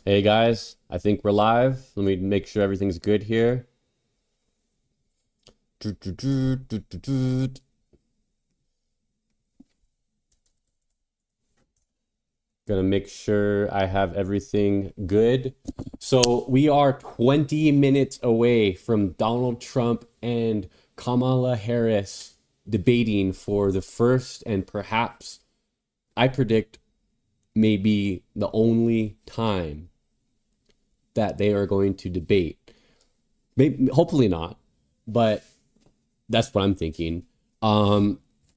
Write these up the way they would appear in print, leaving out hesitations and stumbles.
Hey guys, I think we're live. Let me make sure everything's good here. Gonna make sure I have everything good. So we are 20 minutes away from Donald Trump and Kamala Harris debating for the first and perhaps, I predict, maybe the only time that they are going to debate. Maybe, hopefully not, but that's what I'm thinking.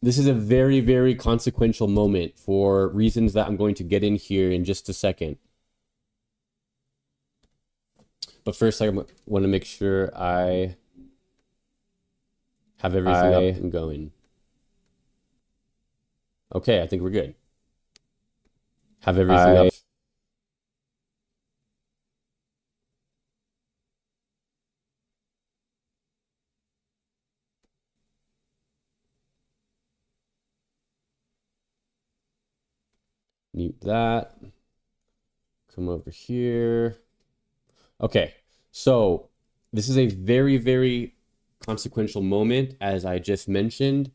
This is a very, very consequential moment for reasons that I'm going to get in here in just a second. But first, I want to make sure I have everything up and going. Okay, I think we're good. Have everything up. Mute that. Come over here. Okay, so this is a very, very consequential moment, as I just mentioned.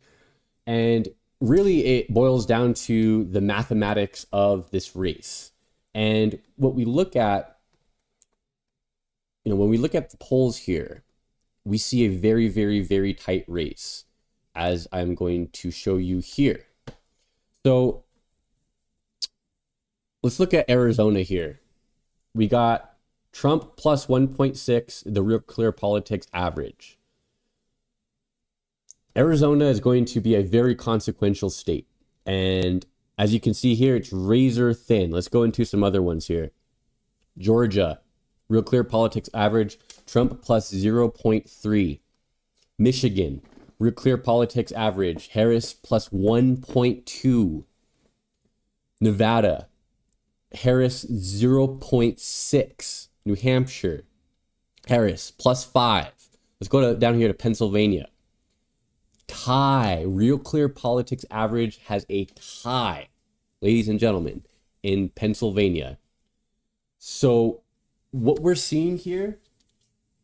And really, it boils down to the mathematics of this race. And what we look at, when we look at the polls here, we see a very, very, very tight race, as I'm going to show you here. So let's look at Arizona here. We got Trump plus 1.6, the Real Clear Politics average. Arizona is going to be a very consequential state. And as you can see here, it's razor thin. Let's go into some other ones here. Georgia, Real Clear Politics average, Trump plus 0.3. Michigan, Real Clear Politics average, Harris plus 1.2. Nevada, Harris 0.6. New Hampshire, Harris plus 5. Let's go down here to Pennsylvania. Tie. Real Clear Politics average has a tie, ladies and gentlemen, in Pennsylvania. So what we're seeing here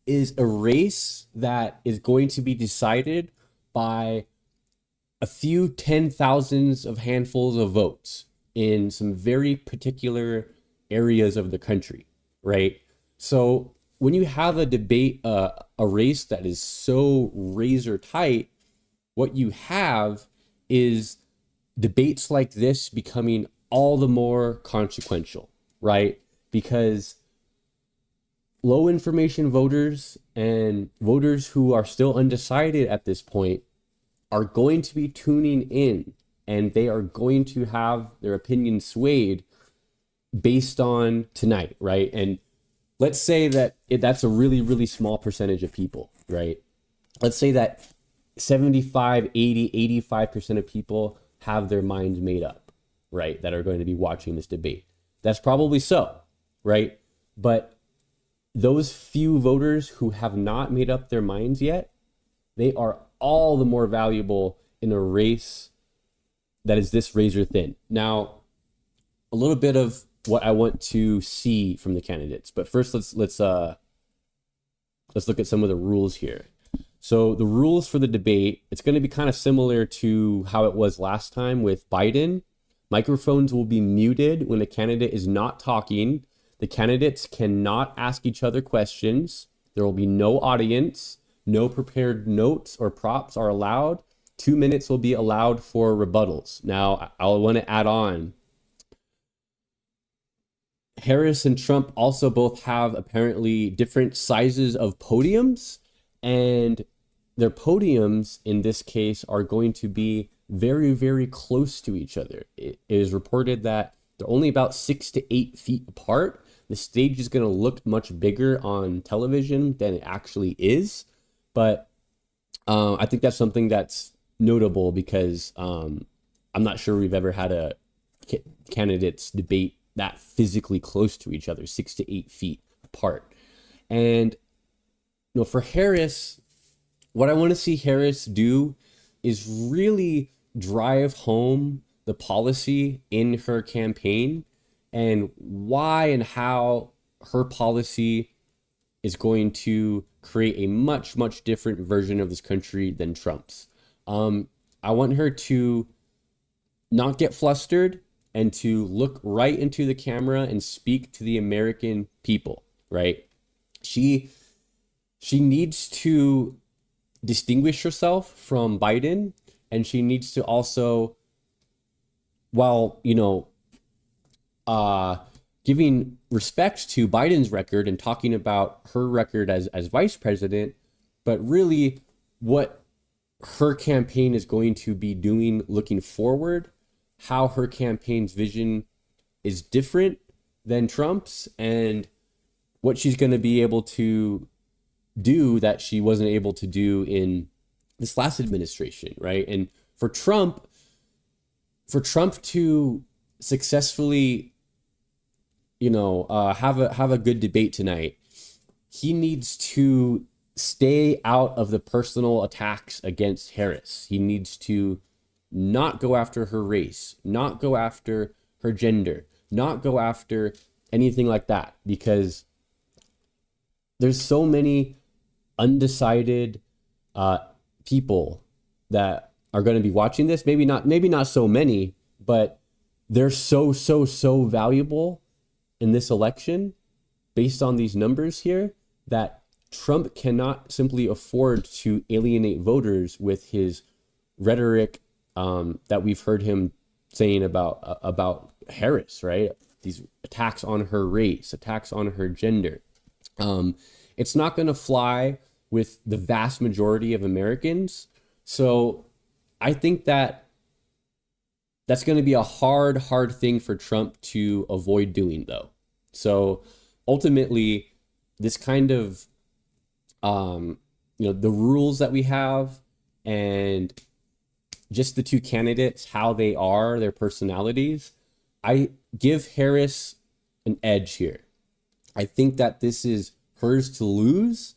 is a race that is going to be decided by a few 10,000s of handfuls of votes in some very particular areas of the country, right? So when you have a debate, a race that is so razor tight, what you have is debates like this becoming all the more consequential, right? Because low information voters and voters who are still undecided at this point are going to be tuning in, and they are going to have their opinion swayed based on tonight, right? And let's say that that's a really, really small percentage of people, right? Let's say that 75, 80, 85% of people have their minds made up, right? That are going to be watching this debate. That's probably so, right? But those few voters who have not made up their minds yet, they are all the more valuable in a race that is this razor thin. Now, a little bit of what I want to see from the candidates, but first let's look at some of the rules here. So the rules for the debate, it's going to be kind of similar to how it was last time with Biden. Microphones will be muted when a candidate is not talking. The candidates cannot ask each other questions. There will be no audience. No prepared notes or props are allowed. 2 minutes will be allowed for rebuttals. Now, I'll want to add on, Harris and Trump also both have apparently different sizes of podiums, and their podiums in this case are going to be very, very close to each other. It is reported that they're only about 6 to 8 feet apart. The stage is going to look much bigger on television than it actually is, but I think that's something that's notable because I'm not sure we've ever had a candidates debate that physically close to each other, 6 to 8 feet apart. And for Harris, what I want to see Harris do is really drive home the policy in her campaign and why and how her policy is going to create a much, much different version of this country than Trump's. I want her to not get flustered and to look right into the camera and speak to the American people, right? She needs to distinguish herself from Biden, and she needs to also, while, giving respect to Biden's record and talking about her record as vice president, but really what her campaign is going to be doing looking forward, how her campaign's vision is different than Trump's, and what she's going to be able to do that she wasn't able to do in this last administration, right? And for Trump to successfully, have a good debate tonight, he needs to stay out of the personal attacks against Harris. He needs to not go after her race, not go after her gender, not go after anything like that, because there's so many undecided people that are going to be watching this. Maybe not so many, but they're so valuable in this election based on these numbers here, that Trump cannot simply afford to alienate voters with his rhetoric that we've heard him saying about Harris, right? These attacks on her race, attacks on her gender. It's not going to fly with the vast majority of Americans. So I think that's going to be a hard thing for Trump to avoid doing, though. So ultimately, this kind of, the rules that we have and just the two candidates, how they are, their personalities, I give Harris an edge here. I think that this is hers to lose.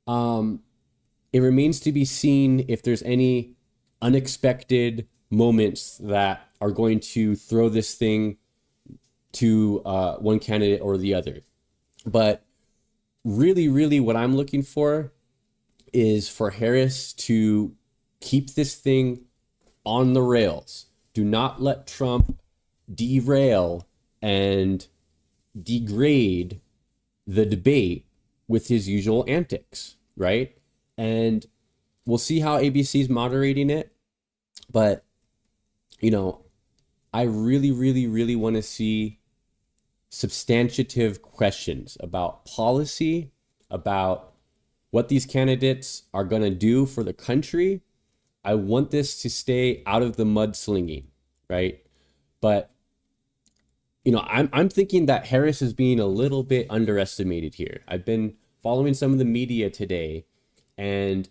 It remains to be seen if there's any unexpected moments that are going to throw this thing to one candidate or the other. But really what I'm looking for is for Harris to keep this thing on the rails. Do not let Trump derail and degrade the debate with his usual antics, right? And we'll see how ABC's moderating it. But, I really want to see substantive questions about policy, about what these candidates are going to do for the country. I want this to stay out of the mudslinging, right? But, I'm thinking that Harris is being a little bit underestimated here. I've been following some of the media today, and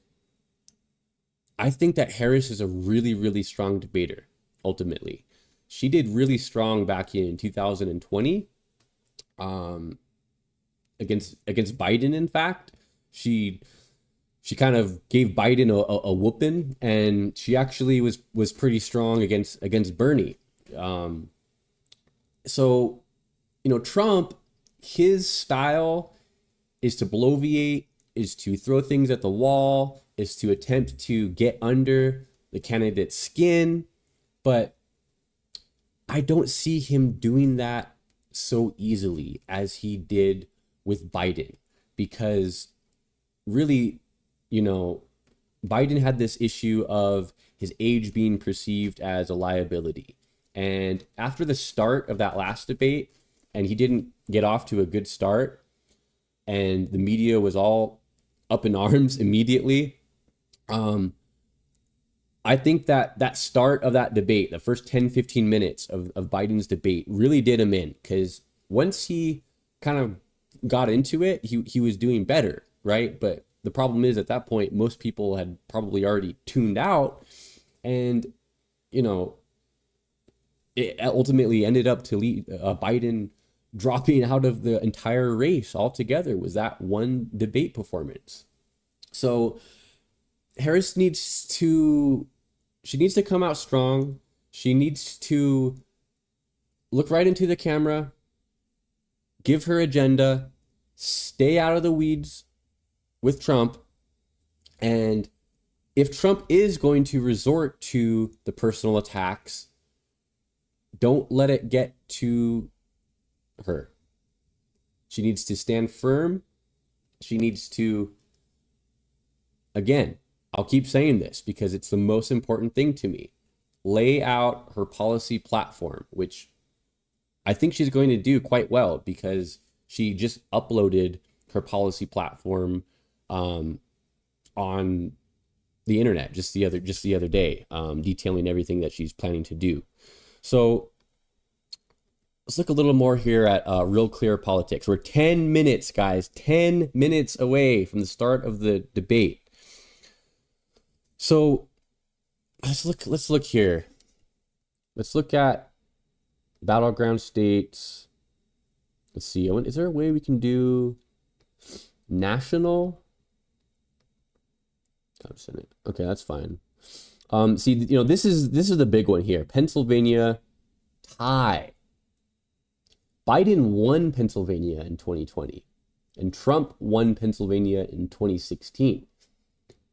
I think that Harris is a really strong debater, ultimately. She did really strong back in 2020 against Biden. In fact, she kind of gave Biden a whooping, and she actually was pretty strong against Bernie. So, Trump, his style is to bloviate, is to throw things at the wall, is to attempt to get under the candidate's skin. But I don't see him doing that so easily as he did with Biden, because really, Biden had this issue of his age being perceived as a liability. And after the start of that last debate, and he didn't get off to a good start, and the media was all up in arms immediately, I think that start of that debate, the first 10-15 minutes of Biden's debate, really did him in, because once he kind of got into it, he was doing better, right? But the problem is, at that point, most people had probably already tuned out, and it ultimately ended up to lead Biden dropping out of the entire race altogether, was that one debate performance. So Harris needs to come out strong. She needs to look right into the camera, give her agenda, stay out of the weeds with Trump, and if Trump is going to resort to the personal attacks, don't let it get to her. She needs to stand firm. She needs to, again, I'll keep saying this because it's the most important thing to me, lay out her policy platform, which I think she's going to do quite well because she just uploaded her policy platform on the internet just the other day, detailing everything that she's planning to do. So let's look a little more here at Real Clear Politics. We're 10 minutes, guys, 10 minutes away from the start of the debate. So let's look here. Let's look at battleground states. Let's see. Is there a way we can do national? Okay, that's fine. See, this is the big one here. Pennsylvania tie. Biden won Pennsylvania in 2020, and Trump won Pennsylvania in 2016.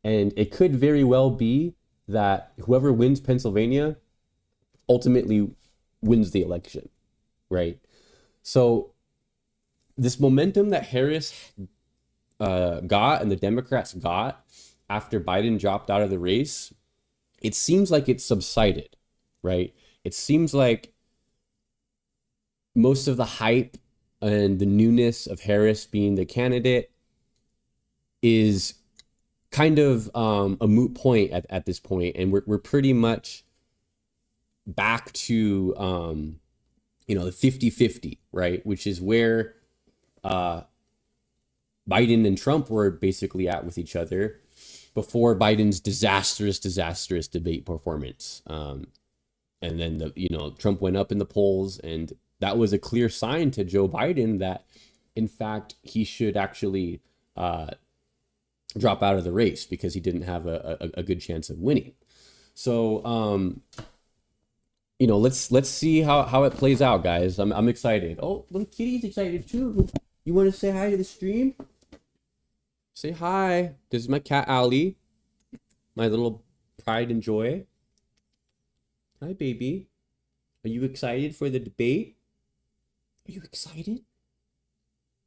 And it could very well be that whoever wins Pennsylvania ultimately wins the election, right? So this momentum that Harris got and the Democrats got after Biden dropped out of the race, it seems like it's subsided, right? It seems like most of the hype and the newness of Harris being the candidate is kind of a moot point at this point, and we're pretty much back to the 50-50, right? Which is where Biden and Trump were basically at with each other before Biden's disastrous debate performance. And then Trump went up in the polls, and that was a clear sign to Joe Biden that, in fact, he should actually drop out of the race because he didn't have a good chance of winning. So, let's see how it plays out, guys. I'm excited. Oh, little kitty's excited too. You want to say hi to the stream? Say hi. This is my cat, Allie. My little pride and joy. Hi, baby. Are you excited for the debate? Are you excited?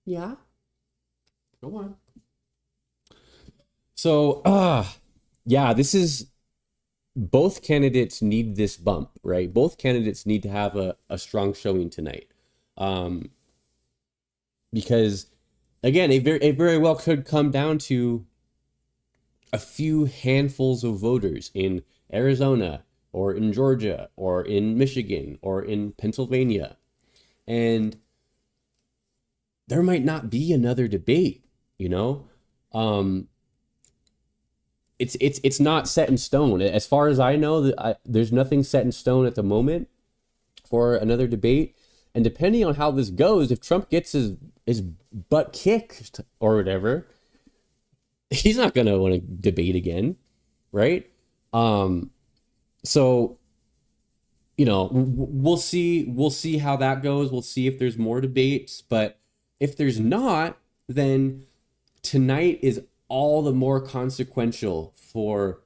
Yeah? Go on. So, this is, both candidates need this bump, right? Both candidates need to have a strong showing tonight. Because, again, it very well could come down to a few handfuls of voters in Arizona or in Georgia or in Michigan or in Pennsylvania. And there might not be another debate, It's not set in stone. As far as I know, there's nothing set in stone at the moment for another debate. And depending on how this goes, if Trump gets his butt kicked or whatever, he's not going to want to debate again, right? So, we'll see how that goes. We'll see if there's more debates. But if there's not, then tonight is all the more consequential for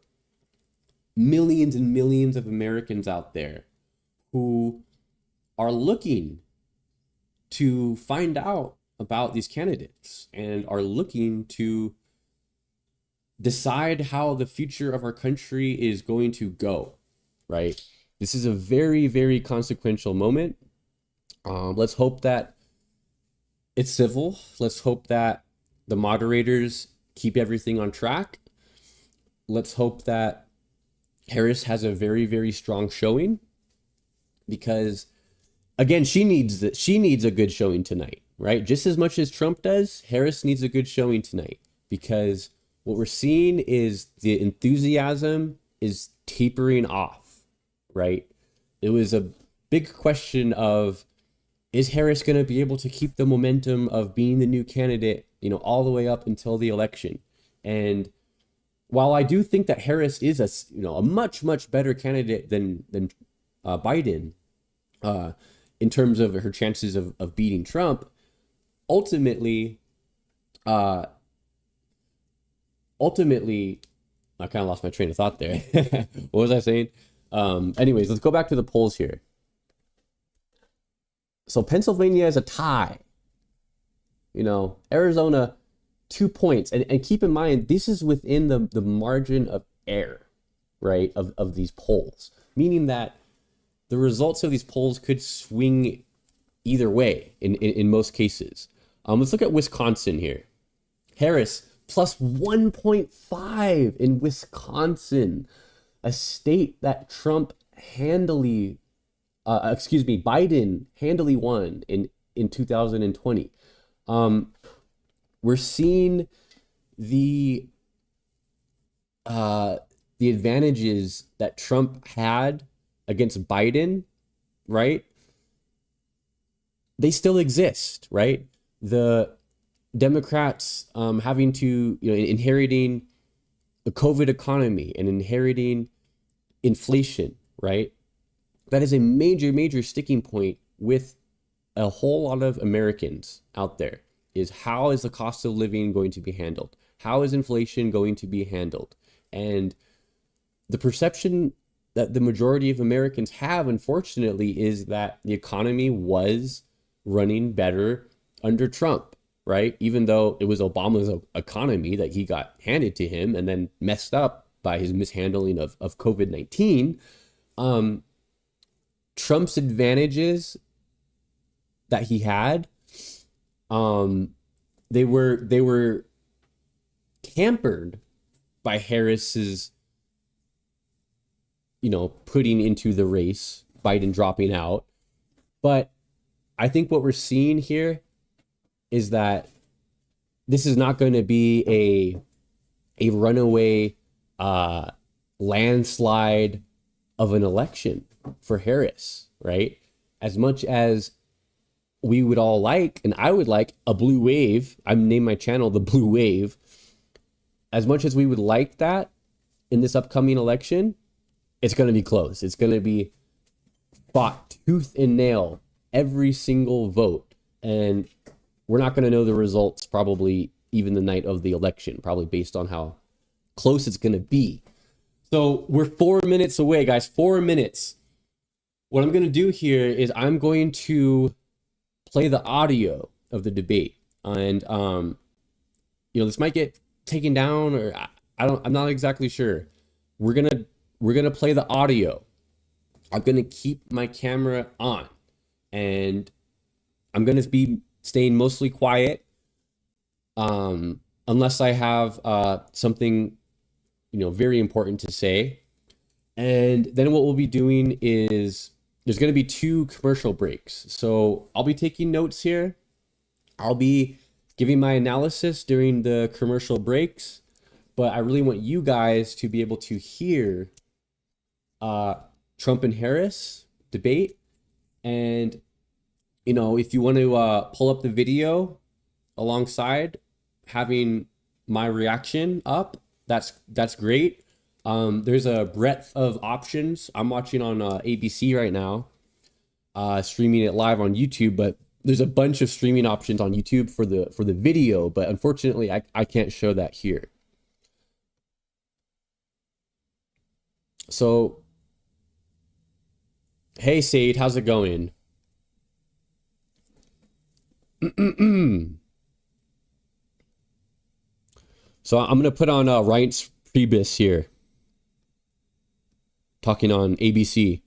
millions and millions of Americans out there who are looking to find out about these candidates and are looking to decide how the future of our country is going to go, right? This is a very, very consequential moment. Let's hope that it's civil. Let's hope that the moderators keep everything on track. Let's hope that Harris has a very, very strong showing, because again, she needs a good showing tonight, right? Just as much as Trump does, Harris needs a good showing tonight, because what we're seeing is the enthusiasm is tapering off, right? It was a big question of, is Harris going to be able to keep the momentum of being the new candidate, all the way up until the election? And while I do think that Harris is a much, much better candidate than Biden, in terms of her chances of beating Trump, ultimately, ultimately, I kind of lost my train of thought there. What was I saying? Anyways, let's go back to the polls here. So Pennsylvania is a tie. You know, Arizona, 2 points. And keep in mind, this is within the margin of error, right, of these polls. Meaning that the results of these polls could swing either way in most cases. Let's look at Wisconsin here. Harris, plus 1.5 in Wisconsin, a state that Biden handily won in 2020. We're seeing the advantages that Trump had against Biden, right? They still exist, right? The Democrats having to, inheriting the COVID economy and inheriting inflation, right? That is a major, major sticking point with a whole lot of Americans out there, is how is the cost of living going to be handled? How is inflation going to be handled? And the perception that the majority of Americans have, unfortunately, is that the economy was running better under Trump, right? Even though it was Obama's economy that he got handed to him and then messed up by his mishandling of COVID-19. Trump's advantages that he had, they were tampered by Harris's, putting into the race, Biden dropping out. But I think what we're seeing here is that this is not going to be a runaway landslide of an election for Harris, right? As much as we would all like, and I would like, a blue wave. I've named my channel the Blue Wave. As much as we would like that in this upcoming election, it's going to be close. It's going to be fought tooth and nail, every single vote. And we're not going to know the results probably even the night of the election, probably based on how close it's going to be. So we're 4 minutes away, guys, 4 minutes. What I'm going to do here is I'm going to play the audio of the debate. And, this might get taken down, or I'm not exactly sure. We're going to play the audio. I'm going to keep my camera on, and I'm going to be staying mostly quiet, unless I have something, very important to say. And then what we'll be doing is there's going to be 2 commercial breaks. So I'll be taking notes here. I'll be giving my analysis during the commercial breaks, but I really want you guys to be able to hear Trump and Harris debate. And, if you want to pull up the video alongside having my reaction up, that's great. There's a breadth of options. I'm watching on ABC right now, streaming it live on YouTube, but there's a bunch of streaming options on YouTube for the video, but unfortunately I can't show that here. So, hey Sade, how's it going? So I'm gonna put on Reince Priebus here, talking on ABC.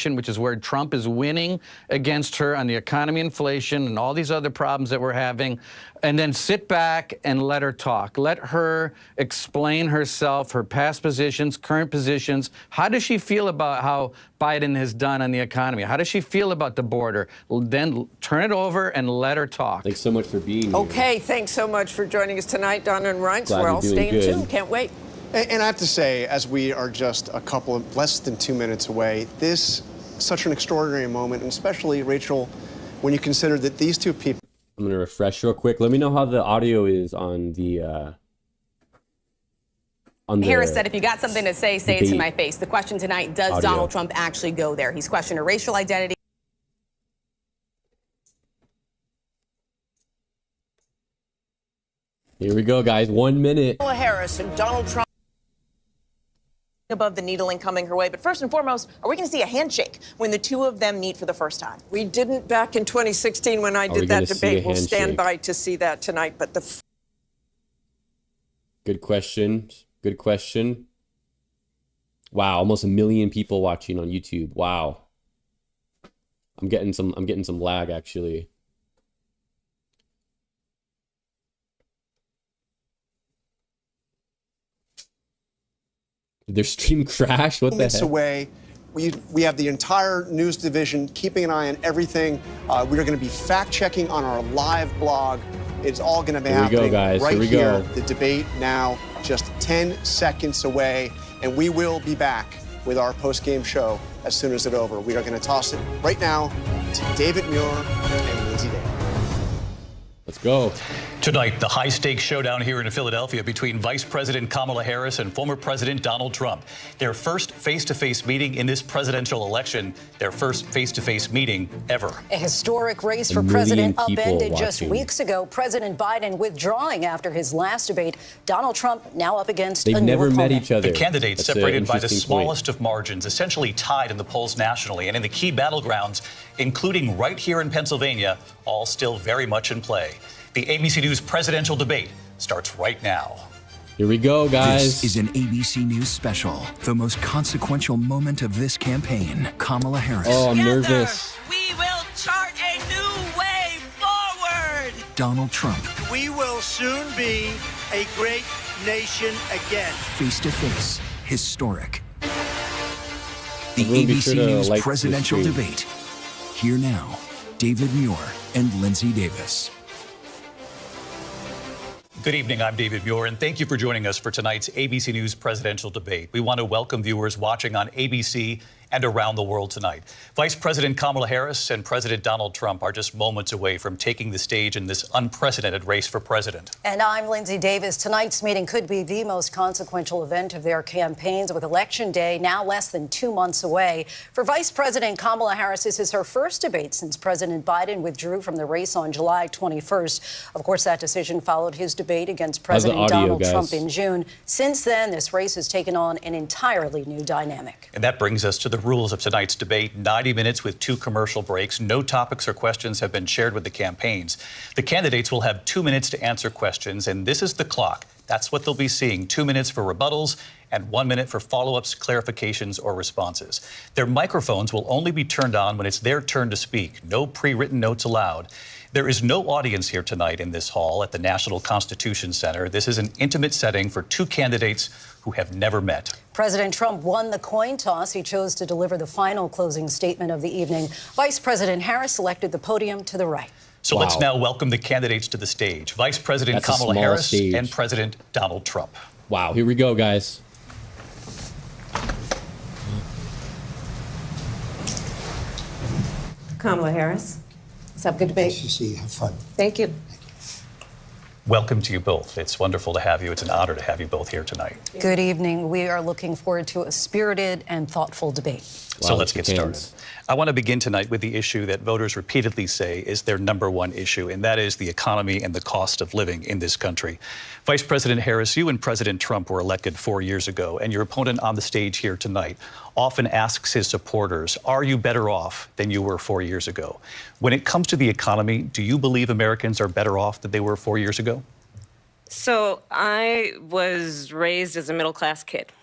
Which is where Trump is winning against her on the economy, inflation, and all these other problems that we're having, and then sit back and let her talk. Let her explain herself, her past positions, current positions. How does she feel about how Biden has done on the economy? How does she feel about the border? Then turn it over and let her talk. Thanks so much for being here. Okay, thanks so much for joining us tonight, Donna and Reince. We're all staying tuned. Can't wait. And I have to say, as we are just less than 2 minutes away, this is such an extraordinary moment, and especially, Rachel, when you consider that these 2 people... I'm going to refresh real quick. Let me know how the audio is on the... Harris said, if you got something to say it to my face. The question tonight, does Donald Trump actually go there? He's questioned her racial identity. Here we go, guys. 1 minute. Kamala Harris and Donald Trump above the needling coming her way. But first and foremost, are we going to see a handshake when the two of them meet for the first time? We didn't back in 2016 when I did that debate. We'll stand by to see that tonight. But the good question. Good question. Wow, almost 1 million people watching on YouTube. Wow. I'm getting some lag actually. Did their stream crash? What the heck? Away. We have the entire news division keeping an eye on everything. We are going to be fact-checking on our live blog. It's all going to be happening right here. The debate now just 10 seconds away, and we will be back with our post-game show as soon as it's over. We are going to toss it right now to David Muir and Lindsay Davis. Let's go. Tonight, the high-stakes showdown here in Philadelphia between Vice President Kamala Harris and former President Donald Trump. Their first face-to-face meeting in this presidential election, their first face-to-face meeting ever. A historic race for president upended just weeks ago. President Biden withdrawing after his last debate. Donald Trump now up against a new opponent. They've never met each other. The candidates separated by the smallest of margins, essentially tied in the polls nationally and in the key battlegrounds, including right here in Pennsylvania, all still very much in play. The ABC News presidential debate starts right now. Here we go, guys. This is an ABC News special. The most consequential moment of this campaign. Kamala Harris. Oh, I'm nervous. We will chart a new way forward. Donald Trump. We will soon be a great nation again. Face to face. Historic. The ABC News presidential debate. Here now, David Muir and Lindsay Davis. Good evening, I'm David Muir, and thank you for joining us for tonight's ABC News presidential debate. We want to welcome viewers watching on ABC and around the world tonight. Vice President Kamala Harris and President Donald Trump are just moments away from taking the stage in this unprecedented race for president. And I'm Lindsay Davis. Tonight's meeting could be the most consequential event of their campaigns, with Election Day now less than 2 months away. For Vice President Kamala Harris, this is her first debate since President Biden withdrew from the race on July 21st. Of course, that decision followed his debate against President Donald Trump in June. Since then, this race has taken on an entirely new dynamic. And that brings us to the rules of tonight's debate. 90 minutes with 2 commercial breaks. No topics or questions have been shared with the campaigns. The candidates will have 2 minutes to answer questions, and this is the clock. That's what they'll be seeing. 2 minutes for rebuttals and 1 minute for follow-ups, clarifications, or responses. Their microphones will only be turned on when it's their turn to speak. No pre-written notes allowed. There is no audience here tonight in this hall at the National Constitution Center. This is an intimate setting for 2 candidates who have never met. President Trump won the coin toss. He chose to deliver the final closing statement of the evening. Vice President Harris selected the podium to the right. So let's now welcome the candidates to the stage. Vice President Kamala Harris and President Donald Trump. Wow, here we go, guys. Kamala Harris. Let's have a good debate. Nice to see you. Have fun. Thank you. Welcome to you both. It's wonderful to have you. It's an honor to have you both here tonight. Good evening. We are looking forward to a spirited and thoughtful debate. So let's get started. I want to begin tonight with the issue that voters repeatedly say is their #1 issue, and that is the economy and the cost of living in this country. Vice President Harris, you and President Trump were elected 4 years ago, and your opponent on the stage here tonight often asks his supporters, are you better off than you were 4 years ago? When it comes to the economy, do you believe Americans are better off than they were 4 years ago? So I was raised as a middle-class kid.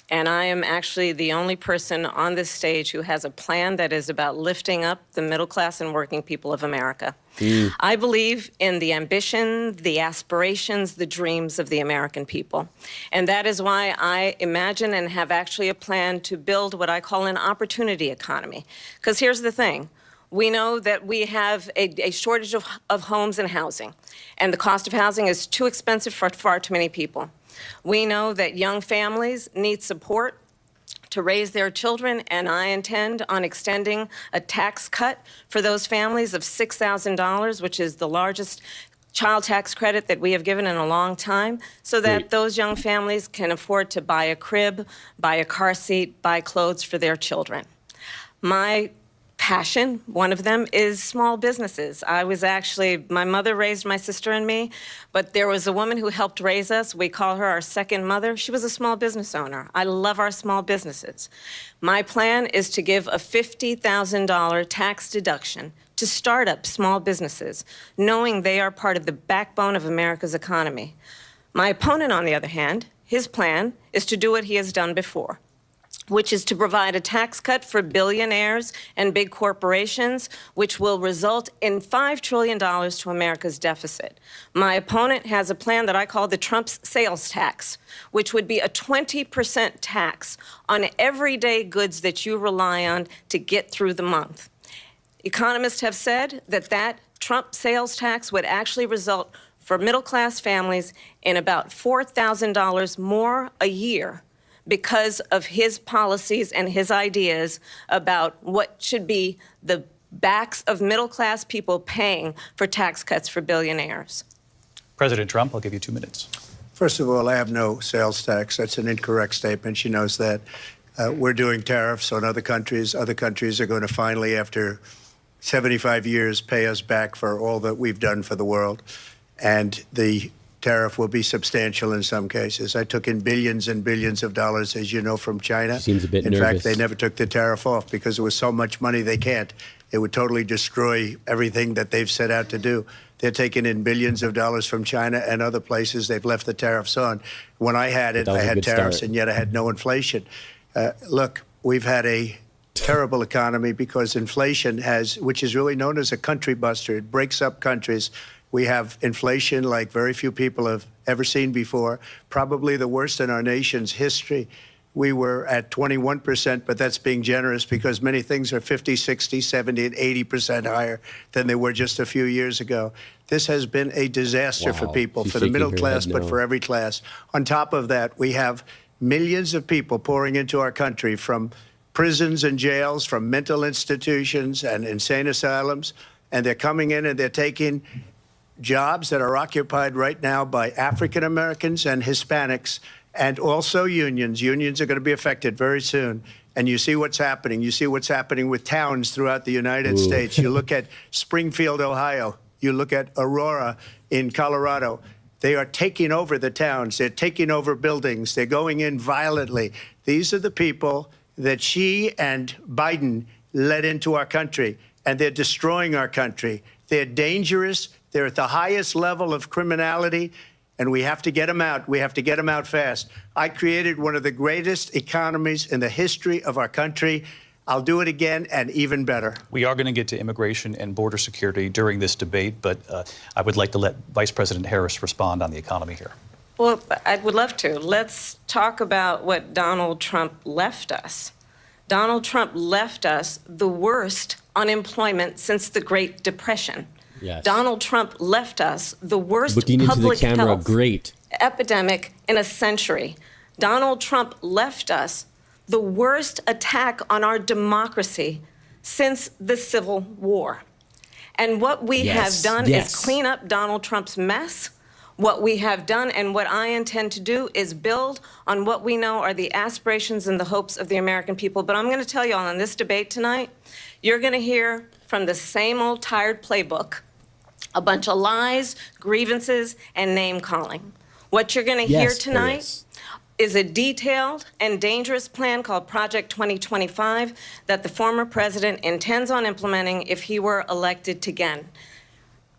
And I am actually the only person on this stage who has a plan that is about lifting up the middle class and working people of America. I believe in the ambition, the aspirations, the dreams of the American people. And that is why I imagine and have actually a plan to build what I call an opportunity economy. Because here's the thing. We know that we have a shortage of homes and housing. And the cost of housing is too expensive for far too many people. We know that young families need support to raise their children, and I intend on extending a tax cut for those families of $6,000, which is the largest child tax credit that we have given in a long time, so that those young families can afford to buy a crib, buy a car seat, buy clothes for their children. My passion. One of them is small businesses. My mother raised my sister and me, but there was a woman who helped raise us. We call her our second mother. She was a small business owner. I love our small businesses. My plan is to give a $50,000 tax deduction to start up small businesses, knowing they are part of the backbone of America's economy. My opponent, on the other hand, his plan is to do what he has done before, which is to provide a tax cut for billionaires and big corporations, which will result in $5 trillion to America's deficit. My opponent has a plan that I call the Trump's sales tax, which would be a 20% tax on everyday goods that you rely on to get through the month. Economists have said that Trump sales tax would actually result for middle-class families in about $4,000 more a year because of his policies and his ideas about what should be the backs of middle-class people paying for tax cuts for billionaires. President Trump, I'll give you 2 minutes. First of all, I have no sales tax. That's an incorrect statement. She knows that. We're doing tariffs on other countries. Other countries are going to finally, after 75 years, pay us back for all that we've done for the world. And the tariff will be substantial in some cases. I took in billions and billions of dollars, as you know, from China. Seems a bit in nervous. fact, they never took the tariff off because there was so much money they can't. It would totally destroy everything that they've set out to do. They're taking in billions of dollars from China and other places. They've left the tariffs on. When I had it, I had tariffs, and yet I had no inflation. Look, we've had a terrible economy because inflation which is really known as a country buster. It breaks up countries. We have inflation like very few people have ever seen before, probably the worst in our nation's history. We were at 21%, but that's being generous because many things are 50, 60, 70, and 80% higher than they were just a few years ago. This has been a disaster for people, for the middle class, but for every class. On top of that, we have millions of people pouring into our country from prisons and jails, from mental institutions and insane asylums, and they're coming in and they're taking jobs that are occupied right now by African Americans and Hispanics, and also unions. Unions are going to be affected very soon. And you see what's happening. You see what's happening with towns throughout the United States. You look at Springfield, Ohio. You look at Aurora in Colorado. They are taking over the towns. They're taking over buildings. They're going in violently. These are the people that Xi and Biden led into our country, and they're destroying our country. They're dangerous. They're at the highest level of criminality, and we have to get them out. We have to get them out fast. I created one of the greatest economies in the history of our country. I'll do it again and even better. We are going to get to immigration and border security during this debate, but I would like to let Vice President Harris respond on the economy here. Well, I would love to. Let's talk about what Donald Trump left us. Donald Trump left us the worst unemployment since the Great Depression. Yes. Donald Trump left us the worst Looking into public the camera, health great. epidemic in a century. Donald Trump left us the worst attack on our democracy since the Civil War. And what we have done is clean up Donald Trump's mess. What we have done and what I intend to do is build on what we know are the aspirations and the hopes of the American people. But I'm going to tell you all, on this debate tonight, you're going to hear from the same old tired playbook, a bunch of lies, grievances, and name-calling. What you're going to hear tonight is a detailed and dangerous plan called Project 2025 that the former president intends on implementing if he were elected again.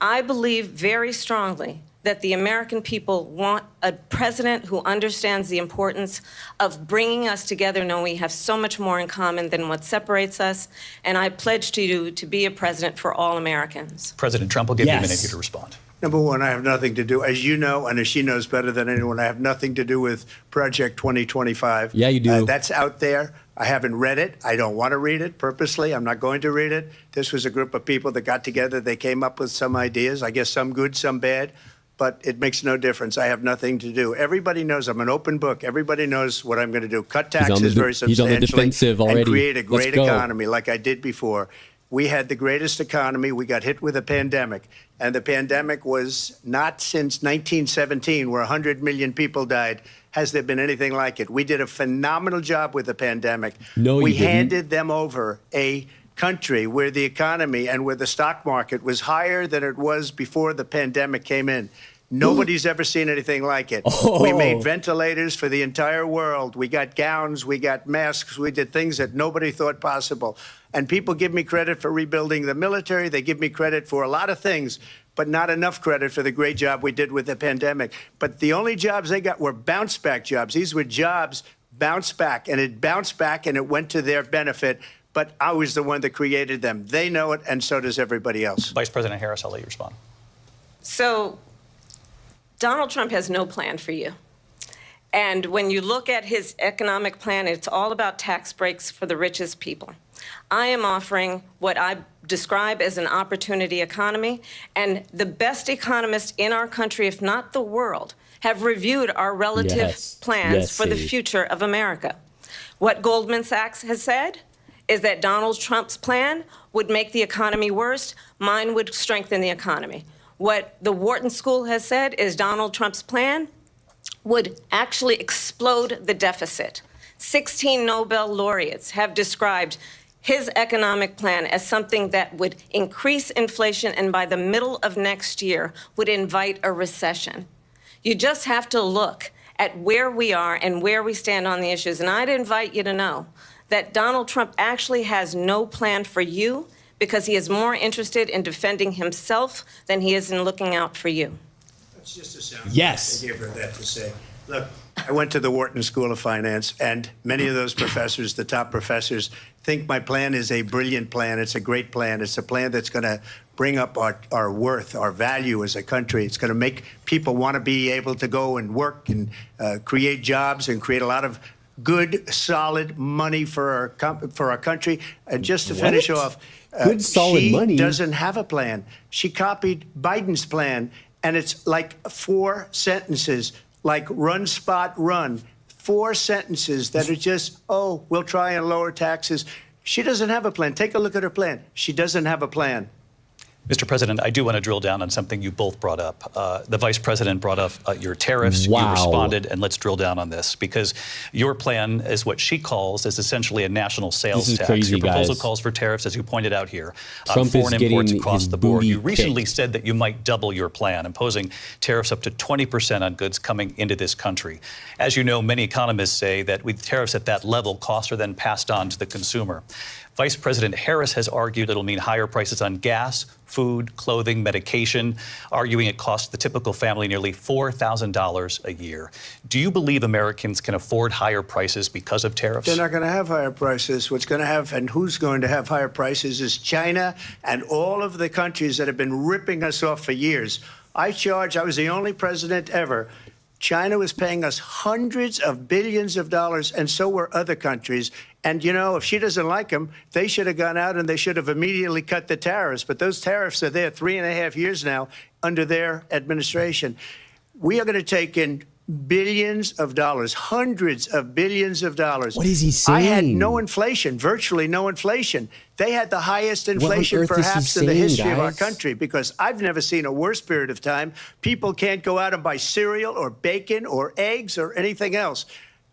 I believe very strongly that the American people want a president who understands the importance of bringing us together, knowing we have so much more in common than what separates us. And I pledge to you to be a president for all Americans. President Trump will give you a minute here to respond. Number one, I have nothing to do, as you know, and as she knows better than anyone, I have nothing to do with Project 2025. Yeah, you do. That's out there. I haven't read it. I don't want to read it purposely. I'm not going to read it. This was a group of people that got together. They came up with some ideas, I guess some good, some bad, but it makes no difference. I have nothing to do. Everybody knows I'm an open book. Everybody knows what I'm going to do. Cut taxes very substantially on the defensive already. And create a great economy like I did before. We had the greatest economy. We got hit with a pandemic. And the pandemic was not since 1917, where 100 million people died, has there been anything like it. We did a phenomenal job with the pandemic. No, we you didn't. handed them over a country where the economy and where the stock market was higher than it was before the pandemic came in. Nobody's ever seen anything like it. We made ventilators for the entire world. We got gowns, we got masks, we did things that nobody thought possible. And people give me credit for rebuilding the military. They give me credit for a lot of things, but not enough credit for the great job we did with the pandemic. But the only jobs they got were bounce back jobs. These were jobs bounce back, and it bounced back and it went to their benefit. But I was the one that created them. They know it, and so does everybody else. Vice President Harris, I'll let you respond. So Donald Trump has no plan for you. And when you look at his economic plan, it's all about tax breaks for the richest people. I am offering what I describe as an opportunity economy, and the best economists in our country, if not the world, have reviewed our relative plans for the future of America. What Goldman Sachs has said is that Donald Trump's plan would make the economy worse. Mine would strengthen the economy. What the Wharton School has said is Donald Trump's plan would actually explode the deficit. 16 Nobel laureates have described his economic plan as something that would increase inflation and by the middle of next year would invite a recession. You just have to look at where we are and where we stand on the issues. And I'd invite you to know that Donald Trump actually has no plan for you because he is more interested in defending himself than he is in looking out for you. That's just a sound. Yes. I gave her that to say. Look, I went to the Wharton School of Finance, and many of those professors, the top professors, think my plan is a brilliant plan. It's a great plan. It's a plan that's going to bring up our worth, our value as a country. It's going to make people want to be able to go and work and create jobs and create a lot of good, solid money for our country. And just to finish off, good, solid money. She doesn't have a plan. She copied Biden's plan, and it's like 4 sentences, like run, spot, run. 4 sentences that are just, oh, we'll try and lower taxes. She doesn't have a plan. Take a look at her plan. She doesn't have a plan. Mr. President, I do want to drill down on something you both brought up. The Vice President brought up your tariffs. Wow. You responded, and let's drill down on this, because your plan is what she calls is essentially a national sales This is tax. crazy, your proposal guys. calls for tariffs, as you pointed out here, Trump on foreign is imports getting across his the board. booty You recently kicked. said that you might double your plan, imposing tariffs up to 20% on goods coming into this country. As you know, many economists say that with tariffs at that level, costs are then passed on to the consumer. Vice President Harris has argued it'll mean higher prices on gas, food, clothing, medication, arguing it costs the typical family nearly $4,000 a year. Do you believe Americans can afford higher prices because of tariffs? They're not going to have higher prices. What's going to have, and who's going to have higher prices, is China and all of the countries that have been ripping us off for years. I was the only president ever. China was paying us hundreds of billions of dollars, and so were other countries. And, you know, if she doesn't like them, they should have gone out and they should have immediately cut the tariffs. But those tariffs are there 3.5 years now under their administration. We are going to take in billions of dollars, hundreds of billions of dollars. What is he saying? I had no inflation, virtually no inflation. They had the highest inflation perhaps in the history of our country, because I've never seen a worse period of time. People can't go out and buy cereal or bacon or eggs or anything else.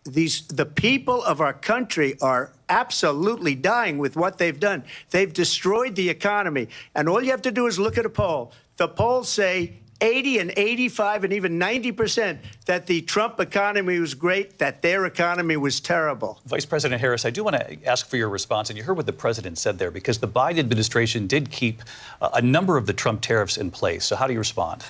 The people of our country are absolutely dying with what they've done. They've destroyed the economy. And all you have to do is look at a poll. The polls say 80 and 85 and even 90% that the Trump economy was great, that their economy was terrible. Vice President Harris, I do want to ask for your response, and you heard what the president said there, because the Biden administration did keep a number of the Trump tariffs in place. So how do you respond?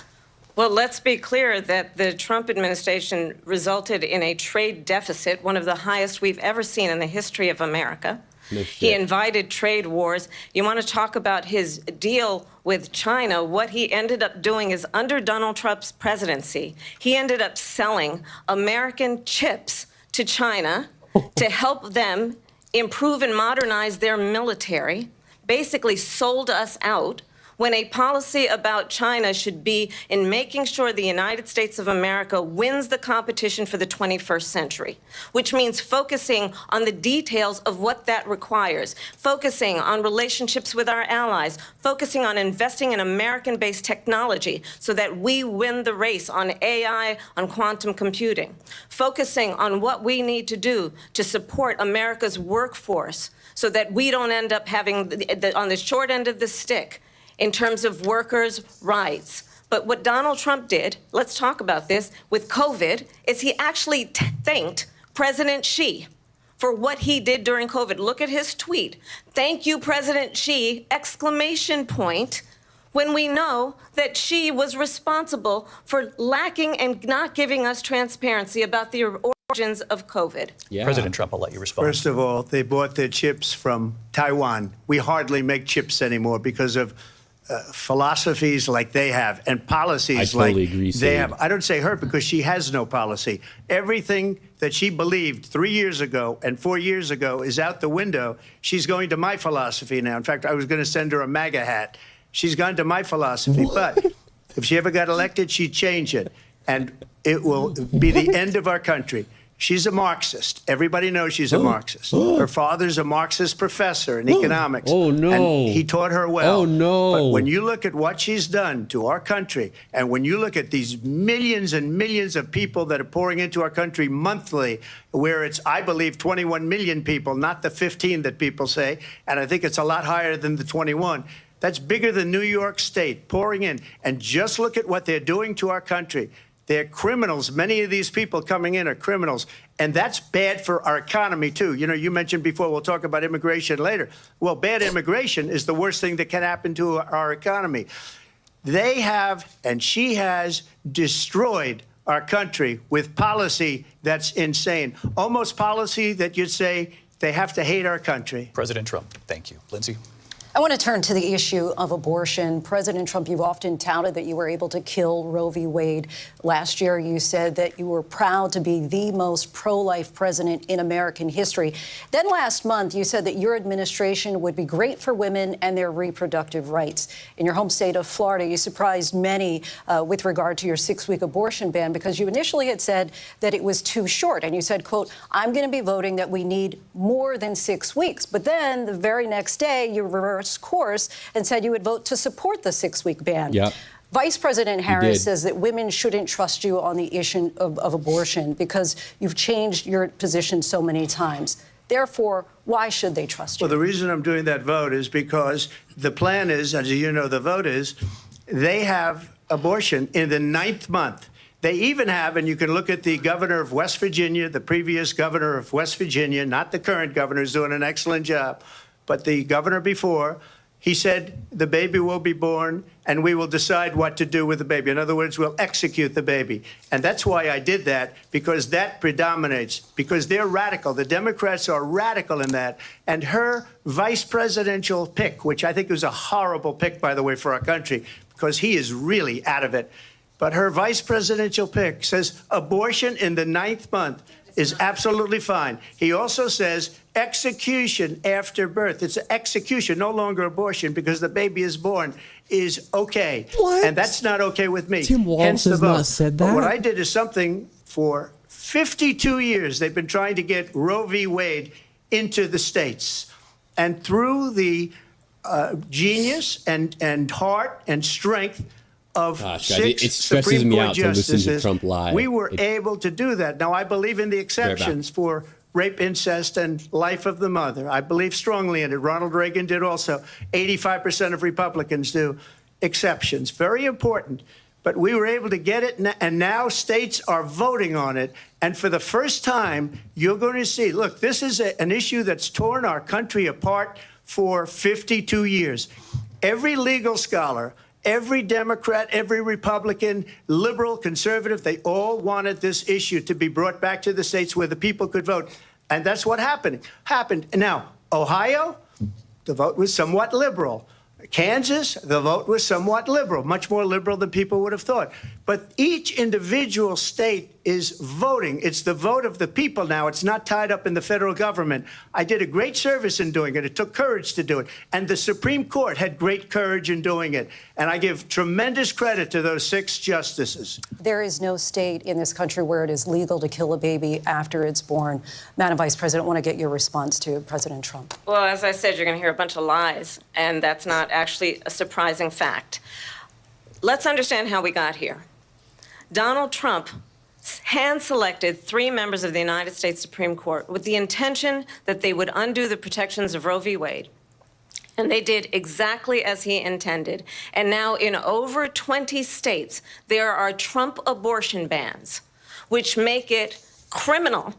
Well, let's be clear that the Trump administration resulted in a trade deficit, one of the highest we've ever seen in the history of America. He invited trade wars. You want to talk about his deal with China? What he ended up doing is, under Donald Trump's presidency, he ended up selling American chips to China to help them improve and modernize their military, basically sold us out. when a policy about China should be in making sure the United States of America wins the competition for the 21st century, which means focusing on the details of what that requires, focusing on relationships with our allies, focusing on investing in American-based technology so that we win the race on AI, on quantum computing, focusing on what we need to do to support America's workforce so that we don't end up having on the short end of the stick in terms of workers' rights. But what Donald Trump did, let's talk about this, with COVID, is he actually thanked President Xi for what he did during COVID. Look at his tweet. Thank you, President Xi, exclamation point, when we know that Xi was responsible for lacking and not giving us transparency about the origins of COVID. Yeah. President Trump, I'll let you respond. First of all, they bought their chips from Taiwan. We hardly make chips anymore because of philosophies like they have and policies like they have. I don't say her because she has no policy. Everything that she believed 3 years ago and 4 years ago is out the window. She's going to my philosophy now. In fact, I was going to send her a MAGA hat. She's gone to my philosophy. But if she ever got elected, she'd change it. And it will be the end of our country. She's a Marxist. Everybody knows she's a Marxist. Her father's a Marxist professor in economics. Oh, no. And he taught her well. Oh, no. But when you look at what she's done to our country, and when you look at these millions and millions of people that are pouring into our country monthly, where it's, I believe, 21 million people, not the 15 that people say, and I think it's a lot higher than the 21. That's bigger than New York State pouring in. And just look at what they're doing to our country. They're criminals. Many of these people coming in are criminals. And that's bad for our economy, too. You know, you mentioned before, we'll talk about immigration later. Well, bad immigration is the worst thing that can happen to our economy. They have, and she has, destroyed our country with policy that's insane. Almost policy that you'd say they have to hate our country. President Trump, thank you. Lindsay? I want to turn to the issue of abortion. President Trump, you've often touted that you were able to kill Roe v. Wade. Last year, you said that you were proud to be the most pro-life president in American history. Then last month, you said that your administration would be great for women and their reproductive rights. In your home state of Florida, you surprised many with regard to your 6-week abortion ban because you initially had said that it was too short. And you said, quote, I'm going to be voting that we need more than 6 weeks. But then the very next day, you reversed course and said you would vote to support the 6-week ban. Yep. Vice President Harris says that women shouldn't trust you on the issue of abortion because you've changed your position so many times. Therefore, why should they trust you? Well, the reason I'm doing that vote is because the plan is, as you know, the vote is, they have abortion in the 9th month. They even have, and you can look at the governor of West Virginia, the previous governor of West Virginia, not the current governor, who's doing an excellent job, but the governor before, he said the baby will be born and we will decide what to do with the baby. In other words, we'll execute the baby. And that's why I did that, because that predominates, because they're radical. The Democrats are radical in that. And her vice presidential pick, which I think was a horrible pick, by the way, for our country, because he is really out of it. But her vice presidential pick says abortion in the 9th month is absolutely fine. He also says execution after birth. It's execution, no longer abortion, because the baby is born, is okay. What? And that's not okay with me. Tim Walz has not said that. But what I did is something for 52 years. They've been trying to get Roe v. Wade into the states. And through the genius and heart and strength of six Supreme Court justices, we were able to do that. Now, I believe in the exceptions for rape, incest, and life of the mother. I believe strongly in it. Ronald Reagan did also. 85% of Republicans do. Exceptions. Very important. But we were able to get it, and now states are voting on it. And for the first time, you're going to see, look, this is an issue that's torn our country apart for 52 years. Every legal scholar, every Democrat, every Republican, liberal, conservative, they all wanted this issue to be brought back to the states where the people could vote. And that's what happened. Now, Ohio, the vote was somewhat liberal. Kansas, the vote was somewhat liberal, much more liberal than people would have thought. But each individual state is voting. It's the vote of the people now. It's not tied up in the federal government. I did a great service in doing it. It took courage to do it. And the Supreme Court had great courage in doing it. And I give tremendous credit to those 6 justices. There is no state in this country where it is legal to kill a baby after it's born. Madam Vice President, I want to get your response to President Trump. Well, as I said, you're going to hear a bunch of lies, and that's not actually a surprising fact. Let's understand how we got here. Donald Trump hand-selected 3 members of the United States Supreme Court with the intention that they would undo the protections of Roe v. Wade. And they did exactly as he intended. And now in over 20 states, there are Trump abortion bans, which make it criminal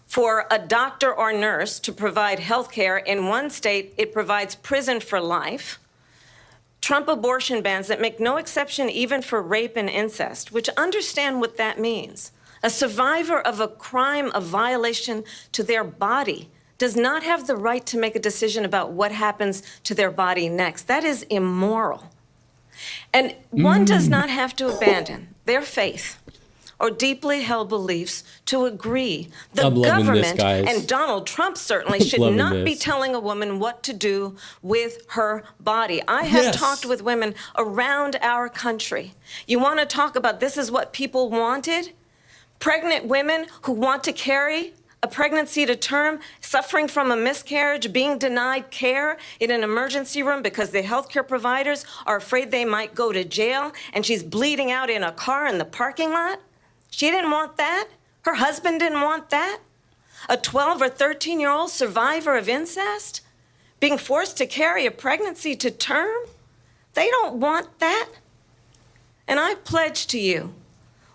for a doctor or nurse to provide health care. In one state, it provides prison for life. Trump abortion bans that make no exception even for rape and incest, which understand what that means. A survivor of a crime, a violation to their body, does not have the right to make a decision about what happens to their body next. That is immoral. And one does not have to abandon their faith or deeply held beliefs to agree. The government, and Donald Trump certainly, should not be telling a woman what to do with her body. I have talked with women around our country. You want to talk about this is what people wanted? Pregnant women who want to carry a pregnancy to term, suffering from a miscarriage, being denied care in an emergency room because the healthcare providers are afraid they might go to jail, and she's bleeding out in a car in the parking lot. She didn't want that. Her husband didn't want that. A 12 or 13-year-old survivor of incest being forced to carry a pregnancy to term. They don't want that. And I pledge to you,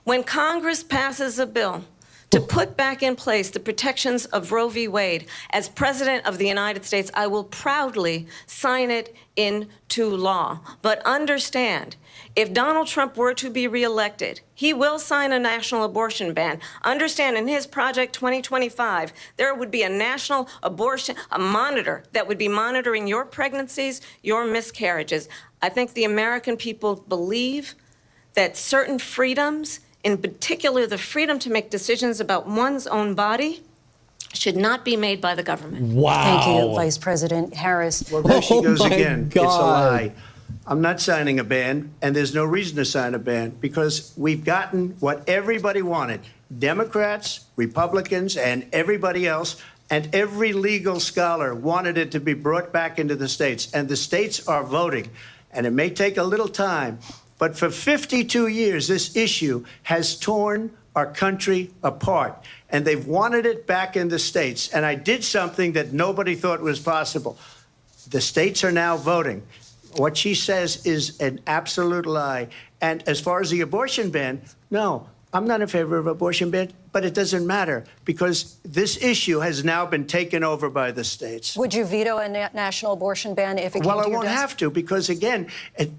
when Congress passes a bill to put back in place the protections of Roe v. Wade, as President of the United States, I will proudly sign it into law. But understand, if Donald Trump were to be reelected, he will sign a national abortion ban. Understand, in his Project 2025, there would be a national abortion, a monitor that would be monitoring your pregnancies, your miscarriages. I think the American people believe that certain freedoms, in particular the freedom to make decisions about one's own body, should not be made by the government. Wow. Thank you, Vice President Harris. Well, there she goes again. God. It's a lie. I'm not signing a ban, and there's no reason to sign a ban, because we've gotten what everybody wanted. Democrats, Republicans, and everybody else, and every legal scholar wanted it to be brought back into the states, and the states are voting. And it may take a little time, but for 52 years, this issue has torn our country apart, and they've wanted it back in the states. And I did something that nobody thought was possible. The states are now voting. What she says is an absolute lie. And as far as the abortion ban, no, I'm not in favor of abortion ban, but it doesn't matter, because this issue has now been taken over by the states. Would you veto a national abortion ban if it came to your desk? Well, I won't have to, because, again,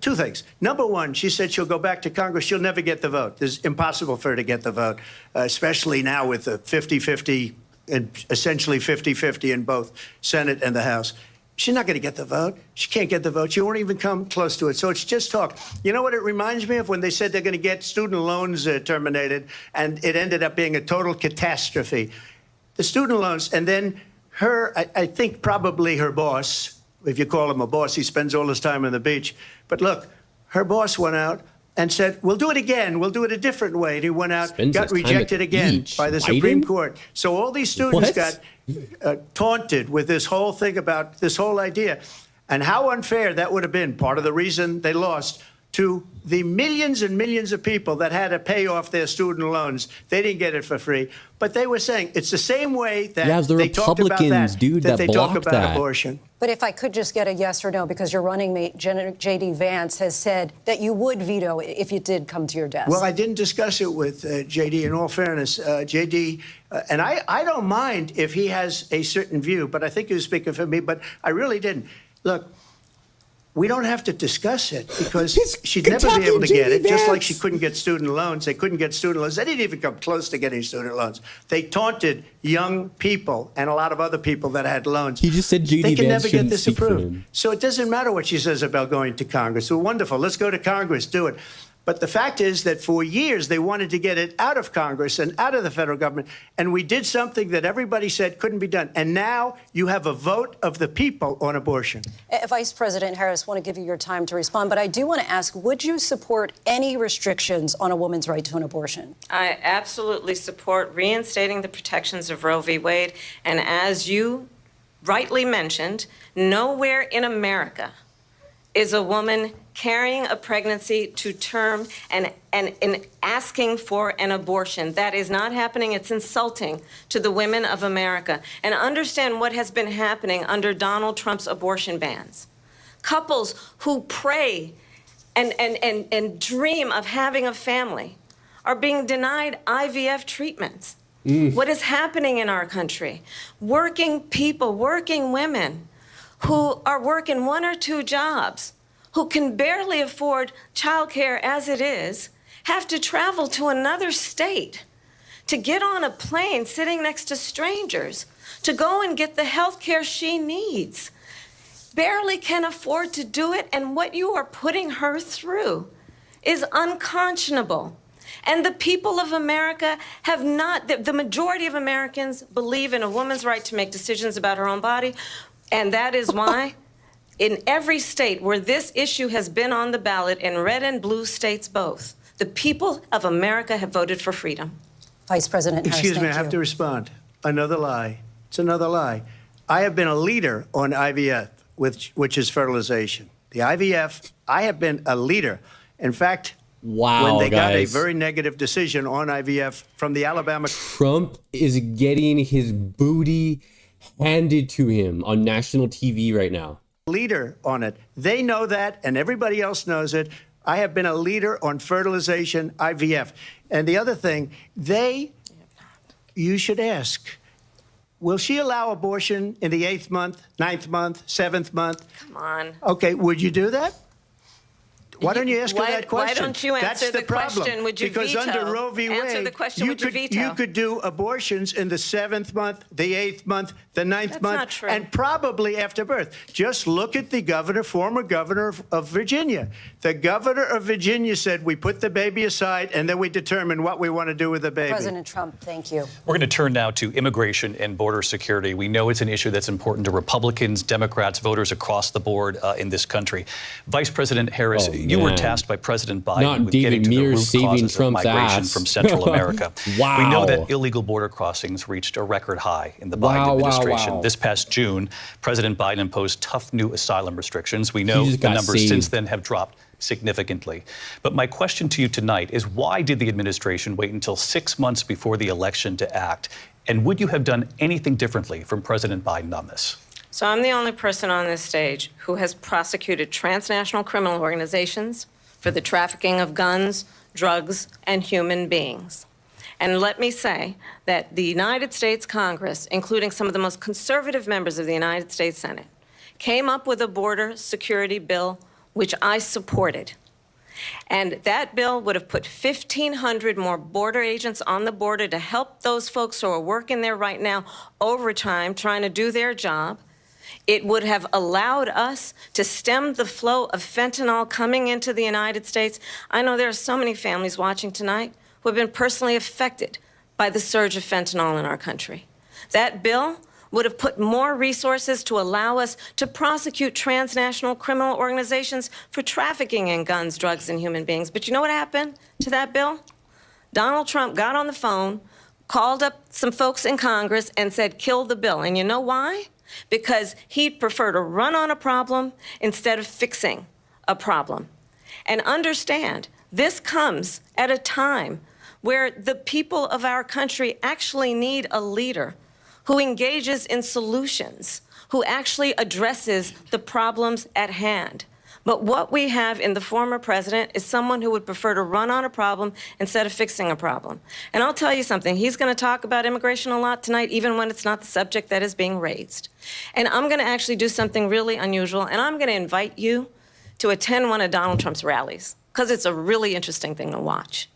2 things. Number one, she said she'll go back to Congress. She'll never get the vote. It's impossible for her to get the vote, especially now with the 50-50, and essentially 50-50 in both Senate and the House. She's not going to get the vote. She can't get the vote. She won't even come close to it. So it's just talk. You know what it reminds me of? When they said they're going to get student loans terminated, and it ended up being a total catastrophe. The student loans, and then I think probably her boss, if you call him a boss, he spends all his time on the beach. But look, her boss went out and said, we'll do it again. We'll do it a different way. And he went out, got rejected again by the Supreme Court. So all these students got taunted with this whole thing about this whole idea. And how unfair that would have been, part of the reason they lost, to the millions and millions of people that had to pay off their student loans. They didn't get it for free. But they were saying it's the same way that the they talked about that, that they talk about abortion. But if I could just get a yes or no, because your running mate, J.D. Vance, has said that you would veto it if it did come to your desk. Well, I didn't discuss it with J.D. in all fairness. J.D., and I don't mind if he has a certain view, but I think he was speaking for me, but I really didn't. Look, we don't have to discuss it, because she'd never be able to get it, just like she couldn't get student loans. They couldn't get student loans. They didn't even come close to getting student loans. They taunted young people and a lot of other people that had loans. He just said J.D. They can Vance never get this approved. So it doesn't matter what she says about going to Congress. So wonderful. Let's go to Congress. Do it. But the fact is that for years they wanted to get it out of Congress and out of the federal government. And we did something that everybody said couldn't be done. And now you have a vote of the people on abortion. Vice President Harris, I want to give you your time to respond. But I do want to ask, would you support any restrictions on a woman's right to an abortion? I absolutely support reinstating the protections of Roe v. Wade. And as you rightly mentioned, nowhere in America is a woman carrying a pregnancy to term and asking for an abortion. That is not happening. It's insulting to the women of America. And understand what has been happening under Donald Trump's abortion bans. Couples who pray and dream of having a family are being denied IVF treatments. What is happening in our country? Working people, working women who are working 1 or 2 jobs, who can barely afford childcare as it is, have to travel to another state to get on a plane sitting next to strangers to go and get the health care she needs. Barely can afford to do it, and what you are putting her through is unconscionable. And the people of America have not, the majority of Americans believe in a woman's right to make decisions about her own body, and that is why in every state where this issue has been on the ballot, in red and blue states both, the people of America have voted for freedom. Vice President Harris, excuse me, I have to respond. Another lie. It's another lie. I have been a leader on IVF, which is fertilization. The IVF, I have been a leader. In fact, when they got a very negative decision on IVF from the Alabama. Trump is getting his booty handed to him on national TV right now. Leader on it. They know that, and everybody else knows it. I have been a leader on fertilization, IVF. And the other thing, you should ask, will she allow abortion in the 8th month, 9th month, 7th month? Come on. Okay, would you do that? Why don't you ask her that question? Why don't you answer the question? Would you because veto? Under Roe v. Answer Wade, the question. Would you veto? You could do abortions in the 7th month, the 8th month, the 9th That's month, not true. and probably after birth. Just look at the governor, former governor of Virginia. The governor of Virginia said we put the baby aside and then we determine what we want to do with the baby. President Trump, thank you. We're going to turn now to immigration and border security. We know it's an issue that's important to Republicans, Democrats, voters across the board in this country. Vice President Harris, you were tasked by President Biden with getting to the root causes of migration from Central America. Wow. We know that illegal border crossings reached a record high in the Biden administration. This past June, President Biden imposed tough new asylum restrictions. We know the numbers since then have dropped significantly. But my question to you tonight is, why did the administration wait until 6 months before the election to act? And would you have done anything differently from President Biden on this? So I'm the only person on this stage who has prosecuted transnational criminal organizations for the trafficking of guns, drugs, and human beings. And let me say that the United States Congress, including some of the most conservative members of the United States Senate, came up with a border security bill which I supported. And that bill would have put 1,500 more border agents on the border to help those folks who are working there right now overtime trying to do their job. It would have allowed us to stem the flow of fentanyl coming into the United States. I know there are so many families watching tonight who have been personally affected by the surge of fentanyl in our country. That bill would have put more resources to allow us to prosecute transnational criminal organizations for trafficking in guns, drugs, and human beings. But you know what happened to that bill? Donald Trump got on the phone, called up some folks in Congress, and said, kill the bill. And you know why? Because he'd prefer to run on a problem instead of fixing a problem. And understand, this comes at a time where the people of our country actually need a leader who engages in solutions, who actually addresses the problems at hand. But what we have in the former president is someone who would prefer to run on a problem instead of fixing a problem. And I'll tell you something, he's going to talk about immigration a lot tonight, even when it's not the subject that is being raised. And I'm going to actually do something really unusual, and I'm going to invite you to attend one of Donald Trump's rallies, because it's a really interesting thing to watch.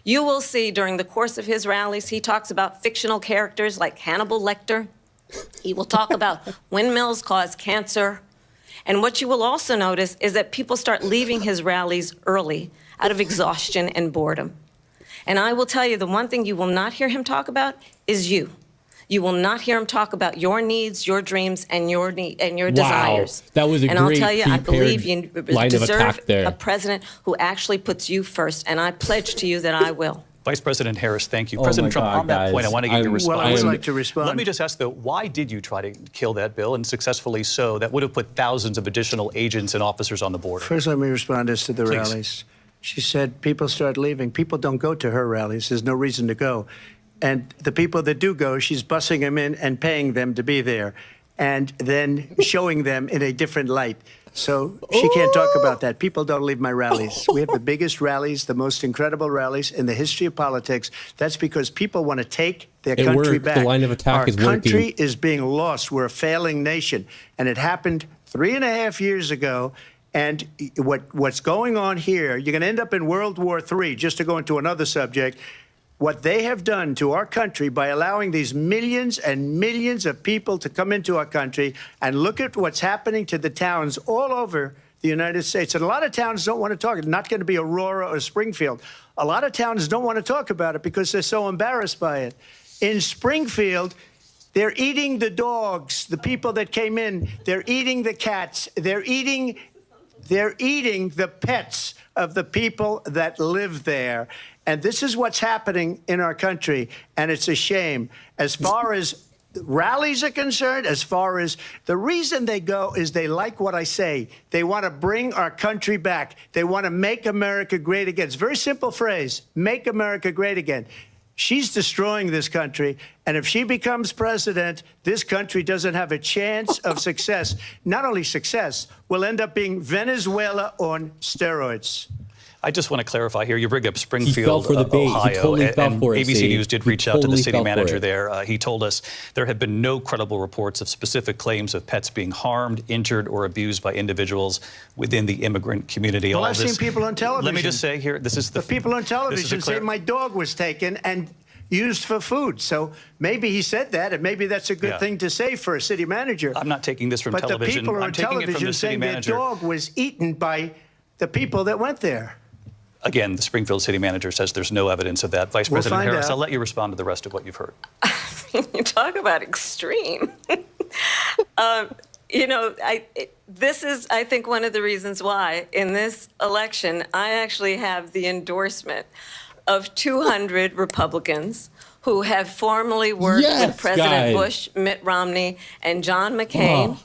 You will see during the course of his rallies, he talks about fictional characters like Hannibal Lecter. He will talk about windmills cause cancer. And what you will also notice is that people start leaving his rallies early out of exhaustion and boredom. And I will tell you, the one thing you will not hear him talk about is you. You will not hear him talk about your needs, your dreams, and your desires. That was a and great I'll tell you, I believe you line of deserve attack there. a president who actually puts you first, and I pledge to you that I will. Vice President Harris, thank you. Oh President Trump, God, on that point, I want to get your response. Well, I would like to respond. Let me just ask, though, why did you try to kill that bill, and successfully so? That would have put thousands of additional agents and officers on the border. First, let me respond as to the rallies. She said people start leaving. People don't go to her rallies. There's no reason to go. And the people that do go, she's bussing them in and paying them to be there, and then showing them in a different light. So she can't talk about that. People don't leave my rallies. We have the biggest rallies, the most incredible rallies in the history of politics. That's because people want to take their country back. The line of attack is working. Our country is being lost. We're a failing nation. And it happened 3.5 years ago. And what's going on here, you're going to end up in World War III, just to go into another subject. What they have done to our country by allowing these millions and millions of people to come into our country, and look at what's happening to the towns all over the United States. And a lot of towns don't want to talk. It's not going to be Aurora or Springfield. A lot of towns don't want to talk about it because they're so embarrassed by it. In Springfield, they're eating the dogs, the people that came in. They're eating the cats. They're eating the pets of the people that live there. And this is what's happening in our country, and it's a shame. As far as rallies are concerned, as far as the reason they go is they like what I say. They want to bring our country back. They want to make America great again. It's a very simple phrase, make America great again. She's destroying this country, and if she becomes president, this country doesn't have a chance of success. Not only success, we'll end up being Venezuela on steroids. I just want to clarify here. You bring up Springfield, he fell for the bait. Ohio, he totally fell for it, ABC News did reach out to the city manager it. there. He told us there have been no credible reports of specific claims of pets being harmed, injured, or abused by individuals within the immigrant community. Well, I've seen people on television. Let me just say here, this is the people on television say my dog was taken and used for food. So maybe he said that, and maybe that's a good thing to say for a city manager. I'm not taking this from television. But the people on television saying their dog was eaten by the people that went there. Again, the Springfield city manager says there's no evidence of that. Vice President Harris, I'll let you respond to the rest of what you've heard. You talk about extreme. You know, this is, I think, one of the reasons why in this election, I actually have the endorsement of 200 Republicans who have formally worked with President Bush, Mitt Romney, and John McCain,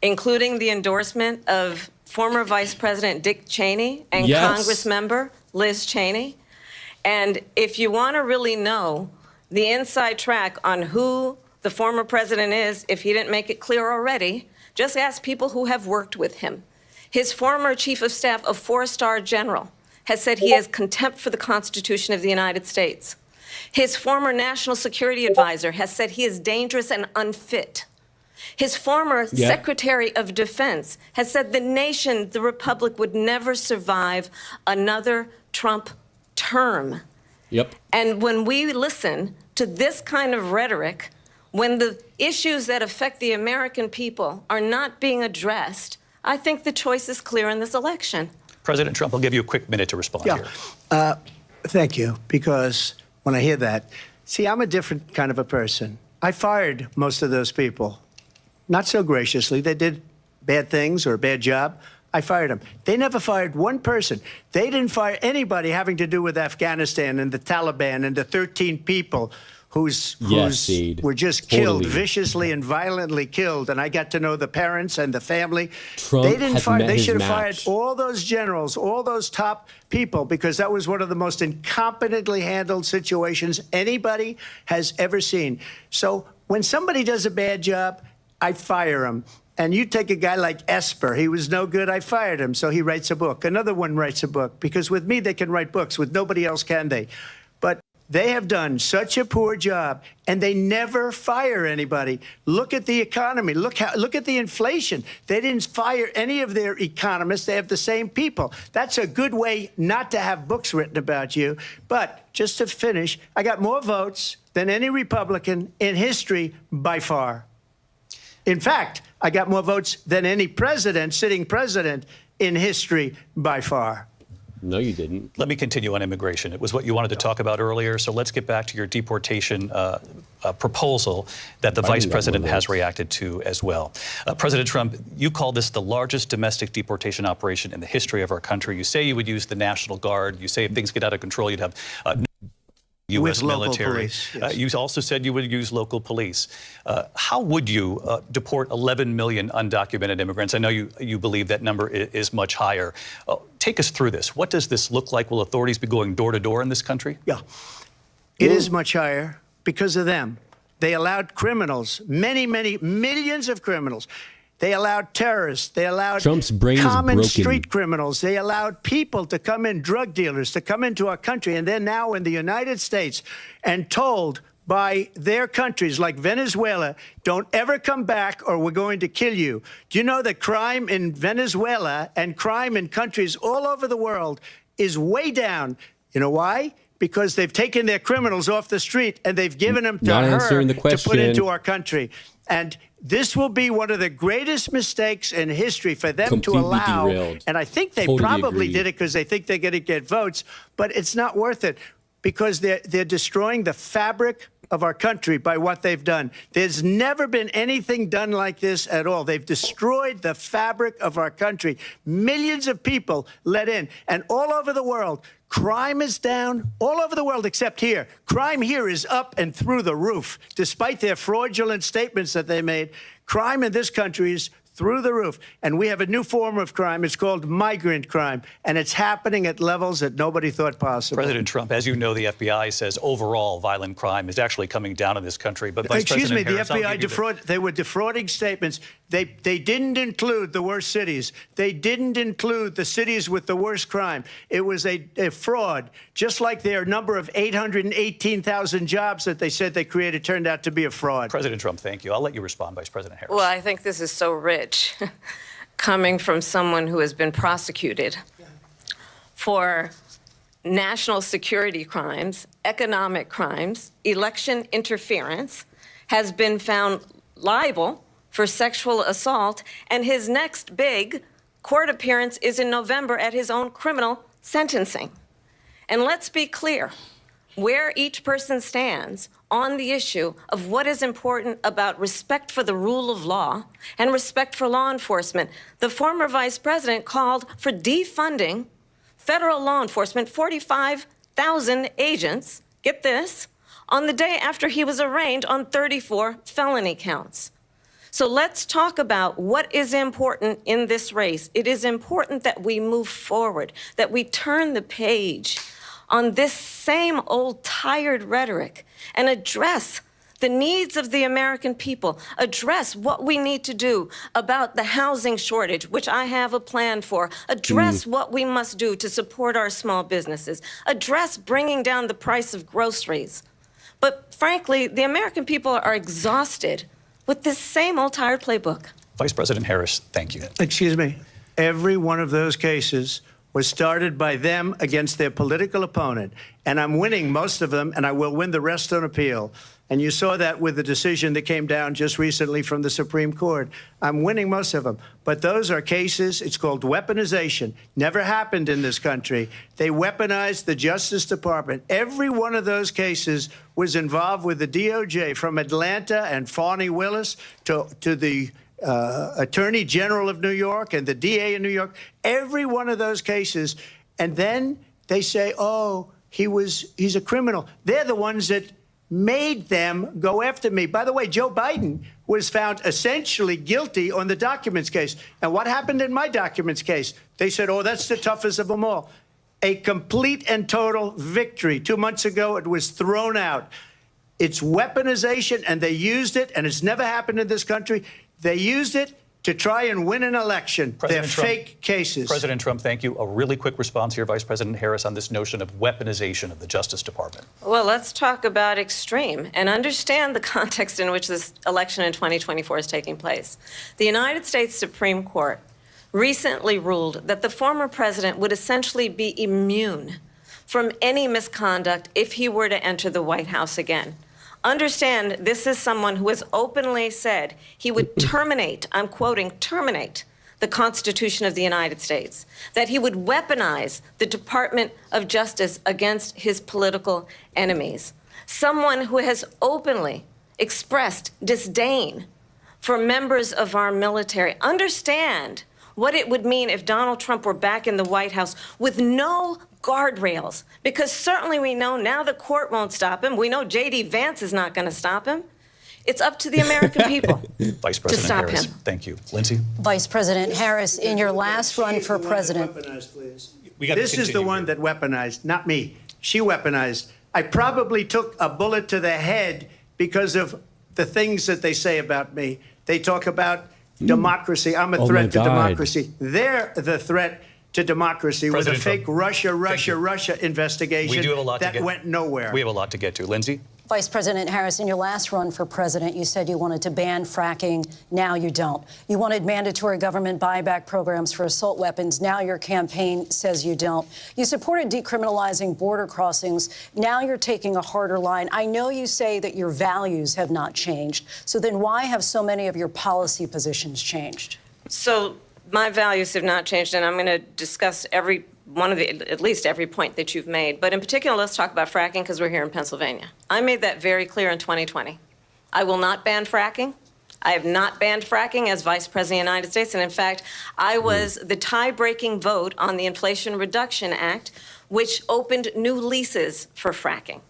including the endorsement of former Vice President Dick Cheney and Congressmember Liz Cheney. And if you want to really know the inside track on who the former president is, if he didn't make it clear already, just ask people who have worked with him. His former chief of staff, a 4-star general, has said he has contempt for the Constitution of the United States. His former national security advisor has said he is dangerous and unfit. His former Secretary of Defense has said the nation, the republic, would never survive another Trump term. And when we listen to this kind of rhetoric, when the issues that affect the American people are not being addressed, I think the choice is clear in this election. President Trump, I'll give you a quick minute to respond here. Thank you, because when I hear that, see, I'm a different kind of a person. I fired most of those people. Not so graciously. They did bad things or a bad job. I fired them. They never fired one person. They didn't fire anybody having to do with Afghanistan and the Taliban and the 13 people who were just killed, viciously and violently killed. And I got to know the parents and the family. They didn't fire. They should have fired all those generals, all those top people, because that was one of the most incompetently handled situations anybody has ever seen. So when somebody does a bad job, I fire him. And you take a guy like Esper. He was no good. I fired him. So he writes a book. Another one writes a book. Because with me, they can write books. With nobody else can they. But they have done such a poor job, and they never fire anybody. Look at the economy. Look at the inflation. They didn't fire any of their economists. They have the same people. That's a good way not to have books written about you. But just to finish, I got more votes than any Republican in history by far. In fact, I got more votes than any president, sitting president, in history by far. No, you didn't. Let me continue on immigration. It was what you wanted to talk about earlier, so let's get back to your deportation proposal that the vice president has reacted to as well. President Trump, you called this the largest domestic deportation operation in the history of our country. You say you would use the National Guard. You say if things get out of control, you'd have U.S. military. Police, yes. You also said you would use local police. How would you deport 11 million undocumented immigrants? I know you believe that number is much higher. Take us through this. What does this look like? Will authorities be going door to door in this country? Yeah, it is much higher because of them. They allowed criminals, many, many millions of criminals. They allowed terrorists. They allowed Trump's brain common is broken. street criminals. They allowed people to come in, drug dealers, to come into our country. And they're now in the United States and told by their countries like Venezuela, don't ever come back or we're going to kill you. Do you know that crime in Venezuela and crime in countries all over the world is way down? You know why? Because they've taken their criminals off the street and they've given them to her to put into our country. And this will be one of the greatest mistakes in history for them to allow. Derailed. And I think they probably did it because they think they're going to get votes, but it's not worth it because they're destroying the fabric of our country by what they've done. There's never been anything done like this at all. They've destroyed the fabric of our country. Millions of people let in, and all over the world, crime is down all over the world except here. Crime here is up and through the roof. Despite their fraudulent statements that they made, crime in this country is through the roof. And we have a new form of crime. It's called migrant crime. And it's happening at levels that nobody thought possible. President Trump, as you know, the FBI says overall violent crime is actually coming down in this country. But Vice Excuse me, President the Harris, FBI they were defrauding statements. They didn't include the worst cities. They didn't include the cities with the worst crime. It was a fraud, just like their number of 818,000 jobs that they said they created turned out to be a fraud. President Trump, thank you. I'll let you respond, Vice President Harris. Well, I think this is so rich coming from someone who has been prosecuted for national security crimes, economic crimes, election interference, has been found liable for sexual assault, and his next big court appearance is in November at his own criminal sentencing. And let's be clear, where each person stands on the issue of what is important about respect for the rule of law and respect for law enforcement. The former vice president called for defunding federal law enforcement, 45,000 agents, get this, on the day after he was arraigned on 34 felony counts. So let's talk about what is important in this race. It is important that we move forward, that we turn the page on this same old tired rhetoric and address the needs of the American people, address what we need to do about the housing shortage, which I have a plan for, address what we must do to support our small businesses, address bringing down the price of groceries. But frankly, the American people are exhausted with this same old tired playbook. Vice President Harris, thank you. Excuse me. Every one of those cases was started by them against their political opponent. And I'm winning most of them, and I will win the rest on appeal. And you saw that with the decision that came down just recently from the Supreme Court. I'm winning most of them. But those are cases, it's called weaponization. Never happened in this country. They weaponized the Justice Department. Every one of those cases was involved with the DOJ, from Atlanta and Fani Willis to the Attorney General of New York and the DA in New York, every one of those cases. And then they say, oh, he's a criminal. They're the ones that made them go after me. By the way, Joe Biden was found essentially guilty on the documents case. And what happened in my documents case? They said, oh, that's the toughest of them all. A complete and total victory. 2 months ago, it was thrown out. It's weaponization, and they used it, and it's never happened in this country. They used it to try and win an election. They're fake cases. President Trump, thank you. A really quick response here, Vice President Harris, on this notion of weaponization of the Justice Department. Well, let's talk about extreme and understand the context in which this election in 2024 is taking place. The United States Supreme Court recently ruled that the former president would essentially be immune from any misconduct if he were to enter the White House again. Understand, this is someone who has openly said he would terminate, I'm quoting, terminate the Constitution of the United States, that he would weaponize the Department of Justice against his political enemies. Someone who has openly expressed disdain for members of our military. Understand what it would mean if Donald Trump were back in the White House with no guardrails, because certainly we know now the court won't stop him. We know J.D. Vance is not going to stop him. It's up to the American people Vice President to stop Harris, him. thank you. Lindsay? Vice President Harris, in your last run for president. This is the one that weaponized, not me. She weaponized. I probably took a bullet to the head because of the things that they say about me. They talk about democracy. I'm a threat to democracy. They're the threat to democracy with a fake Russia investigation we do have a lot that went nowhere. We have a lot to get to. Lindsay? Vice President Harris, in your last run for president, you said you wanted to ban fracking. Now you don't. You wanted mandatory government buyback programs for assault weapons. Now your campaign says you don't. You supported decriminalizing border crossings. Now you're taking a harder line. I know you say that your values have not changed. So then why have so many of your policy positions changed? So my values have not changed, and I'm going to discuss at least every point that you've made. But in particular, let's talk about fracking, because we're here in Pennsylvania. I made that very clear in 2020. I will not ban fracking. I have not banned fracking as Vice President of the United States. And in fact, I was the tie-breaking vote on the Inflation Reduction Act, which opened new leases for fracking.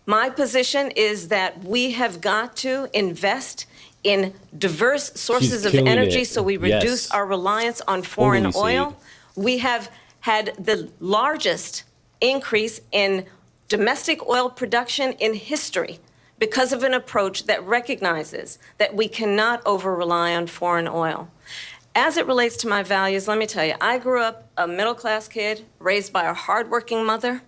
My position is that we have got to invest in diverse sources of energy so we reduce our reliance on foreign oil. We have had the largest increase in domestic oil production in history because of an approach that recognizes that we cannot over-rely on foreign oil. As it relates to my values, let me tell you, I grew up a middle-class kid raised by a hardworking mother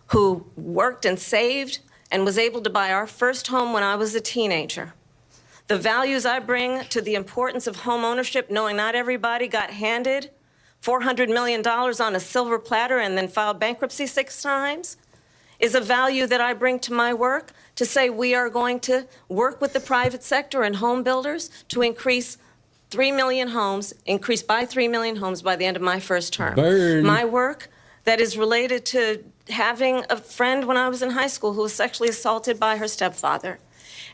who worked and saved and was able to buy our first home when I was a teenager. The values I bring to the importance of home ownership, knowing not everybody got handed $400 million on a silver platter and then filed bankruptcy 6 times, is a value that I bring to my work to say we are going to work with the private sector and home builders to increase 3 million homes, increase by 3 million homes by the end of my first term. Burn. My work that is related to having a friend when I was in high school who was sexually assaulted by her stepfather.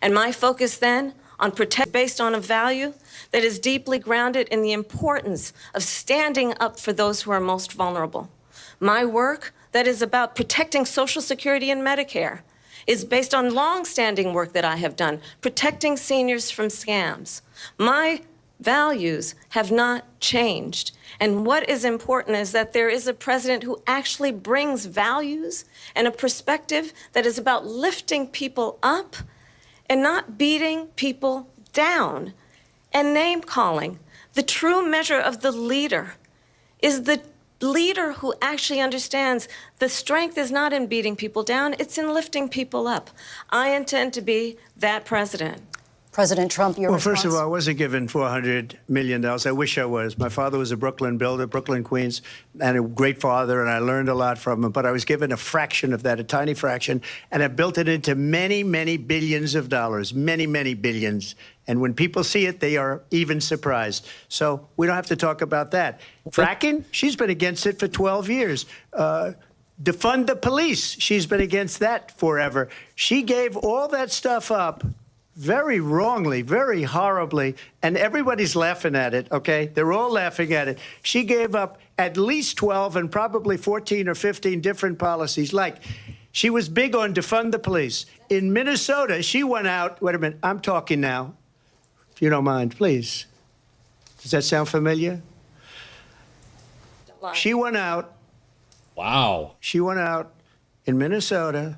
And my focus then on protect based on a value that is deeply grounded in the importance of standing up for those who are most vulnerable. My work that is about protecting Social Security and Medicare is based on long-standing work that I have done, protecting seniors from scams. My values have not changed. And what is important is that there is a president who actually brings values and a perspective that is about lifting people up and not beating people down and name-calling. The true measure of the leader is the leader who actually understands the strength is not in beating people down, it's in lifting people up. I intend to be that president. President Trump, your response? First of all, I wasn't given $400 million. I wish I was. My father was a Brooklyn builder, Brooklyn, Queens, and a great father, and I learned a lot from him. But I was given a fraction of that, a tiny fraction, and I built it into many, many billions of dollars, many, many billions. And when people see it, they are even surprised. So we don't have to talk about that. Fracking, she's been against it for 12 years. Defund the police, she's been against that forever. She gave all that stuff up very wrongly, very horribly, and everybody's laughing at it, okay? They're all laughing at it. She gave up at least 12 and probably 14 or 15 different policies. Like, she was big on defund the police. In Minnesota, she went out, wait a minute, I'm talking now, if you don't mind, please. Does that sound familiar? She went out. Wow. She went out in Minnesota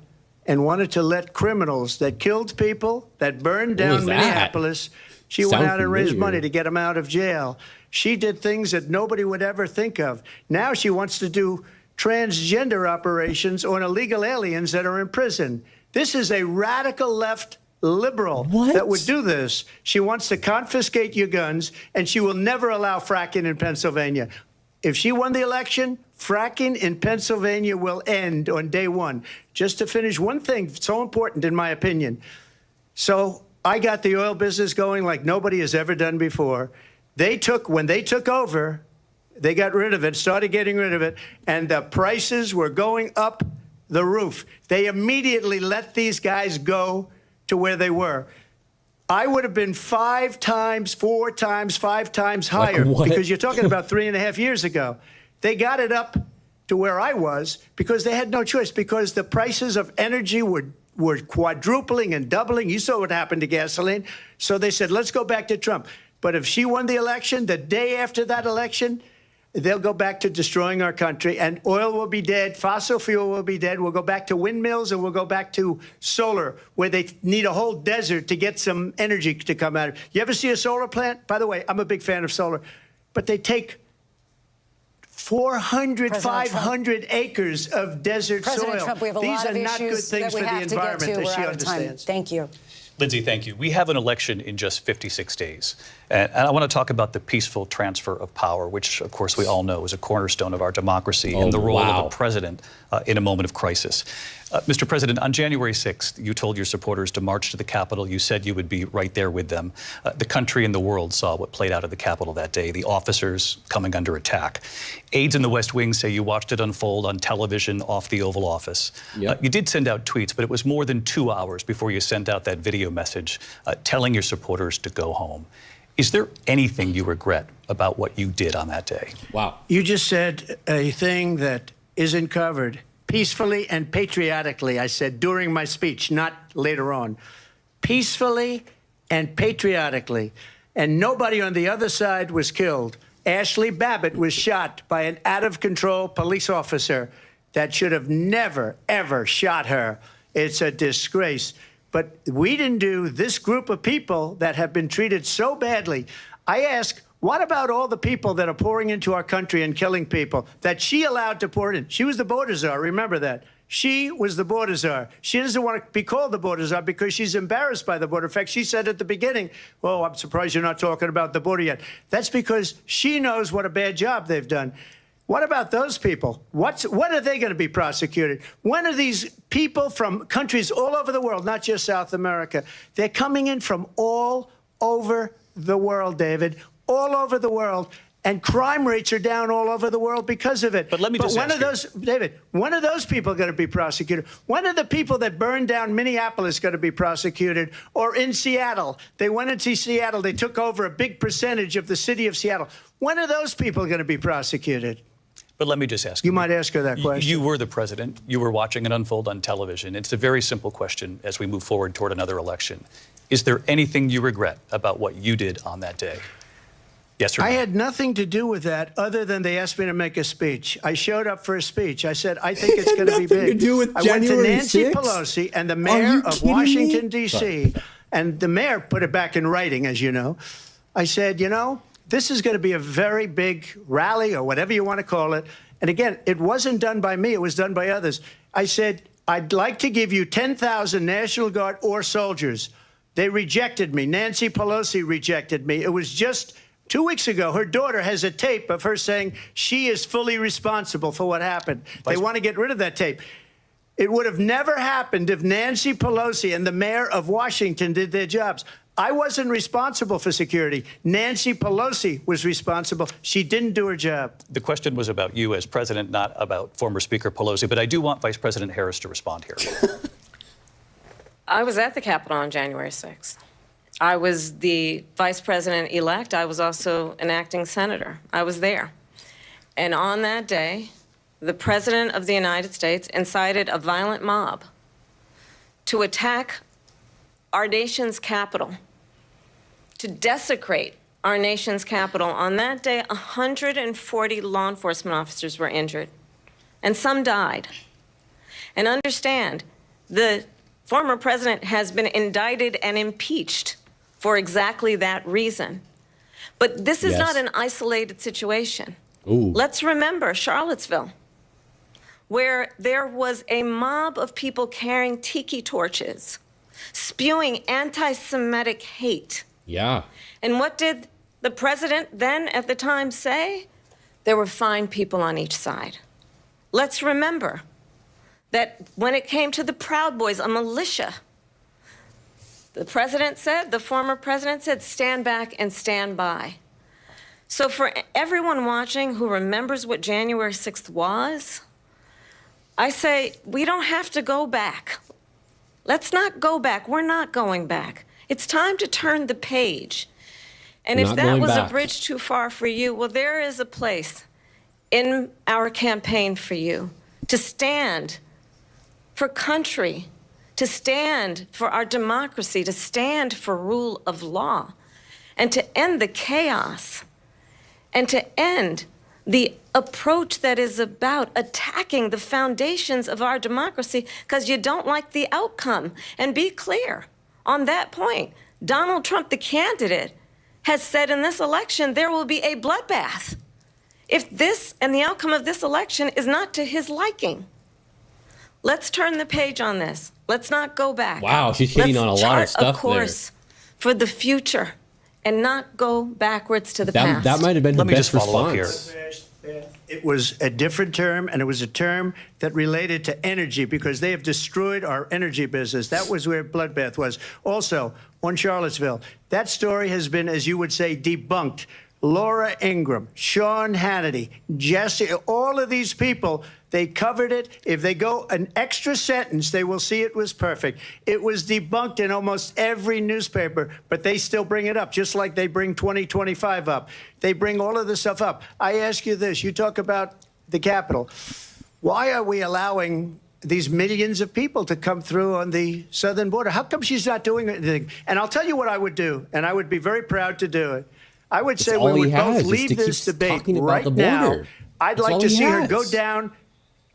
and wanted to let criminals that killed people, that burned down Minneapolis, she went out and raised money to get them out of jail. She did things that nobody would ever think of. Now she wants to do transgender operations on illegal aliens that are in prison. This is a radical left liberal that would do this. She wants to confiscate your guns, and she will never allow fracking in Pennsylvania. If she won the election, fracking in Pennsylvania will end on day one. Just to finish one thing, so important in my opinion. So I got the oil business going like nobody has ever done before. When they took over, they got rid of it, started getting rid of it, and the prices were going up the roof. They immediately let these guys go to where they were. I would have been 5 times, 4 times, 5 times higher, because you're talking about 3.5 years ago. They got it up to where I was because they had no choice, because the prices of energy were quadrupling and doubling. You saw what happened to gasoline. So they said, let's go back to Trump. But if she won the election, the day after that election, they'll go back to destroying our country, and oil will be dead, fossil fuel will be dead. We'll go back to windmills, and we'll go back to solar, where they need a whole desert to get some energy to come out of it. You ever see a solar plant? By the way, I'm a big fan of solar, but they take 400, 500 acres of desert President soil. Trump, we have a These lot are of not good issues things that we for the have to get environment, to. as We're she out of time. understands. Thank you. Lindsay, thank you. We have an election in just 56 days. And I want to talk about the peaceful transfer of power, which, of course, we all know is a cornerstone of our democracy, and the role of the president in a moment of crisis. Mr. President, on January 6th, you told your supporters to march to the Capitol. You said you would be right there with them. The country and the world saw what played out at the Capitol that day, the officers coming under attack. Aides in the West Wing say you watched it unfold on television off the Oval Office. Yep. You did send out tweets, but it was more than 2 hours before you sent out that video message telling your supporters to go home. Is there anything you regret about what you did on that day? Wow. You just said a thing that isn't covered. Peacefully and patriotically, I said during my speech, not later on. Peacefully and patriotically. And nobody on the other side was killed. Ashley Babbitt was shot by an out-of-control police officer that should have never, ever shot her. It's a disgrace. But we didn't do this group of people that have been treated so badly. I ask, what about all the people that are pouring into our country and killing people that she allowed to pour in? She was the border czar, remember that. She was the border czar. She doesn't want to be called the border czar because she's embarrassed by the border. In fact, she said at the beginning, oh, I'm surprised you're not talking about the border yet. That's because she knows what a bad job they've done. What about those people? When are they going to be prosecuted? When are these people from countries all over the world, not just South America, they're coming in from all over the world, David, all over the world, and crime rates are down all over the world because of it. But let me just when are those, David, when are those people going to be prosecuted? When are the people that burned down Minneapolis going to be prosecuted? Or in Seattle, they went into Seattle, they took over a big percentage of the city of Seattle. When are those people going to be prosecuted? But let me just ask you. You might ask her that question. You were the president. You were watching it unfold on television. It's a very simple question as we move forward toward another election. Is there anything you regret about what you did on that day? Yes or no? I had nothing to do with that other than they asked me to make a speech. I showed up for a speech. I said, I think it's going to be big. I went to Nancy Pelosi and the mayor of Washington, D.C., and the mayor put it back in writing, as you know. I said, you know, this is going to be a very big rally or whatever you want to call it. And again, it wasn't done by me. It was done by others. I said, I'd like to give you 10,000 National Guard or soldiers. They rejected me. Nancy Pelosi rejected me. It was just 2 weeks ago. Her daughter has a tape of her saying she is fully responsible for what happened. They want to get rid of that tape. It would have never happened if Nancy Pelosi and the mayor of Washington did their jobs. I wasn't responsible for security. Nancy Pelosi was responsible. She didn't do her job. The question was about you as president, not about former Speaker Pelosi, but I do want Vice President Harris to respond here. I was at the Capitol on January 6th. I was the vice president-elect. I was also an acting senator. I was there. And on that day, the President of the United States incited a violent mob to attack our nation's capital, to desecrate our nation's capital. On that day, 140 law enforcement officers were injured, and some died. And understand, the former president has been indicted and impeached for exactly that reason. But this is not an isolated situation. Ooh. Let's remember Charlottesville, where there was a mob of people carrying tiki torches, spewing anti-Semitic hate. Yeah. And what did the president then at the time say? There were fine people on each side. Let's remember that when it came to the Proud Boys, a militia, the president said, the former president said, stand back and stand by. So for everyone watching who remembers what January 6th was, I say we don't have to go back. Let's not go back. We're not going back. It's time to turn the page. And if that was a bridge too far for you, well, there is a place in our campaign for you to stand for country, to stand for our democracy, to stand for rule of law, and to end the chaos, and to end the approach that is about attacking the foundations of our democracy because you don't like the outcome. And be clear on that point. Donald Trump, the candidate, has said in this election there will be a bloodbath if this and the outcome of this election is not to his liking. Let's turn the page on this. Let's not go back. Wow, she's hitting on a lot of stuff there. Let's chart a course for the future and not go backwards to the past. That might have been the best response. It was a different term, and it was a term that related to energy because they have destroyed our energy business. That was where bloodbath was. Also, on Charlottesville, that story has been, as you would say, debunked. Laura Ingraham, Sean Hannity, Jesse, all of these people, they covered it. If they go an extra sentence, they will see it was perfect. It was debunked in almost every newspaper, but they still bring it up, just like they bring 2025 up. They bring all of this stuff up. I ask you this. You talk about the Capitol. Why are we allowing these millions of people to come through on the southern border? How come she's not doing anything? And I'll tell you what I would do, and I would be very proud to do it. I would say we would both leave this debate right now. I'd like to see her go down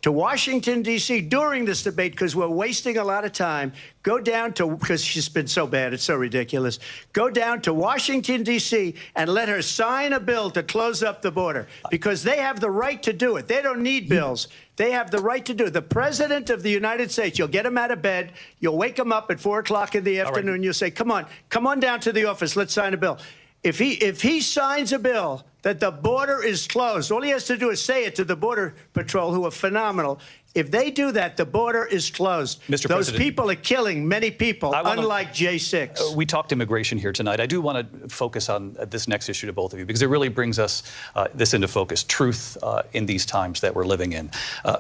to Washington, D.C. during this debate because we're wasting a lot of time. Go down to, because she's been so bad, it's so ridiculous. Go down to Washington, D.C. and let her sign a bill to close up the border because they have the right to do it. They don't need bills. They have the right to do it. The President of the United States, you'll get him out of bed. You'll wake him up at 4 o'clock in the afternoon. You'll say, come on down to the office. Let's sign a bill. If he signs a bill that the border is closed, all he has to do is say it to the Border Patrol, who are phenomenal. If they do that, the border is closed. Mr. Those President, people are killing many people, unlike J6. We talked immigration here tonight. I do want to focus on this next issue to both of you because it really brings us this into focus, truth in these times that we're living in.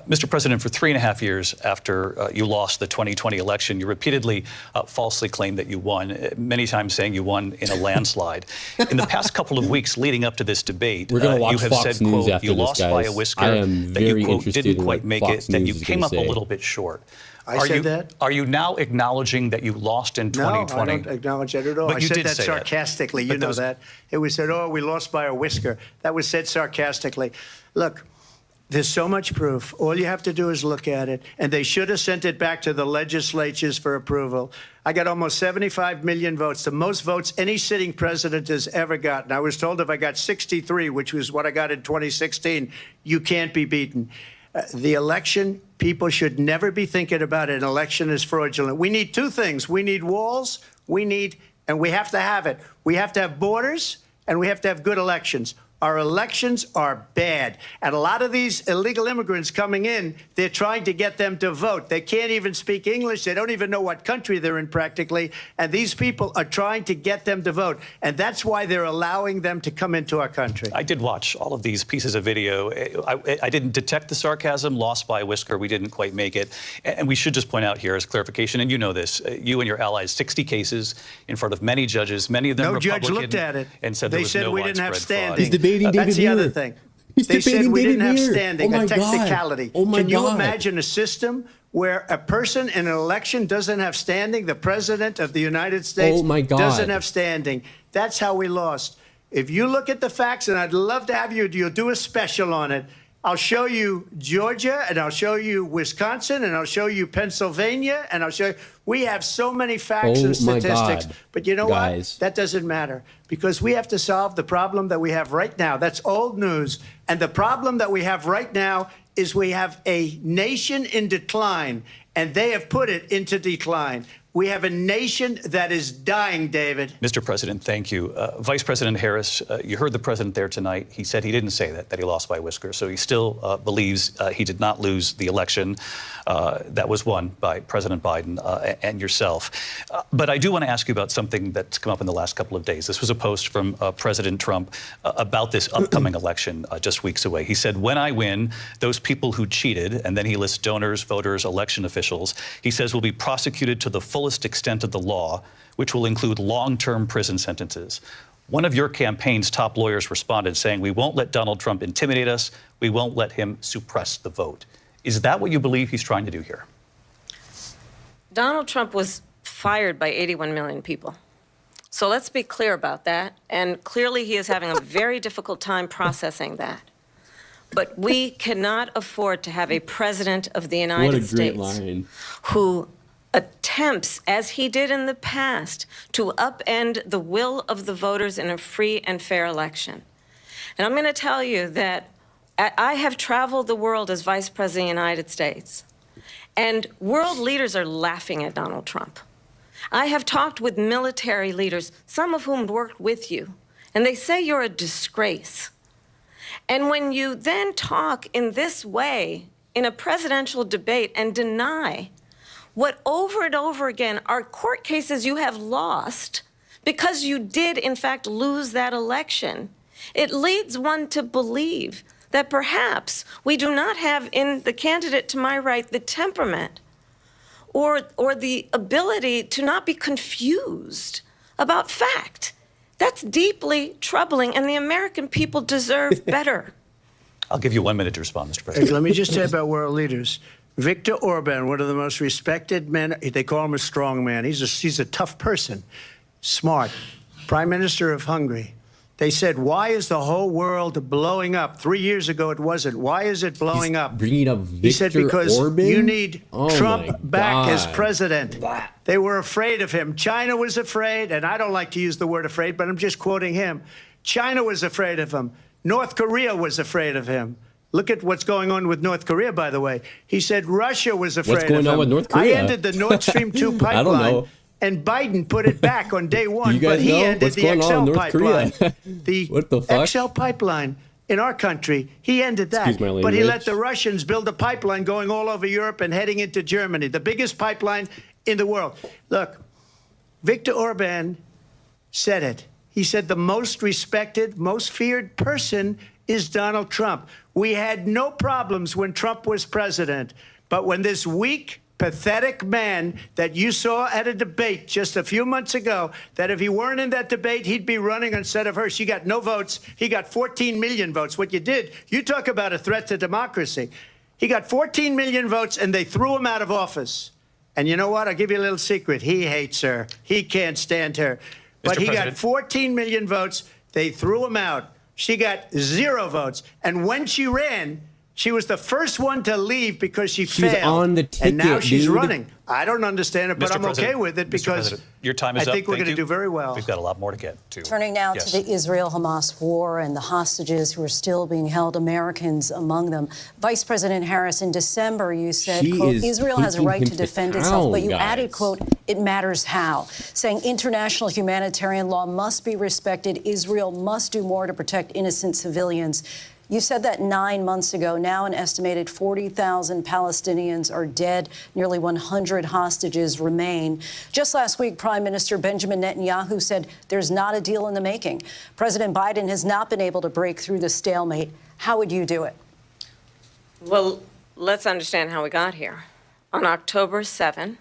Mr. President, for 3.5 years after you lost the 2020 election, you repeatedly falsely claimed that you won, many times saying you won in a landslide. In the past couple of weeks leading up to this debate, you have Fox said, quote, after you this, lost guys. by a whisker, I am that very you, quote, interested didn't in quite what make Fox it, that you News is came gonna up a say. little bit short. I said that? Are you now acknowledging that you lost in 2020? No, I don't acknowledge that at all. But I you said did that say sarcastically. You know that. It was said, oh, we lost by a whisker. That was said sarcastically. Look, there's so much proof. All you have to do is look at it. And they should have sent it back to the legislatures for approval. I got almost 75 million votes, the most votes any sitting president has ever gotten. I was told if I got 63, which was what I got in 2016, you can't be beaten. The election, people should never be thinking about an election as fraudulent. We need two things. We need walls, and we have to have it. We have to have borders, and we have to have good elections. Our elections are bad. And a lot of these illegal immigrants coming in, they're trying to get them to vote. They can't even speak English. They don't even know what country they're in practically. And these people are trying to get them to vote. And that's why they're allowing them to come into our country. I did watch all of these pieces of video. I didn't detect the sarcasm, lost by a whisker. We didn't quite make it. And we should just point out here as clarification, and you know this, you and your allies, 60 cases in front of many judges, many of them no Republican. No judge looked at it. And said they there was said no we didn't have widespread standing. fraud. That's the other thing. They said we didn't have standing, a technicality. Can you imagine a system where a person in an election doesn't have standing? The President of the United States doesn't have standing. That's how we lost. If you look at the facts, and I'd love to have you'll do a special on it, I'll show you Georgia, and I'll show you Wisconsin, and I'll show you Pennsylvania, and I'll show you. We have so many facts and statistics. But you know what? That doesn't matter because we have to solve the problem that we have right now. That's old news. And the problem that we have right now is we have a nation in decline, and they have put it into decline. We have a nation that is dying, David. Mr. President, thank you. Vice President Harris, you heard the president there tonight. He said he didn't say that he lost by a whisker. So he still believes he did not lose the election that was won by President Biden and yourself. But I do want to ask you about something that's come up in the last couple of days. This was a post from President Trump about this upcoming election just weeks away. He said, when I win, those people who cheated, and then he lists donors, voters, election officials, he says will be prosecuted to the fullest extent of the law, which will include long-term prison sentences. One of your campaign's top lawyers responded saying, we won't let Donald Trump intimidate us. We won't let him suppress the vote. Is that what you believe he's trying to do here? Donald Trump was fired by 81 million people. So let's be clear about that. And clearly he is having a very difficult time processing that. But we cannot afford to have a president of the United States who attempts, as he did in the past, to upend the will of the voters in a free and fair election. And I'm going to tell you that I have traveled the world as Vice President of the United States, and world leaders are laughing at Donald Trump. I have talked with military leaders, some of whom worked with you, and they say you're a disgrace. And when you then talk in this way in a presidential debate and deny what over and over again are court cases you have lost because you did, in fact, lose that election, it leads one to believe that perhaps we do not have in the candidate to my right the temperament or the ability to not be confused about fact. That's deeply troubling, and the American people deserve better. I'll give you 1 minute to respond, Mr. President. Let me just say about world leaders. Viktor Orban, one of the most respected men, they call him a strong man. He's a tough person, smart. Prime Minister of Hungary. They said, why is the whole world blowing up? 3 years ago, it wasn't. Why is it blowing up? Bringing up Viktor He said, because Orban? you need Trump back as God. president. They were afraid of him. China was afraid, and I don't like to use the word afraid, but I'm just quoting him. China was afraid of him. North Korea was afraid of him. Look at what's going on with North Korea, by the way. He said Russia was afraid of him. What's going on with North Korea? I ended the Nord Stream 2 pipeline. I don't know. And Biden put it back on day one, You guys but he know ended what's the going on XL in North pipeline. Korea? What the fuck? XL pipeline in our country, he ended that. Excuse my But he language. let the Russians build a pipeline going all over Europe and heading into Germany, the biggest pipeline in the world. Look, Viktor Orban said it. He said the most respected, most feared person is Donald Trump. We had no problems when Trump was president, but when this weak, pathetic man that you saw at a debate just a few months ago, that if he weren't in that debate, he'd be running instead of her. She got no votes. He got 14 million votes. What you did, you talk about a threat to democracy. He got 14 million votes, and they threw him out of office. And you know what? I'll give you a little secret. He hates her. He can't stand her. But he got 14 million votes. They threw him out. She got 0 votes. And when she ran, she was the first one to leave because she failed. On the ticket, and now she's dude. running. I don't understand it, but I'm okay with it because your time is I up. think we're Thank going to you. do very well. We've got a lot more to get to. Turning now Yes. to the Israel-Hamas war and the hostages who are still being held, Americans among them. Vice President Harris, in December, you said, She quote, is Israel has a taking right him to to defend town, itself, but you guys. added, quote, it matters how, saying international humanitarian law must be respected. Israel must do more to protect innocent civilians. You said that 9 months ago. Now an estimated 40,000 Palestinians are dead. Nearly 100 hostages remain. Just last week, Prime Minister Benjamin Netanyahu said there's not a deal in the making. President Biden has not been able to break through the stalemate. How would you do it? Well, let's understand how we got here. On October 7,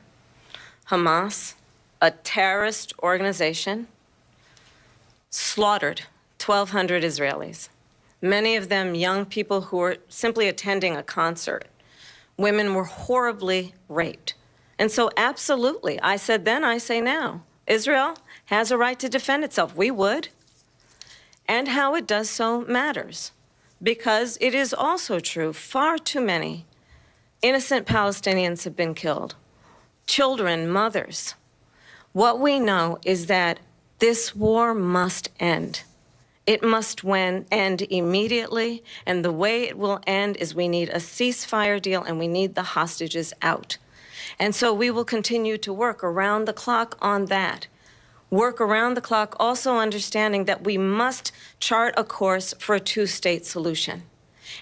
Hamas, a terrorist organization, slaughtered 1,200 Israelis. Many of them young people who were simply attending a concert. Women were horribly raped. And so absolutely, I said then, I say now, Israel has a right to defend itself. We would. And how it does so matters. Because it is also true, far too many innocent Palestinians have been killed. Children, mothers. What we know is that this war must end. It must end immediately, and the way it will end is we need a ceasefire deal and we need the hostages out. And so we will continue to work around the clock on that. Work around the clock, also understanding that we must chart a course for a two-state solution.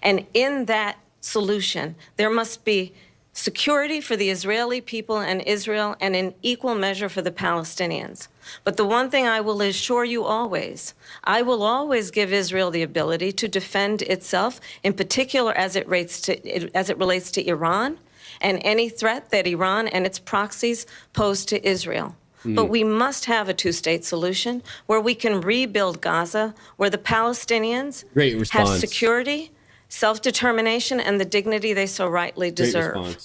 And in that solution, there must be security for the Israeli people and Israel, and in equal measure for the Palestinians. But the one thing I will assure you always, I will always give Israel the ability to defend itself, in particular as it relates to Iran and any threat that Iran and its proxies pose to Israel. But we must have a two-state solution where we can rebuild Gaza, where the Palestinians have security, self-determination, and the dignity they so rightly deserve.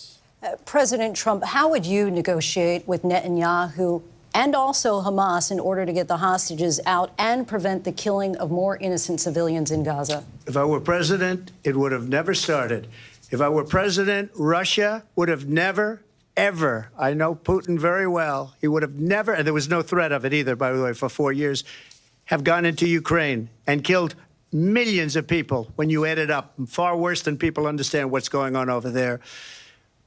President Trump, how would you negotiate with Netanyahu and also Hamas in order to get the hostages out and prevent the killing of more innocent civilians in Gaza? If I were president, it would have never started. If I were president, Russia would have never, ever, I know Putin very well, he would have never, and there was no threat of it either, by the way, for 4 years, have gone into Ukraine and killed millions of people when you add it up, far worse than people understand what's going on over there.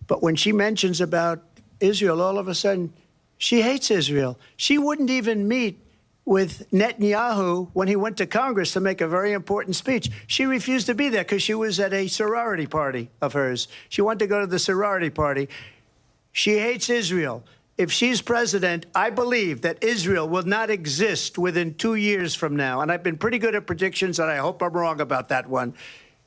But when she mentions about Israel, all of a sudden, she hates Israel. She wouldn't even meet with Netanyahu when he went to Congress to make a very important speech. She refused to be there because she was at a sorority party of hers. She wanted to go to the sorority party. She hates Israel. If she's president, I believe that Israel will not exist within 2 years from now. And I've been pretty good at predictions, and I hope I'm wrong about that one.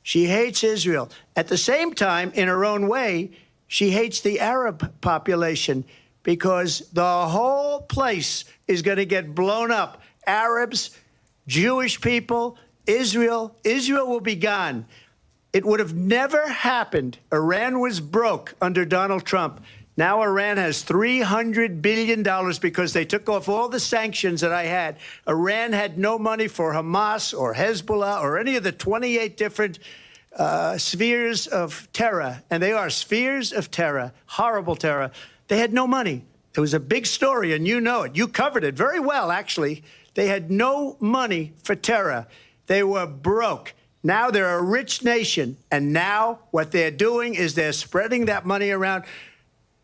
She hates Israel. At the same time, in her own way, she hates the Arab population because the whole place is going to get blown up. Arabs, Jewish people, Israel. Israel will be gone. It would have never happened. Iran was broke under Donald Trump. Now Iran has $300 billion because they took off all the sanctions that I had. Iran had no money for Hamas or Hezbollah or any of the 28 different spheres of terror. And they are spheres of terror, horrible terror. They had no money. It was a big story, and you know it. You covered it very well, actually. They had no money for terror. They were broke. Now they're a rich nation. And now what they're doing is they're spreading that money around.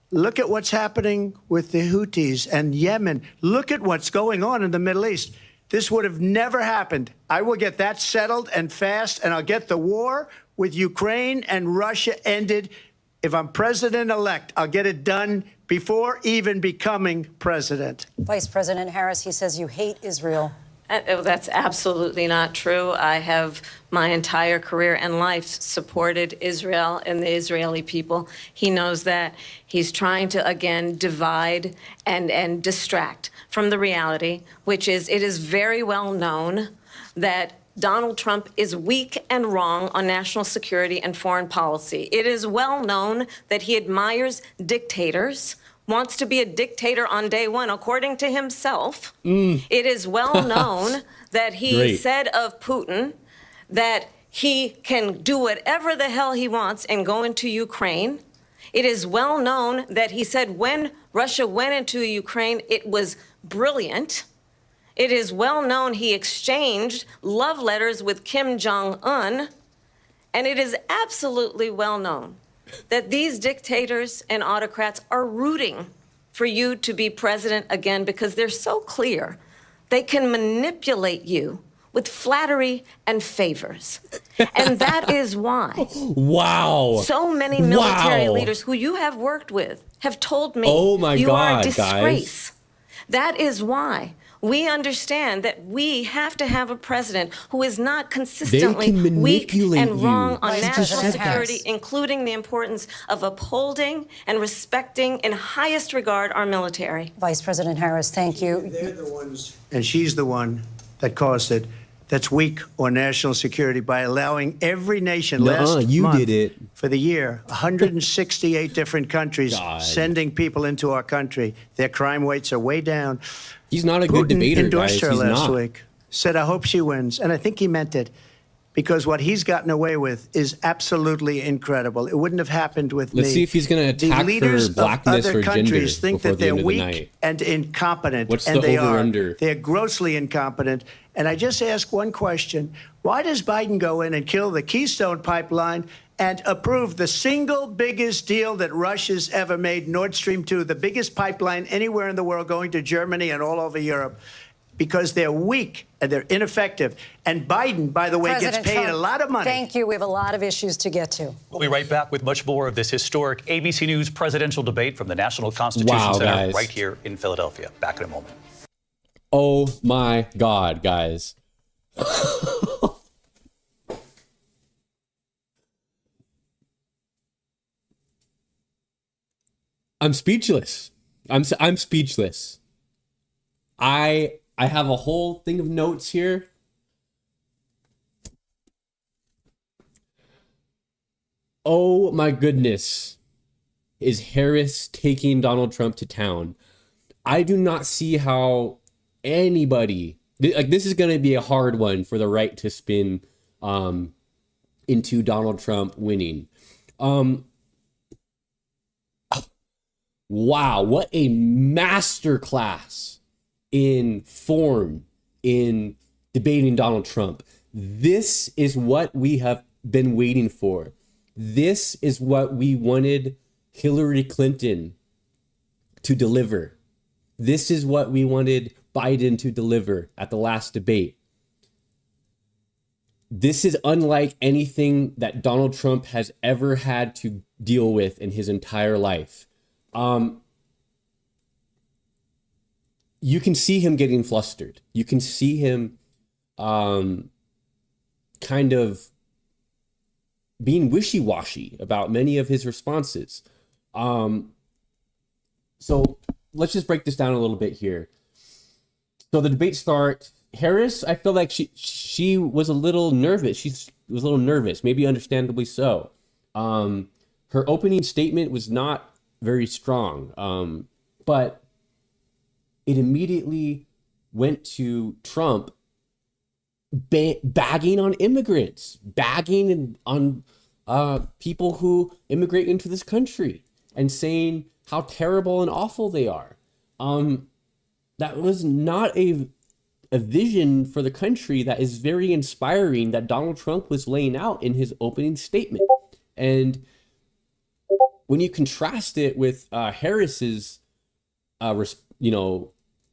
Look at what's happening with the Houthis and Yemen. Look at what's going on in the Middle East. This would have never happened. I will get that settled and fast, and I'll get the war with Ukraine and Russia ended. If I'm president-elect, I'll get it done before even becoming president. Vice President Harris, he says you hate Israel. That's absolutely not true. I have my entire career and life supported Israel and the Israeli people. He knows that. He's trying to, again, divide and distract from the reality, which is it is very well known that Donald Trump is weak and wrong on national security and foreign policy. It is well known that he admires dictators, wants to be a dictator on day one, according to himself. It is well known that he said of Putin that he can do whatever the hell he wants and go into Ukraine. It is well known that he said when Russia went into Ukraine, it was brilliant. It is well known he exchanged love letters with Kim Jong-un. And it is absolutely well known that these dictators and autocrats are rooting for you to be president again because they're so clear they can manipulate you with flattery and favors. And that is why so many military leaders who you have worked with have told me you are a disgrace. That is why we understand that we have to have a president who is not consistently weak and wrong on national security, including the importance of upholding and respecting in highest regard our military. Vice President Harris, thank you. They're the ones, and she's the one that caused it, that's weak on national security by allowing every nation last month for the year, 168 different countries sending people into our country. Their crime rates are way down. He's not a good debater, endorsed guys. her He's last not. week, said, I hope she wins. And I think he meant it because what he's gotten away with is absolutely incredible. It wouldn't have happened with me. Let's see if he's going to attack her blackness or gender countries think before that the they're end of the weak night. and incompetent. What's and the they over-under? They're grossly incompetent. And I just ask one question. Why does Biden go in and kill the Keystone Pipeline and approve the single biggest deal that Russia's ever made, Nord Stream 2, the biggest pipeline anywhere in the world going to Germany and all over Europe? Because they're weak and they're ineffective. And Biden, by the way, President gets paid Trump, a lot of money. Thank you. We have a lot of issues to get to. We'll be right back with much more of this historic ABC News presidential debate from the National Constitution Center guys. right here in Philadelphia. Back in a moment. Oh my God, guys. I'm speechless. I'm speechless. I have a whole thing of notes here. Oh my goodness. Is Harris taking Donald Trump to town? I do not see how anybody, like, this is going to be a hard one for the right to spin into Donald Trump winning. Wow, what a masterclass in form in debating Donald Trump. This is what we have been waiting for. This is what we wanted Hillary Clinton to deliver. This is what we wanted Biden to deliver at the last debate. This is unlike anything that Donald Trump has ever had to deal with in his entire life. You can see him getting flustered. You can see him kind of being wishy-washy about many of his responses. So let's just break this down a little bit here. So the debate starts. Harris, I feel like she was a little nervous. She was a little nervous, maybe understandably so. Her opening statement was not very strong, but it immediately went to Trump bagging on immigrants, bagging on people who immigrate into this country and saying how terrible and awful they are. That was not a vision for the country that is very inspiring that Donald Trump was laying out in his opening statement. And when you contrast it with Harris's,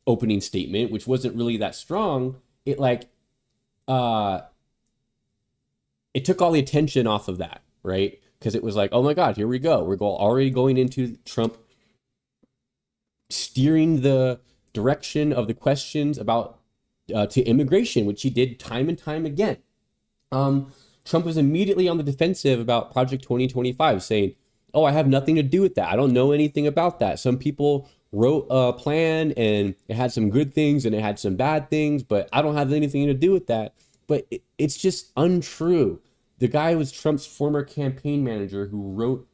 opening statement, which wasn't really that strong, it took all the attention off of that, right? Because it was like, oh my God, here we go. We're already going into Trump steering the direction of the questions about to immigration, which he did time and time again. Trump was immediately on the defensive about Project 2025, saying, oh, I have nothing to do with that. I don't know anything about that. Some people wrote a plan and it had some good things and it had some bad things, but I don't have anything to do with that. But it's just untrue. The guy was Trump's former campaign manager who wrote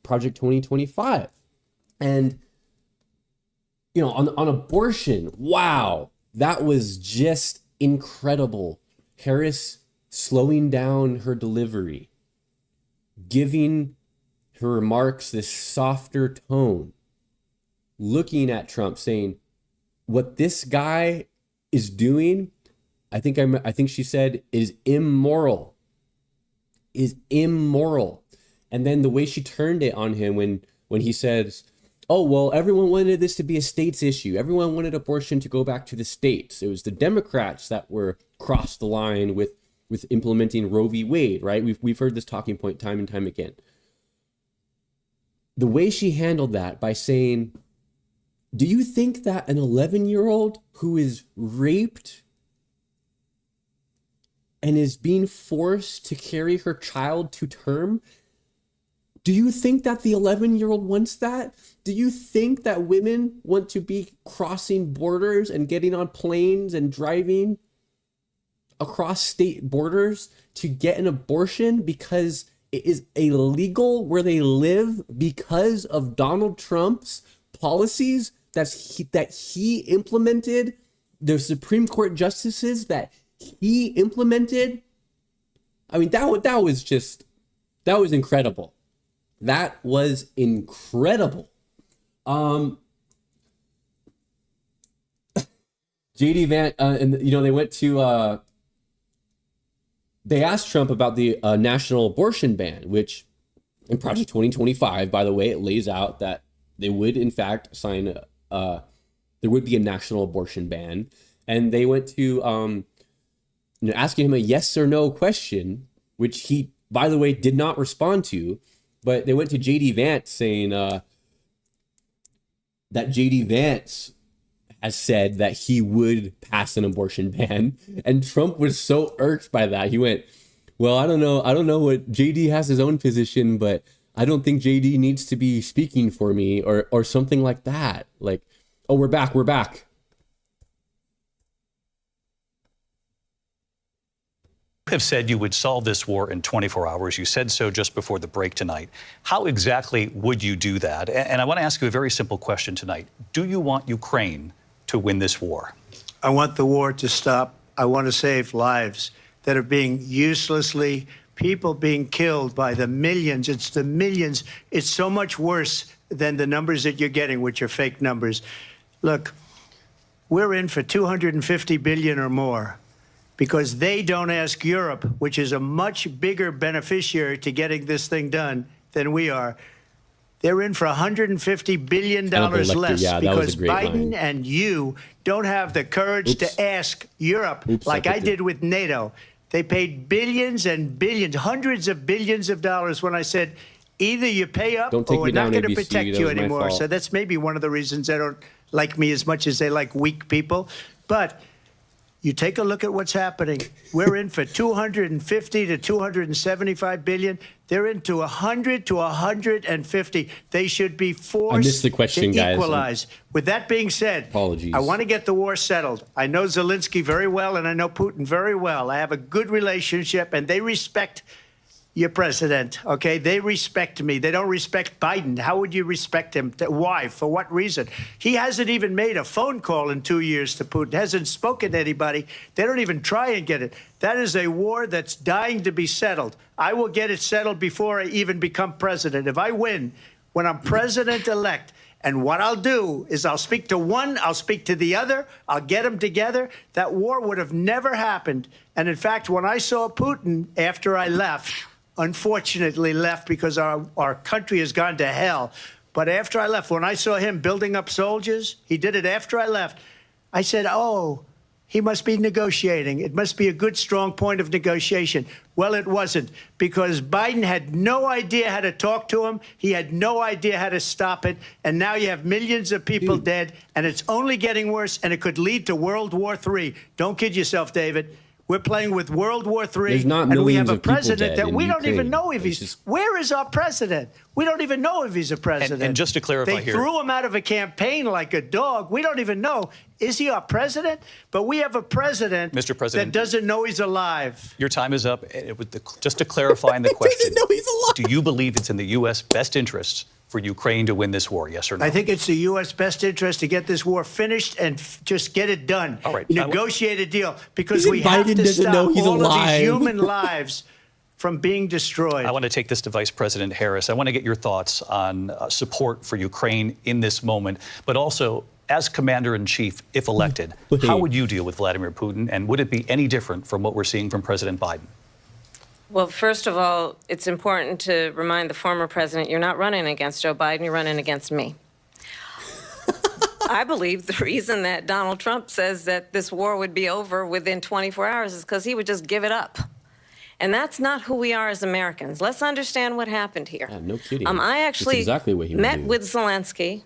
Project 2025. And on abortion, wow, that was just incredible. Harris slowing down her delivery, giving her remarks this softer tone, looking at Trump, saying, what this guy is doing, I think she said, is immoral. And then the way she turned it on him when he says, oh, well, everyone wanted this to be a states issue. Everyone wanted abortion to go back to the states. It was the Democrats that were crossed the line with implementing Roe v. Wade, right? We've heard this talking point time and time again. The way she handled that by saying, do you think that an 11-year-old who is raped and is being forced to carry her child to term, do you think that the 11-year-old wants that? Do you think that women want to be crossing borders and getting on planes and driving across state borders to get an abortion because it is illegal where they live because of Donald Trump's policies that he implemented, the Supreme Court justices that he implemented, I mean, that was incredible. That was incredible. JD Vance, and they went to, they asked Trump about the national abortion ban, which in Project 2025, by the way, it lays out that they would in fact sign, there would be a national abortion ban. And they went to, asking him a yes or no question, which he, by the way, did not respond to. But they went to JD Vance saying that JD Vance has said that he would pass an abortion ban. And Trump was so irked by that. He went, well, I don't know what JD has his own position, but I don't think JD needs to be speaking for me or something like that. Like, oh, we're back. You have said you would solve this war in 24 hours. You said so just before the break tonight. How exactly would you do that? And I want to ask you a very simple question tonight. Do you want Ukraine to win this war? I want the war to stop. I want to save lives that are being uselessly, people being killed by the millions. It's the millions. It's so much worse than the numbers that you're getting, which are fake numbers. Look, we're in for 250 billion or more, because they don't ask Europe, which is a much bigger beneficiary to getting this thing done than we are. They're in for $150 billion less because Biden and you don't have the courage to ask Europe like I did with NATO. They paid billions and billions, hundreds of billions of dollars when I said, either you pay up or we're not going to protect you anymore. So that's maybe one of the reasons they don't like me as much as they like weak people. But you take a look at what's happening. We're in for 250 to 275 billion. They're into 100 to 150. They should be forced to equalize. With that being said, apologies. I want to get the war settled. I know Zelensky very well, and I know Putin very well. I have a good relationship, and they respect your president, okay? They respect me. They don't respect Biden. How would you respect him? Why? For what reason? He hasn't even made a phone call in 2 years to Putin, hasn't spoken to anybody. They don't even try and get it. That is a war that's dying to be settled. I will get it settled before I even become president. If I win, when I'm president-elect, and what I'll do is I'll speak to one, I'll speak to the other, I'll get them together. That war would have never happened. And in fact, when I saw Putin after I left, unfortunately left because our country has gone to hell. But after I left, when I saw him building up soldiers, he did it after I left, I said, oh, he must be negotiating. It must be a good, strong point of negotiation. Well, it wasn't, because Biden had no idea how to talk to him. He had no idea how to stop it. And now you have millions of people dead, and it's only getting worse, and it could lead to World War III. Don't kid yourself, David. We're playing with World War III, and we have a president that we don't even know if he's... Where is our president? We don't even know if he's a president. And just to clarify here... They threw him out of a campaign like a dog. We don't even know. Is he our president? But we have a president, Mr. President, that doesn't know he's alive. Your time is up. Just to clarify in the question, know he's alive. Do you believe it's in the U.S. best interests for Ukraine to win this war, yes or no? I think it's the U.S. best interest to get this war finished and just get it done. All right. Negotiate a deal, because we have to stop all of these human lives from being destroyed. I want to take this to Vice President Harris. I want to get your thoughts on support for Ukraine in this moment, but also, as Commander-in-Chief, if elected, how would you deal with Vladimir Putin, and would it be any different from what we're seeing from President Biden? Well, first of all, it's important to remind the former president you're not running against Joe Biden, you're running against me. I believe the reason that Donald Trump says that this war would be over within 24 hours is because he would just give it up. And that's not who we are as Americans. Let's understand what happened here. Yeah, no kidding. I actually met with Zelensky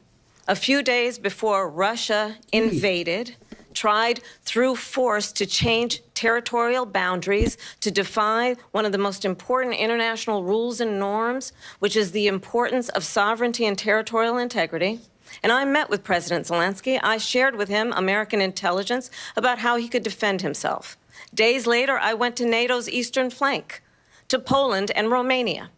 a few days before Russia invaded, tried through force to change territorial boundaries, to defy one of the most important international rules and norms, which is the importance of sovereignty and territorial integrity. And I met with President Zelensky. I shared with him American intelligence about how he could defend himself. Days later, I went to NATO's eastern flank, to Poland and Romania.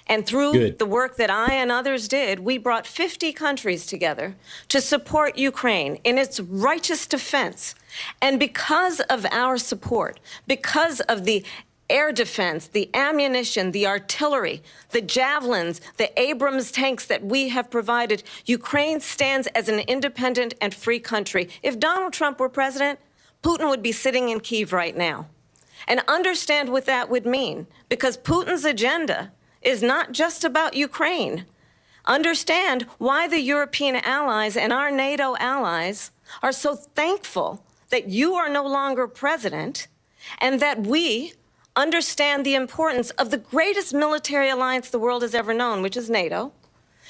And through the work that I and others did, we brought 50 countries together to support Ukraine in its righteous defense. And because of our support, because of the air defense, the ammunition, the artillery, the javelins, the Abrams tanks that we have provided, Ukraine stands as an independent and free country. If Donald Trump were president, Putin would be sitting in Kyiv right now. And understand what that would mean, because Putin's agenda is not just about Ukraine. Understand why the European allies and our NATO allies are so thankful that you are no longer president, and that we understand the importance of the greatest military alliance the world has ever known, which is NATO,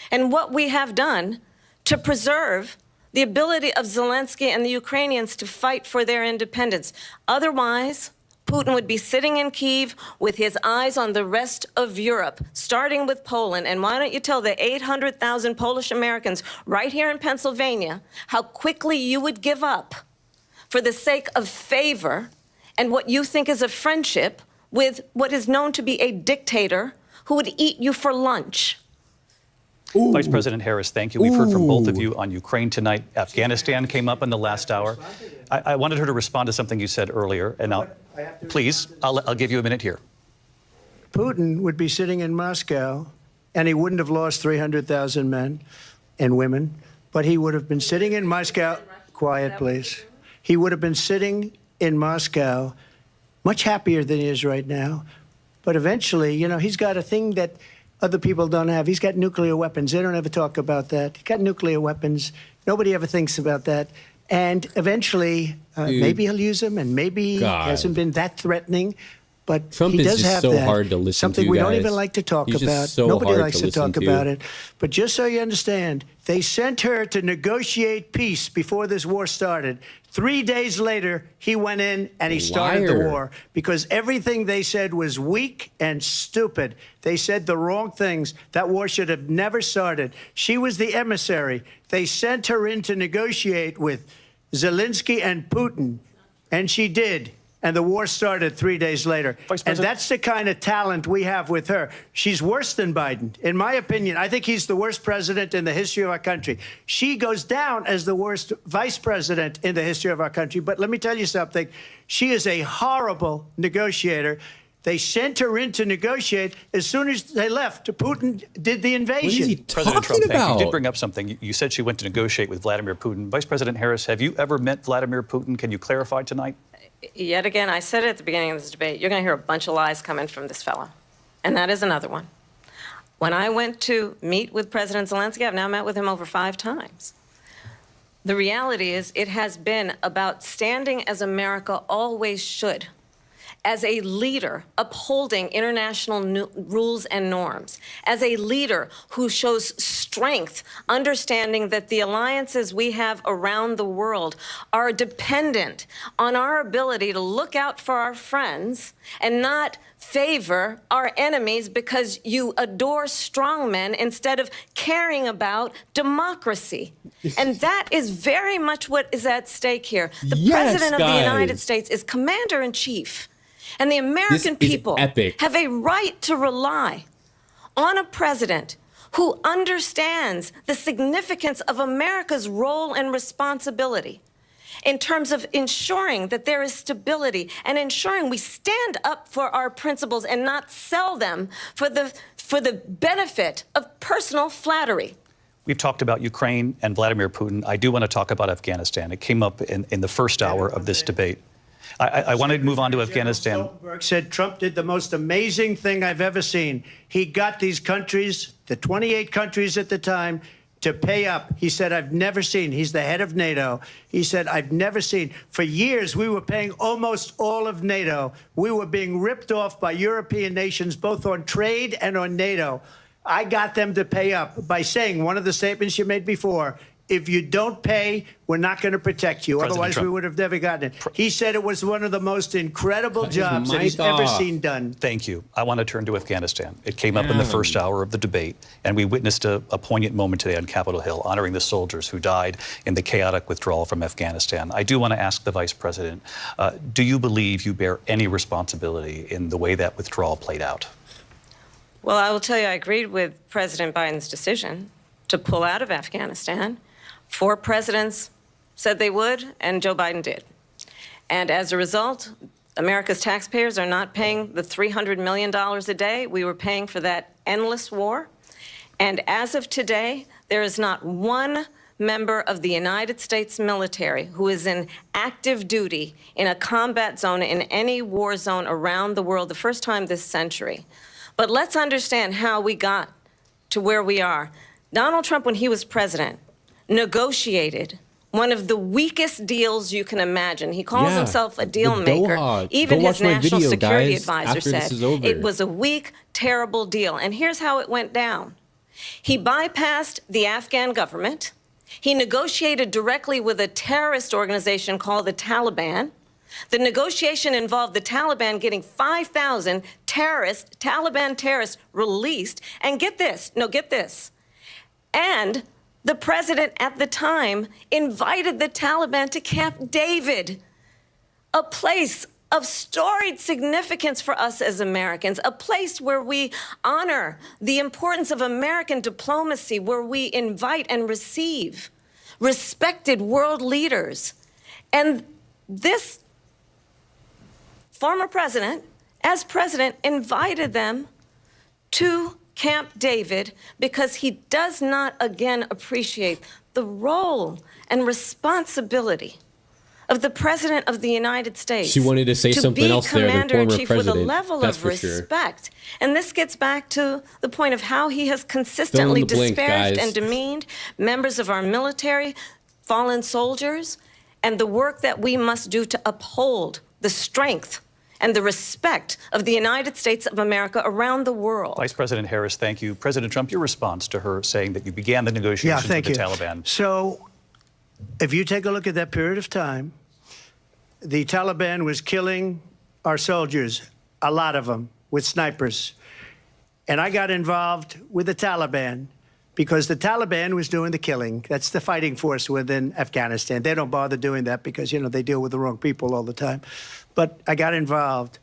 and what we have done to preserve the ability of Zelensky and the Ukrainians to fight for their independence. Otherwise, Putin would be sitting in Kyiv with his eyes on the rest of Europe, starting with Poland. And why don't you tell the 800,000 Polish Americans right here in Pennsylvania how quickly you would give up for the sake of favor and what you think is a friendship with what is known to be a dictator who would eat you for lunch. Ooh. Vice President Harris, thank you. We've heard from both of you on Ukraine tonight. Afghanistan came up in the last hour. I wanted her to respond to something you said earlier, and I'll give you a minute here. Putin would be sitting in Moscow, and he wouldn't have lost 300,000 men and women, but he would have been sitting in Moscow. Quiet, please. He would have been sitting in Moscow much happier than he is right now. But eventually, you know, he's got a thing that other people don't have. He's got nuclear weapons. They don't ever talk about that. He's got nuclear weapons. Nobody ever thinks about that. And eventually, maybe he'll use them, and maybe he hasn't been that threatening. But Trump he does is just have so that. hard to listen Something to, we don't guys. even like to talk He's about. just so Nobody hard likes to to talk listen to. about it. But just so you understand, they sent her to negotiate peace before this war started. 3 days later, he went in and he started the war because everything they said was weak and stupid. They said the wrong things. That war should have never started. She was the emissary. They sent her in to negotiate with Zelensky and Putin, and she did. And the war started 3 days later. And that's the kind of talent we have with her. She's worse than Biden. In my opinion, I think he's the worst president in the history of our country. She goes down as the worst vice president in the history of our country. But let me tell you something. She is a horrible negotiator. They sent her in to negotiate. As soon as they left, Putin did the invasion. What is he President talking Trump, about? you did bring up something. You said she went to negotiate with Vladimir Putin. Vice President Harris, have you ever met Vladimir Putin? Can you clarify tonight? Yet again, I said it at the beginning of this debate, you're going to hear a bunch of lies coming from this fellow. And that is another one. When I went to meet with President Zelensky, I've now met with him over 5 times. The reality is it has been about standing as America always should, as a leader upholding international rules and norms, as a leader who shows strength, understanding that the alliances we have around the world are dependent on our ability to look out for our friends and not favor our enemies because you adore strongmen instead of caring about democracy. And that is very much what is at stake here. The President of the United States is commander-in-chief. And the American people have a right to rely on a president who understands the significance of America's role and responsibility in terms of ensuring that there is stability and ensuring we stand up for our principles and not sell them for the benefit of personal flattery. We've talked about Ukraine and Vladimir Putin. I do want to talk about Afghanistan. It came up in the first hour of this debate. I wanted to move on to Afghanistan. Stoltenberg said Trump did the most amazing thing I've ever seen. He got these countries, the 28 countries at the time, to pay up. He said, I've never seen. He's the head of NATO. He said, I've never seen. For years, we were paying almost all of NATO. We were being ripped off by European nations, both on trade and on NATO. I got them to pay up by saying one of the statements you made before, if you don't pay, we're not going to protect you. President Otherwise, Trump. we would have never gotten it. He said it was one of the most incredible jobs that he's ever seen done. Thank you. I want to turn to Afghanistan. It came up in the first hour of the debate, and we witnessed a poignant moment today on Capitol Hill, honoring the soldiers who died in the chaotic withdrawal from Afghanistan. I do want to ask the Vice President, do you believe you bear any responsibility in the way that withdrawal played out? Well, I will tell you, I agreed with President Biden's decision to pull out of Afghanistan. 4 presidents said they would, and Joe Biden did. And as a result, America's taxpayers are not paying the $300 million a day we were paying for that endless war. And as of today, there is not one member of the United States military who is in active duty in a combat zone in any war zone around the world, the first time this century. But let's understand how we got to where we are. Donald Trump, when he was president, negotiated one of the weakest deals you can imagine. He calls himself a deal maker. Even his national security advisor said it was a weak, terrible deal. And here's how it went down. He bypassed the Afghan government. He negotiated directly with a terrorist organization called the Taliban. The negotiation involved the Taliban getting 5,000 Taliban terrorists released. And get this, and the president at the time invited the Taliban to Camp David, a place of storied significance for us as Americans, a place where we honor the importance of American diplomacy, where we invite and receive respected world leaders. And this former president, as president, invited them to Camp David because he does not, again, appreciate the role and responsibility of the President of the United States. She wanted to say something else there than former president. With a level of respect. And this gets back to the point of how he has consistently disparaged and demeaned members of our military, fallen soldiers, and the work that we must do to uphold the strength and the respect of the United States of America around the world. Vice President Harris, thank you. President Trump, your response to her saying that you began the negotiations with the Taliban. So if you take a look at that period of time, the Taliban was killing our soldiers, a lot of them, with snipers. And I got involved with the Taliban because the Taliban was doing the killing. That's the fighting force within Afghanistan. They don't bother doing that because, you know, they deal with the wrong people all the time. But I got involved.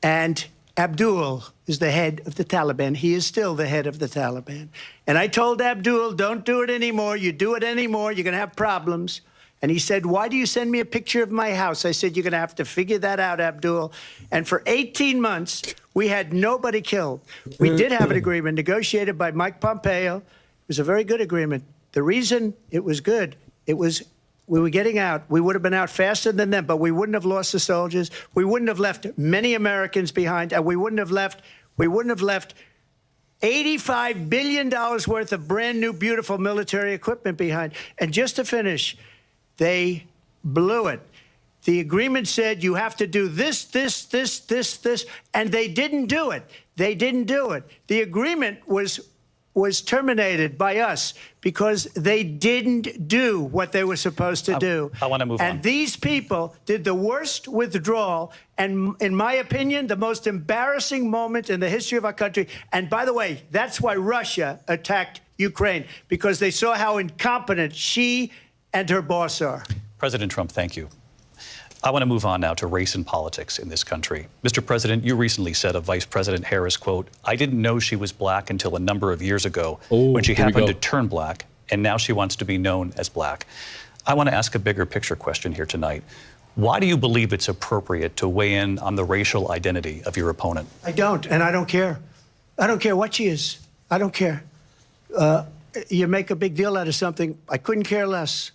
And Abdul is the head of the Taliban. He is still the head of the Taliban. And I told Abdul, don't do it anymore. You do it anymore, you're going to have problems. And he said, why do you send me a picture of my house? I said, you're going to have to figure that out, Abdul. And for 18 months, we had nobody killed. We did have an agreement negotiated by Mike Pompeo. It was a very good agreement. The reason it was good, it was we were getting out. We would have been out faster than them, but we wouldn't have lost the soldiers. We wouldn't have left many Americans behind, and we wouldn't have left $85 billion worth of brand new, beautiful military equipment behind. And just to finish, they blew it. The agreement said you have to do this, and they didn't do it. They didn't do it. The agreement was terminated by us because they didn't do what they were supposed to do. I want to move on. And these people did the worst withdrawal and, in my opinion, the most embarrassing moment in the history of our country. And by the way, that's why Russia attacked Ukraine, because they saw how incompetent she and her boss are. President Trump, thank you. I want to move on now to race and politics in this country. Mr. President, you recently said of Vice President Harris, quote, I didn't know she was black until a number of years ago when she happened to turn black, and now she wants to be known as black. I want to ask a bigger picture question here tonight. Why do you believe it's appropriate to weigh in on the racial identity of your opponent? I don't, and I don't care. I don't care what she is. I don't care. You make a big deal out of something. I couldn't care less.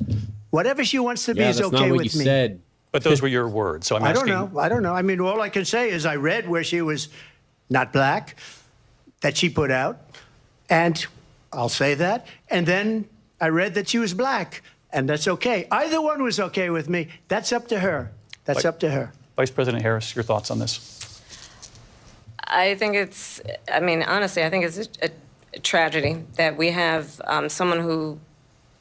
Whatever she wants to be is okay with me. Said. But those were your words, so I'm asking. I don't know. I mean, all I can say is I read where she was not black, that she put out, and I'll say that. And then I read that she was black, and that's okay. Either one was okay with me. That's up to her. That's up to her. Vice President Harris, your thoughts on this? I think it's, I mean, honestly, I think it's a tragedy that we have someone who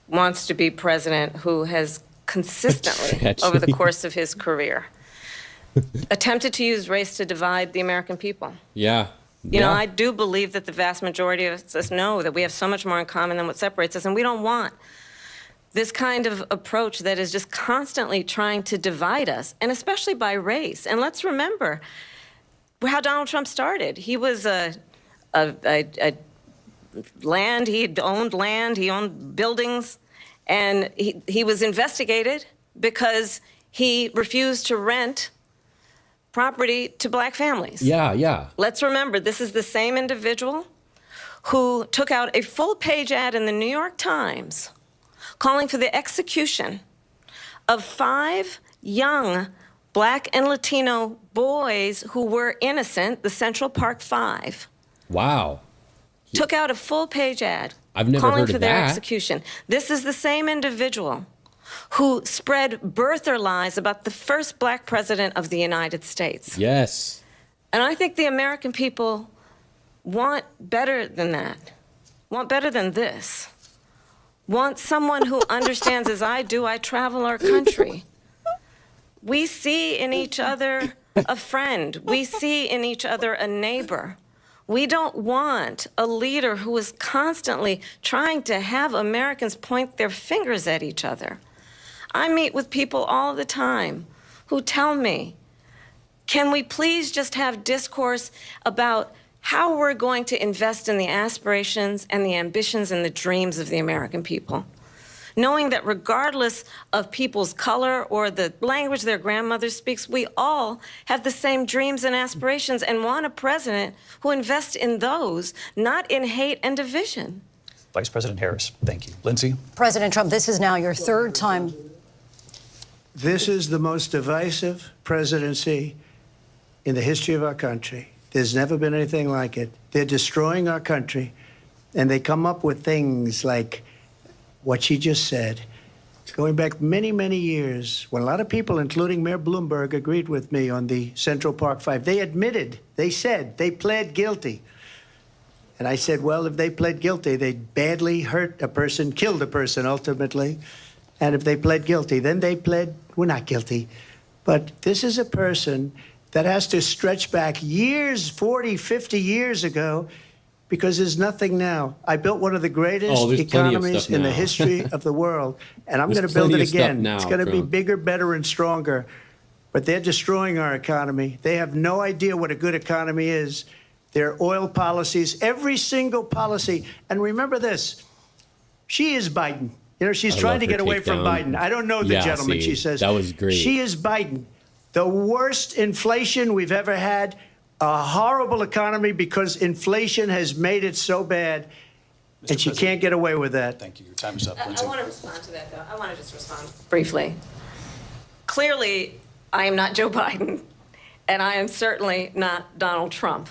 wants to be president who has consistently, over the course of his career, attempted to use race to divide the American people. Yeah. You know, I do believe that the vast majority of us know that we have so much more in common than what separates us, and we don't want this kind of approach that is just constantly trying to divide us, and especially by race. And let's remember how Donald Trump started. He was a land. He owned buildings, and he was investigated because he refused to rent property to black families. Yeah, yeah. Let's remember, this is the same individual who took out a full-page ad in the New York Times calling for the execution of 5 young black and Latino boys who were innocent, the Central Park 5. Wow. Took out a full-page ad I've never calling heard for of their that. execution. This is the same individual who spread birther lies about the first black president of the United States. Yes. And I think the American people want better than that, want better than this, want someone who understands, as I do, I travel our country. We see in each other a friend. We see in each other a neighbor. We don't want a leader who is constantly trying to have Americans point their fingers at each other. I meet with people all the time who tell me, can we please just have discourse about how we're going to invest in the aspirations and the ambitions and the dreams of the American people? Knowing that regardless of people's color or the language their grandmother speaks, we all have the same dreams and aspirations and want a president who invests in those, not in hate and division. Vice President Harris, thank you. Lindsay? President Trump, this is now your 3rd time. This is the most divisive presidency in the history of our country. There's never been anything like it. They're destroying our country, and they come up with things like what she just said. Going back many, many years, when a lot of people, including Mayor Bloomberg, agreed with me on the Central Park 5, they admitted, they said, they pled guilty. And I said, well, if they pled guilty, they badly hurt a person, killed a person ultimately. And if they pled guilty, then they pled, we're not guilty. But this is a person that has to stretch back years, 40, 50 years ago, because there's nothing now. I built one of the greatest economies in the history of the world, and I'm going to build it again. It's going to be bigger, better, and stronger. But they're destroying our economy. They have no idea what a good economy is. Their oil policies, every single policy. And remember this, she is Biden. You know, she's trying to get away from Biden. I don't know the gentleman, she says. That was great. She is Biden. The worst inflation we've ever had, a horrible economy because inflation has made it so bad, and she can't get away with that. Thank you. Your time is up, Lindsay. I want to respond to that, though. I want to just respond briefly. Clearly, I am not Joe Biden, and I am certainly not Donald Trump.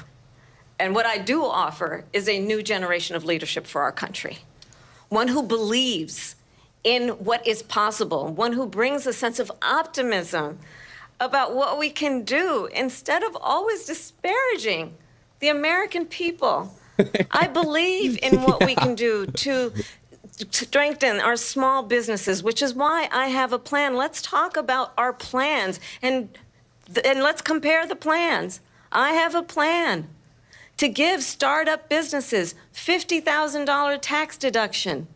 And what I do offer is a new generation of leadership for our country, one who believes in what is possible, one who brings a sense of optimism about what we can do instead of always disparaging the American people. I believe in what we can do to strengthen our small businesses, which is why I have a plan. Let's talk about our plans and let's compare the plans. I have a plan to give startup businesses $50,000 tax deduction,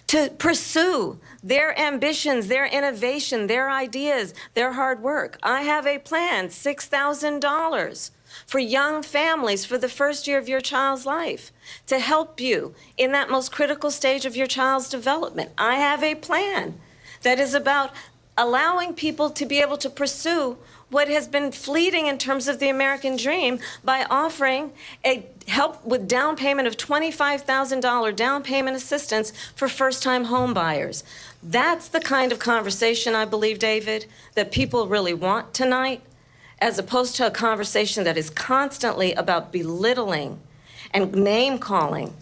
to pursue their ambitions, their innovation, their ideas, their hard work. I have a plan, $6,000 for young families for the first year of your child's life, to help you in that most critical stage of your child's development. I have a plan that is about allowing people to be able to pursue what has been fleeting in terms of the American dream by offering a help with down payment of $25,000 down payment assistance for first-time home buyers. That's the kind of conversation, I believe, David, that people really want tonight, as opposed to a conversation that is constantly about belittling and name-calling.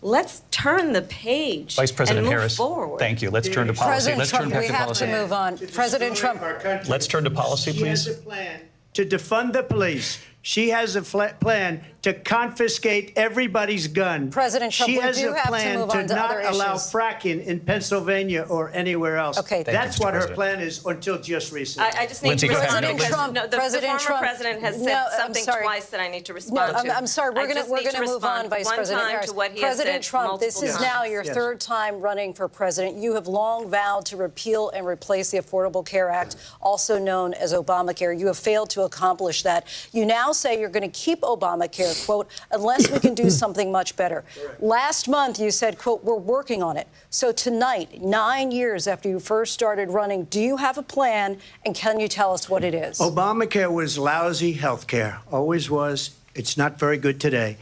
Let's turn the page Vice President and move Harris, forward. thank you. Let's turn to policy. President Trump, we have to move on. President Trump. Let's turn to policy, please. She has a plan to defund the police. She has a plan to confiscate everybody's gun. President Trump, she has a plan to not other allow issues. fracking in Pennsylvania or anywhere else. Okay, that's what her plan is until just recently. I just need Lindsay, to go ahead. respond because Trump, the President former Trump, president has said no, I'm something sorry. twice that I need to respond to. I'm sorry. We're going to move on, Vice President Harris. To what he President has said Trump, this is now your third time running for president. You have long vowed to repeal and replace the Affordable Care Act, also known as Obamacare. You have failed to accomplish that. You now say you're going to keep Obamacare. Obamacare, quote, unless we can do something much better. Last month, you said, quote, we're working on it. So tonight, 9 years after you first started running, do you have a plan, and can you tell us what it is? Obamacare was lousy health care, always was. It's not very good today.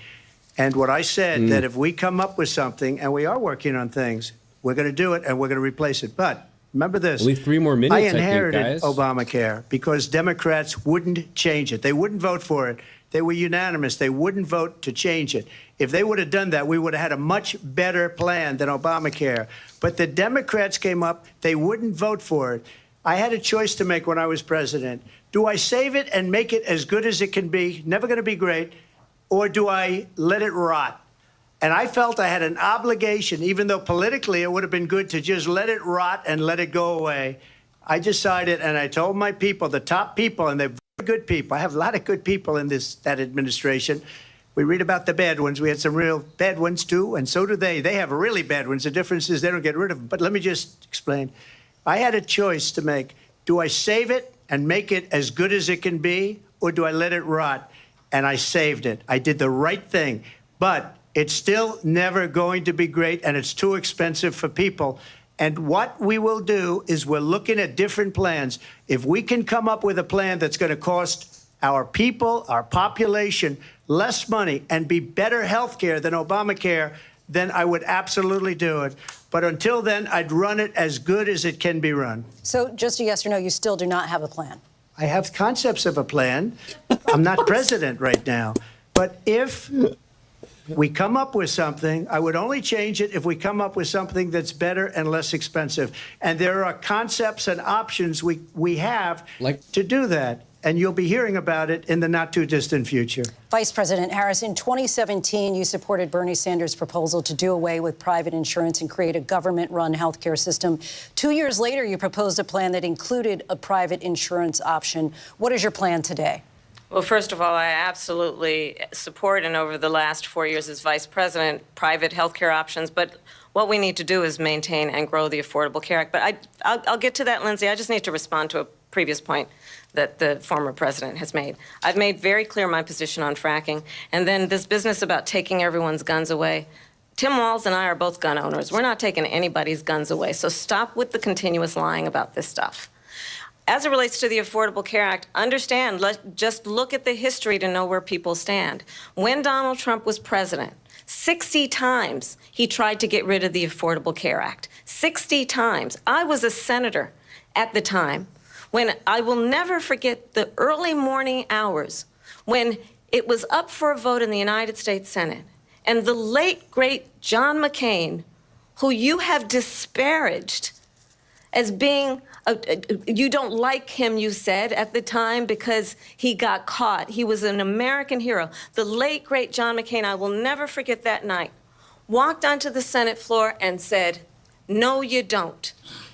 And what I said, that if we come up with something, and we are working on things, we're going to do it, and we're going to replace it. But remember this. Only 3 more minutes, I inherited I think, guys. Obamacare because Democrats wouldn't change it. They wouldn't vote for it. They were unanimous. They wouldn't vote to change it. If they would have done that, we would have had a much better plan than Obamacare. But the Democrats came up. They wouldn't vote for it. I had a choice to make when I was president. Do I save it and make it as good as it can be, never going to be great, or do I let it rot? And I felt I had an obligation, even though politically it would have been good to just let it rot and let it go away. I decided, and I told my people, the top people, and they're very good people. I have a lot of good people in that administration. We read about the bad ones. We had some real bad ones, too, and so do they. They have really bad ones. The difference is they don't get rid of them. But let me just explain. I had a choice to make. Do I save it and make it as good as it can be, or do I let it rot? And I saved it. I did the right thing. But it's still never going to be great, and it's too expensive for people. And what we will do is we're looking at different plans. If we can come up with a plan that's going to cost our people, our population, less money and be better health care than Obamacare, then I would absolutely do it. But until then, I'd run it as good as it can be run. So just a yes or no, you still do not have a plan? I have concepts of a plan. I'm not president right now. But if we come up with something, I would only change it if we come up with something that's better and less expensive. And there are concepts and options we have to do that. And you'll be hearing about it in the not-too-distant future. Vice President Harris, in 2017, you supported Bernie Sanders' proposal to do away with private insurance and create a government-run health care system. 2 years later, you proposed a plan that included a private insurance option. What is your plan today? Well, first of all, I absolutely support, and over the last 4 years as vice president, private health care options. But what we need to do is maintain and grow the Affordable Care Act. But I'll get to that, Lindsay. I just need to respond to a previous point that the former president has made. I've made very clear my position on fracking. And then this business about taking everyone's guns away. Tim Walz and I are both gun owners. We're not taking anybody's guns away. So stop with the continuous lying about this stuff. As it relates to the Affordable Care Act, understand, just look at the history to know where people stand. When Donald Trump was president, 60 times he tried to get rid of the Affordable Care Act. 60 times. I was a senator at the time when I will never forget the early morning hours when it was up for a vote in the United States Senate. And the late, great John McCain, who you have disparaged as being, you don't like him, you said, at the time because he got caught. He was an American hero. The late, great John McCain, I will never forget that night, walked onto the Senate floor and said, no, you don't.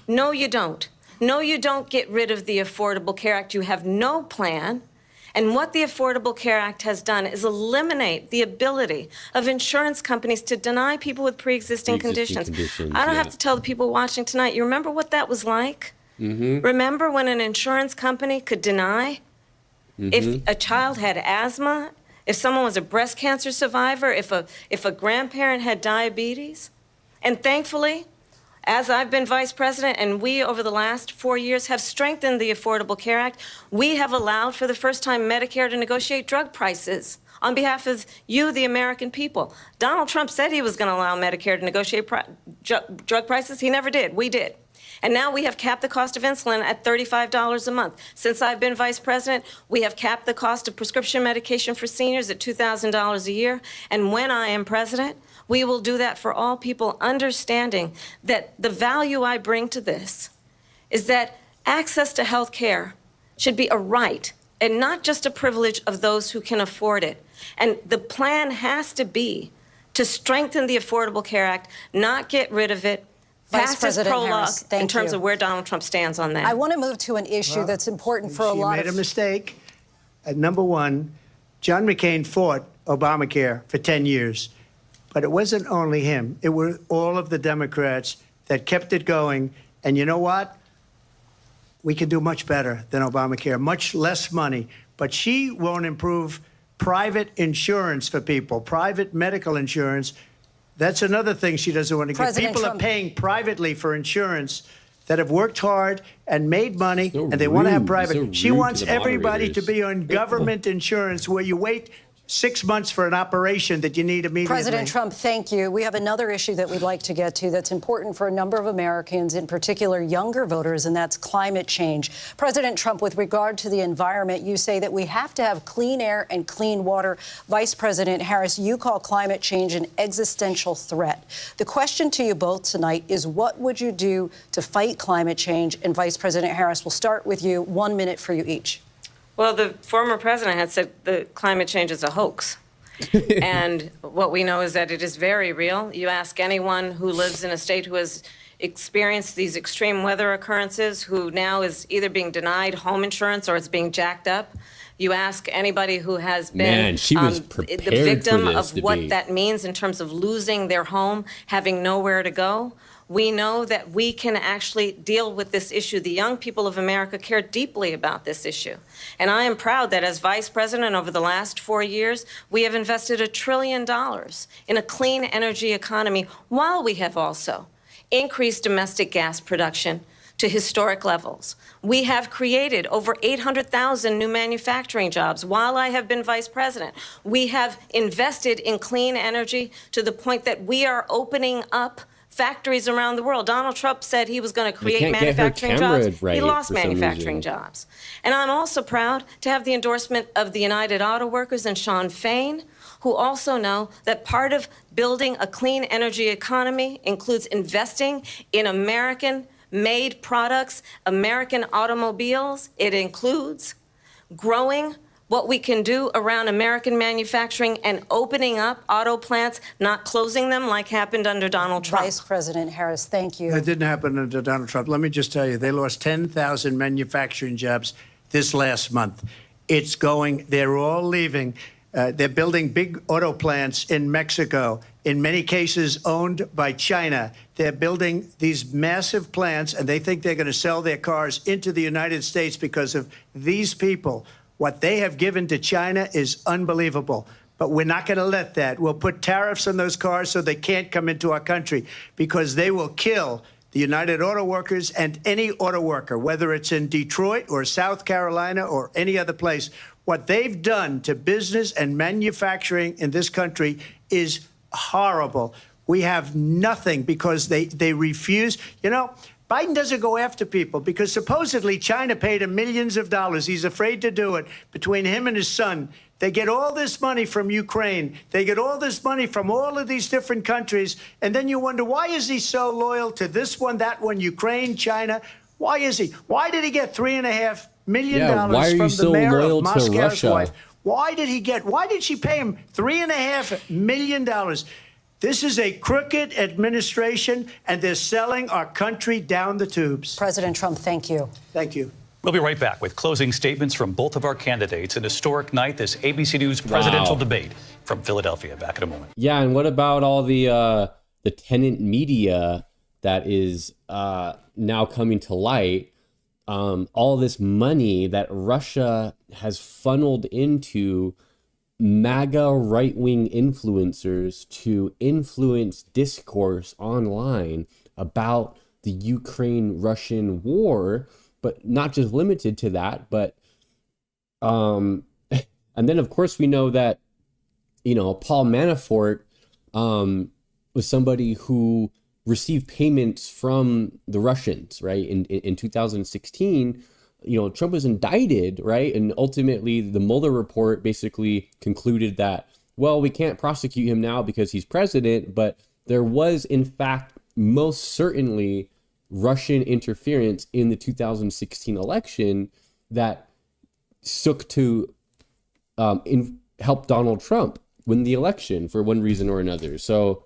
No, you don't. No, you don't get rid of the Affordable Care Act. You have no plan. And what the Affordable Care Act has done is eliminate the ability of insurance companies to deny people with pre-existing conditions. I don't have to tell the people watching tonight, you remember what that was like? Remember when an insurance company could deny if a child had asthma, if someone was a breast cancer survivor, if a grandparent had diabetes? And thankfully, as I've been vice president, and we, over the last 4 years, have strengthened the Affordable Care Act, we have allowed, for the first time, Medicare to negotiate drug prices on behalf of you, the American people. Donald Trump said he was going to allow Medicare to negotiate drug prices. He never did. We did. And now we have capped the cost of insulin at $35 a month. Since I've been vice president, we have capped the cost of prescription medication for seniors at $2,000 a year. And when I am president, we will do that for all people, understanding that the value I bring to this is that access to health care should be a right and not just a privilege of those who can afford it. And the plan has to be to strengthen the Affordable Care Act, not get rid of it. Vice President Harris, in terms of where Donald Trump stands on that. I want to move to an issue that's important for a lot of... She made a mistake. Number one, John McCain fought Obamacare for 10 years. But it wasn't only him. It were all of the Democrats that kept it going. And you know what? We can do much better than Obamacare, much less money. But she won't improve private insurance for people, private medical insurance. That's another thing she doesn't want to get. People are paying privately for insurance that have worked hard and made money, and they want to have private. She wants everybody to be on government insurance where you wait 6 months for an operation that you need immediately. President Trump, thank you. We have another issue that we'd like to get to that's important for a number of Americans, in particular younger voters, and that's climate change. President Trump, with regard to the environment, you say that we have to have clean air and clean water. Vice President Harris, you call climate change an existential threat. The question to you both tonight is, what would you do to fight climate change? And Vice President Harris, we'll start with you. 1 minute for you each. Well, the former president had said that climate change is a hoax. And what we know is that it is very real. You ask anyone who lives in a state who has experienced these extreme weather occurrences, who now is either being denied home insurance or it's being jacked up. You ask anybody who has been the victim of what that means in terms of losing their home, having nowhere to go. We know that we can actually deal with this issue. The young people of America care deeply about this issue. And I am proud that as vice president over the last 4 years, we have invested $1 trillion in a clean energy economy, while we have also increased domestic gas production to historic levels. We have created over 800,000 new manufacturing jobs while I have been vice president. We have invested in clean energy to the point that we are opening up factories around the world. Donald Trump said he was going to create manufacturing jobs. He lost manufacturing jobs. And I'm also proud to have the endorsement of the United Auto Workers and Sean Fain, who also know that part of building a clean energy economy includes investing in American-made products, American automobiles. It includes growing what we can do around American manufacturing and opening up auto plants, not closing them like happened under Donald Trump. Vice President Harris, thank you. That didn't happen under Donald Trump. Let me just tell you, they lost 10,000 manufacturing jobs this last month. It's going, they're all leaving. They're building big auto plants in Mexico, in many cases owned by China. They're building these massive plants, and they think they're going to sell their cars into the United States because of these people. What they have given to China is unbelievable. But we're not going to let that. We'll put tariffs on those cars so they can't come into our country, because they will kill the United Auto Workers and any auto worker, whether it's in Detroit or South Carolina or any other place. What they've done to business and manufacturing in this country is horrible. We have nothing because they refuse. You know, Biden doesn't go after people because supposedly China paid him millions of dollars. He's afraid to do it. Between him and his son, they get all this money from Ukraine. They get all this money from all of these different countries. And then you wonder, why is he so loyal to this one, that one, Ukraine, China? Why is he? Why did he get $3.5 million from the mayor of Moscow's wife? Why did she pay him $3.5 million? This is a crooked administration, and they're selling our country down the tubes. President Trump, thank you. Thank you. We'll be right back with closing statements from both of our candidates. An historic night, this ABC News presidential debate from Philadelphia. Back in a moment. Yeah, and what about all the tenant media that is now coming to light? All this money that Russia has funneled into MAGA right-wing influencers to influence discourse online about the Ukraine-Russian war, but not just limited to that, but and then of course we know that, you know, Paul Manafort was somebody who received payments from the Russians, right? In 2016, you know, Trump was indicted, right? And ultimately the Mueller report basically concluded that, well, we can't prosecute him now because he's president, but there was in fact most certainly Russian interference in the 2016 election that took to help Donald Trump win the election for one reason or another. So,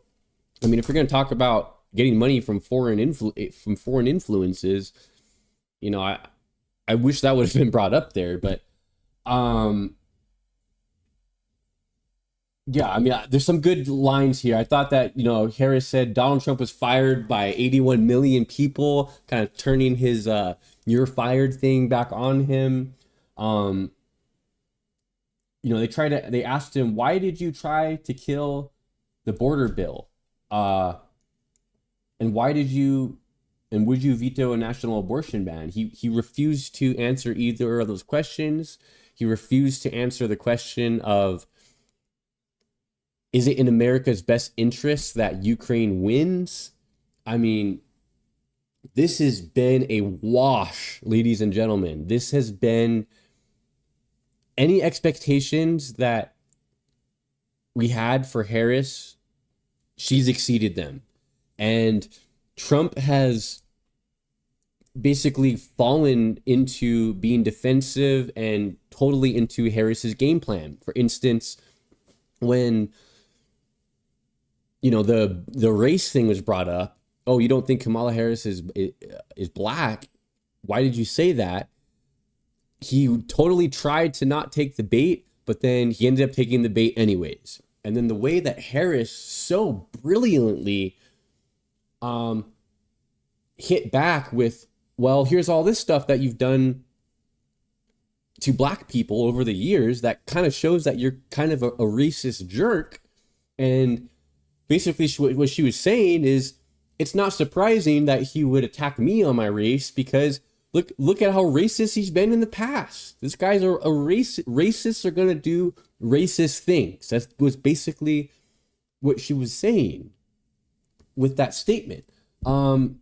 I mean, if we're going to talk about getting money from foreign influences, you know, I wish that would have been brought up there, but yeah, I mean, there's some good lines here. I thought that, you know, Harris said Donald Trump was fired by 81 million people, kind of turning his "you're fired" thing back on him. You they asked him, why did you try to kill the border bill? And would you veto a national abortion ban? He refused to answer either of those questions. He refused to answer the question of, is it in America's best interest that Ukraine wins? I mean, this has been a wash, ladies and gentlemen. This has been any expectations that we had for Harris, she's exceeded them. And Trump has basically fallen into being defensive and totally into Harris's game plan. For instance, when the race thing was brought up, oh, you don't think Kamala Harris is black? Why did you say that? He totally tried to not take the bait, but then he ended up taking the bait anyways. And then the way that Harris so brilliantly hit back with, well, here's all this stuff that you've done to black people over the years that kind of shows that you're kind of a racist jerk. And basically what she was saying is, it's not surprising that he would attack me on my race because look at how racist he's been in the past. This guy's a racist. Racists are going to do racist things. That was basically what she was saying with that statement. Trump,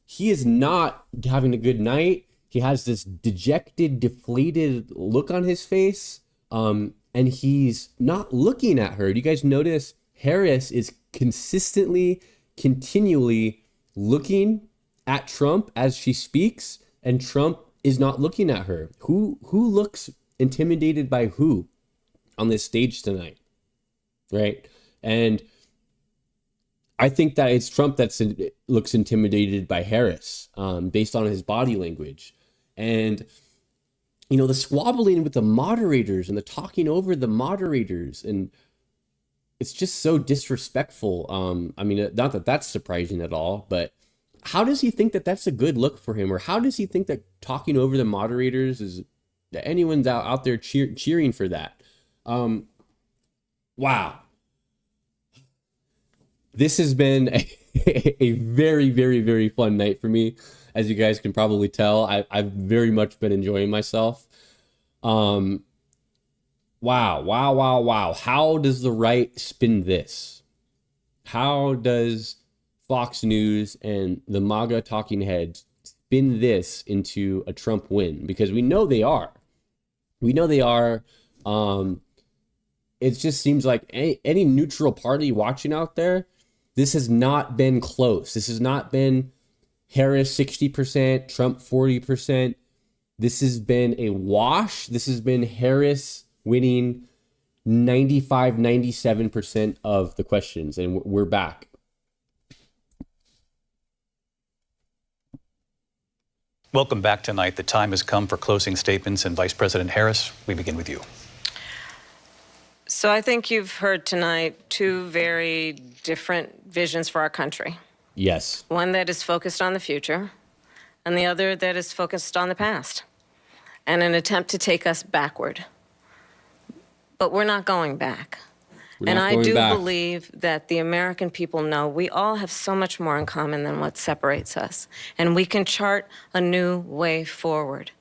he is not having a good night. He has this dejected, deflated look on his face. And he's not looking at her. Do you guys notice Harris is consistently, continually looking at Trump as she speaks, and Trump is not looking at her? Who looks intimidated by who on this stage tonight, right? And I think that it's Trump that looks intimidated by Harris, based on his body language. And the squabbling with the moderators and the talking over the moderators, and it's just so disrespectful. I mean, not that that's surprising at all, but how does he think that that's a good look for him? Or how does he think that talking over the moderators is, that anyone's out there cheering for that? Wow. This has been a very, very, very fun night for me. As you guys can probably tell, I've very much been enjoying myself. Wow. How does the right spin this? How does Fox News and the MAGA talking heads spin this into a Trump win? Because we know they are. It just seems like any neutral party watching out there, this has not been close. This has not been Harris 60%, Trump 40%. This has been a wash. This has been Harris winning 95, 97% of the questions. And we're back. Welcome back tonight. The time has come for closing statements. And Vice President Harris, we begin with you. So I think you've heard tonight two very different visions for our country. Yes. One that is focused on the future, and the other that is focused on the past, and an attempt to take us backward. But we're not going back. And I do believe that the American people know we all have so much more in common than what separates us, and we can chart a new way forward.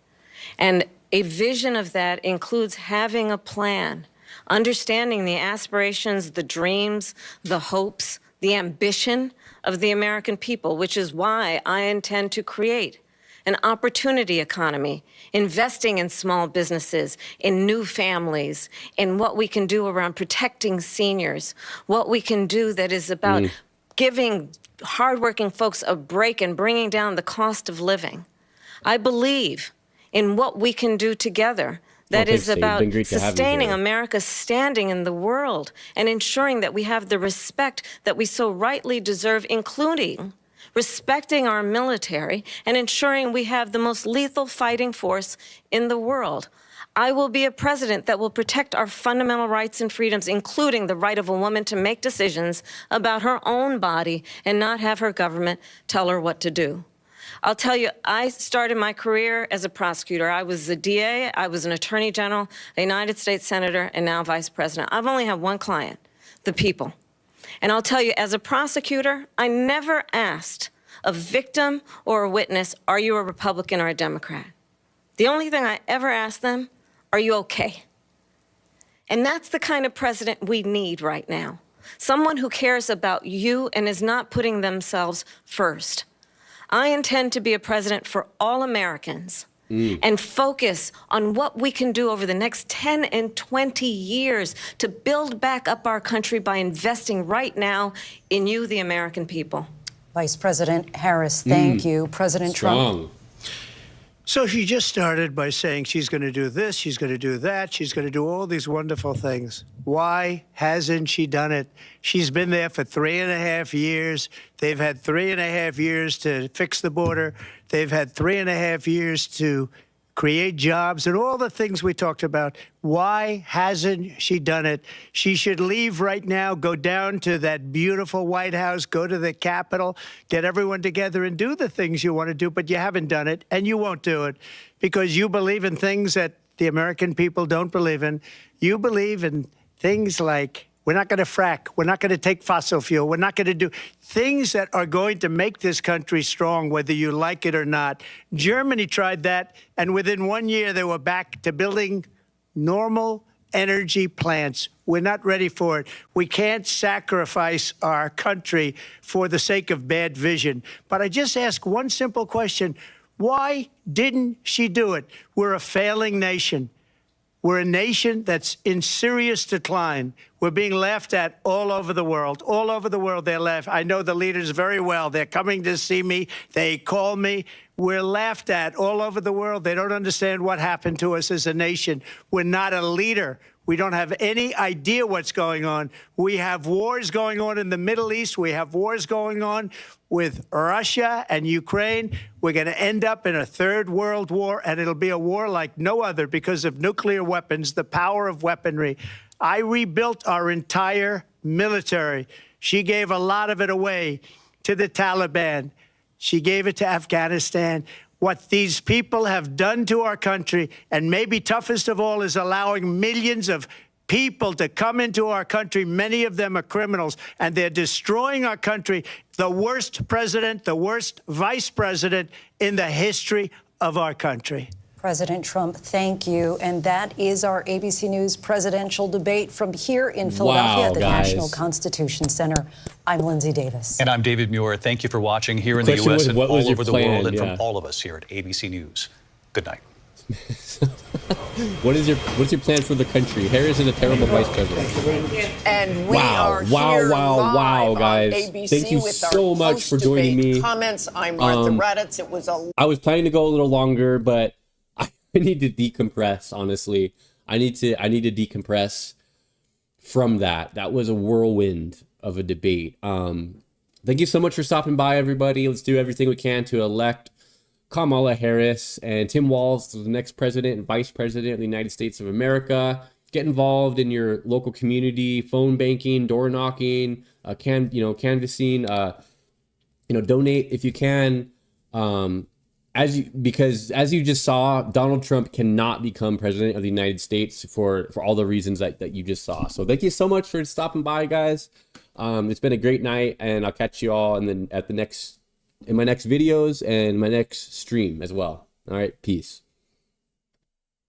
And a vision of that includes having a plan, understanding the aspirations, the dreams, the hopes, the ambition of the American people, which is why I intend to create an opportunity economy, investing in small businesses, in new families, in what we can do around protecting seniors, what we can do that is about giving hardworking folks a break and bringing down the cost of living. I believe in what we can do together. That is about sustaining America's standing in the world and ensuring that we have the respect that we so rightly deserve, including respecting our military and ensuring we have the most lethal fighting force in the world. I will be a president that will protect our fundamental rights and freedoms, including the right of a woman to make decisions about her own body and not have her government tell her what to do. I'll tell you, I started my career as a prosecutor. I was a DA, I was an attorney general, a United States senator, and now vice president. I've only had one client, the people. And I'll tell you, as a prosecutor, I never asked a victim or a witness, are you a Republican or a Democrat? The only thing I ever asked them, are you okay? And that's the kind of president we need right now. Someone who cares about you and is not putting themselves first. I intend to be a president for all Americans and focus on what we can do over the next 10 and 20 years to build back up our country by investing right now in you, the American people. Vice President Harris, thank you. President Trump. So she just started by saying she's going to do this, she's going to do that, she's going to do all these wonderful things. Why hasn't she done it? She's been there for 3.5 years. They've had 3.5 years to fix the border. They've had 3.5 years to create jobs and all the things we talked about. Why hasn't she done it? She should leave right now, go down to that beautiful White House, go to the Capitol, get everyone together and do the things you want to do, but you haven't done it and you won't do it because you believe in things that the American people don't believe in. You believe in things like we're not going to frack. We're not going to take fossil fuel. We're not going to do things that are going to make this country strong, whether you like it or not. Germany tried that, and within 1 year, they were back to building normal energy plants. We're not ready for it. We can't sacrifice our country for the sake of bad vision. But I just ask one simple question. Why didn't she do it? We're a failing nation. We're a nation that's in serious decline. We're being laughed at all over the world. All over the world, they're laughed. I know the leaders very well. They're coming to see me. They call me. We're laughed at all over the world. They don't understand what happened to us as a nation. We're not a leader. We don't have any idea what's going on. We have wars going on in the Middle East. We have wars going on with Russia and Ukraine. We're going to end up in a third world war, and it'll be a war like no other because of nuclear weapons, the power of weaponry. I rebuilt our entire military. She gave a lot of it away to the Taliban. She gave it to Afghanistan. What these people have done to our country, and maybe toughest of all, is allowing millions of people to come into our country. Many of them are criminals, and they're destroying our country. The worst president, the worst vice president in the history of our country. President Trump, thank you. And that is our ABC News presidential debate from here in Philadelphia at the National Constitution Center. I'm Lindsay Davis. And I'm David Muir. Thank you for watching here in the U.S. and all over the world, and from all of us here at ABC News. Good night. What's your plan for the country? Harris is a terrible vice president. And we are here live guys. on ABC. Thank you so much for joining me. Comments. I'm Martha Raddatz. I was planning to go a little longer, but I need to decompress. Honestly, I need to decompress from that. That was a whirlwind of a debate. Thank you so much for stopping by, everybody. Let's do everything we can to elect Kamala Harris and Tim Walz to the next president and vice president of the United States of America. Get involved in your local community, phone banking, door knocking, canvassing, donate if you can. Because as you just saw, Donald Trump cannot become president of the United States for all the reasons that you just saw. So thank you so much for stopping by, guys. It's been a great night, and I'll catch you all in my next videos and my next stream as well. All right, peace.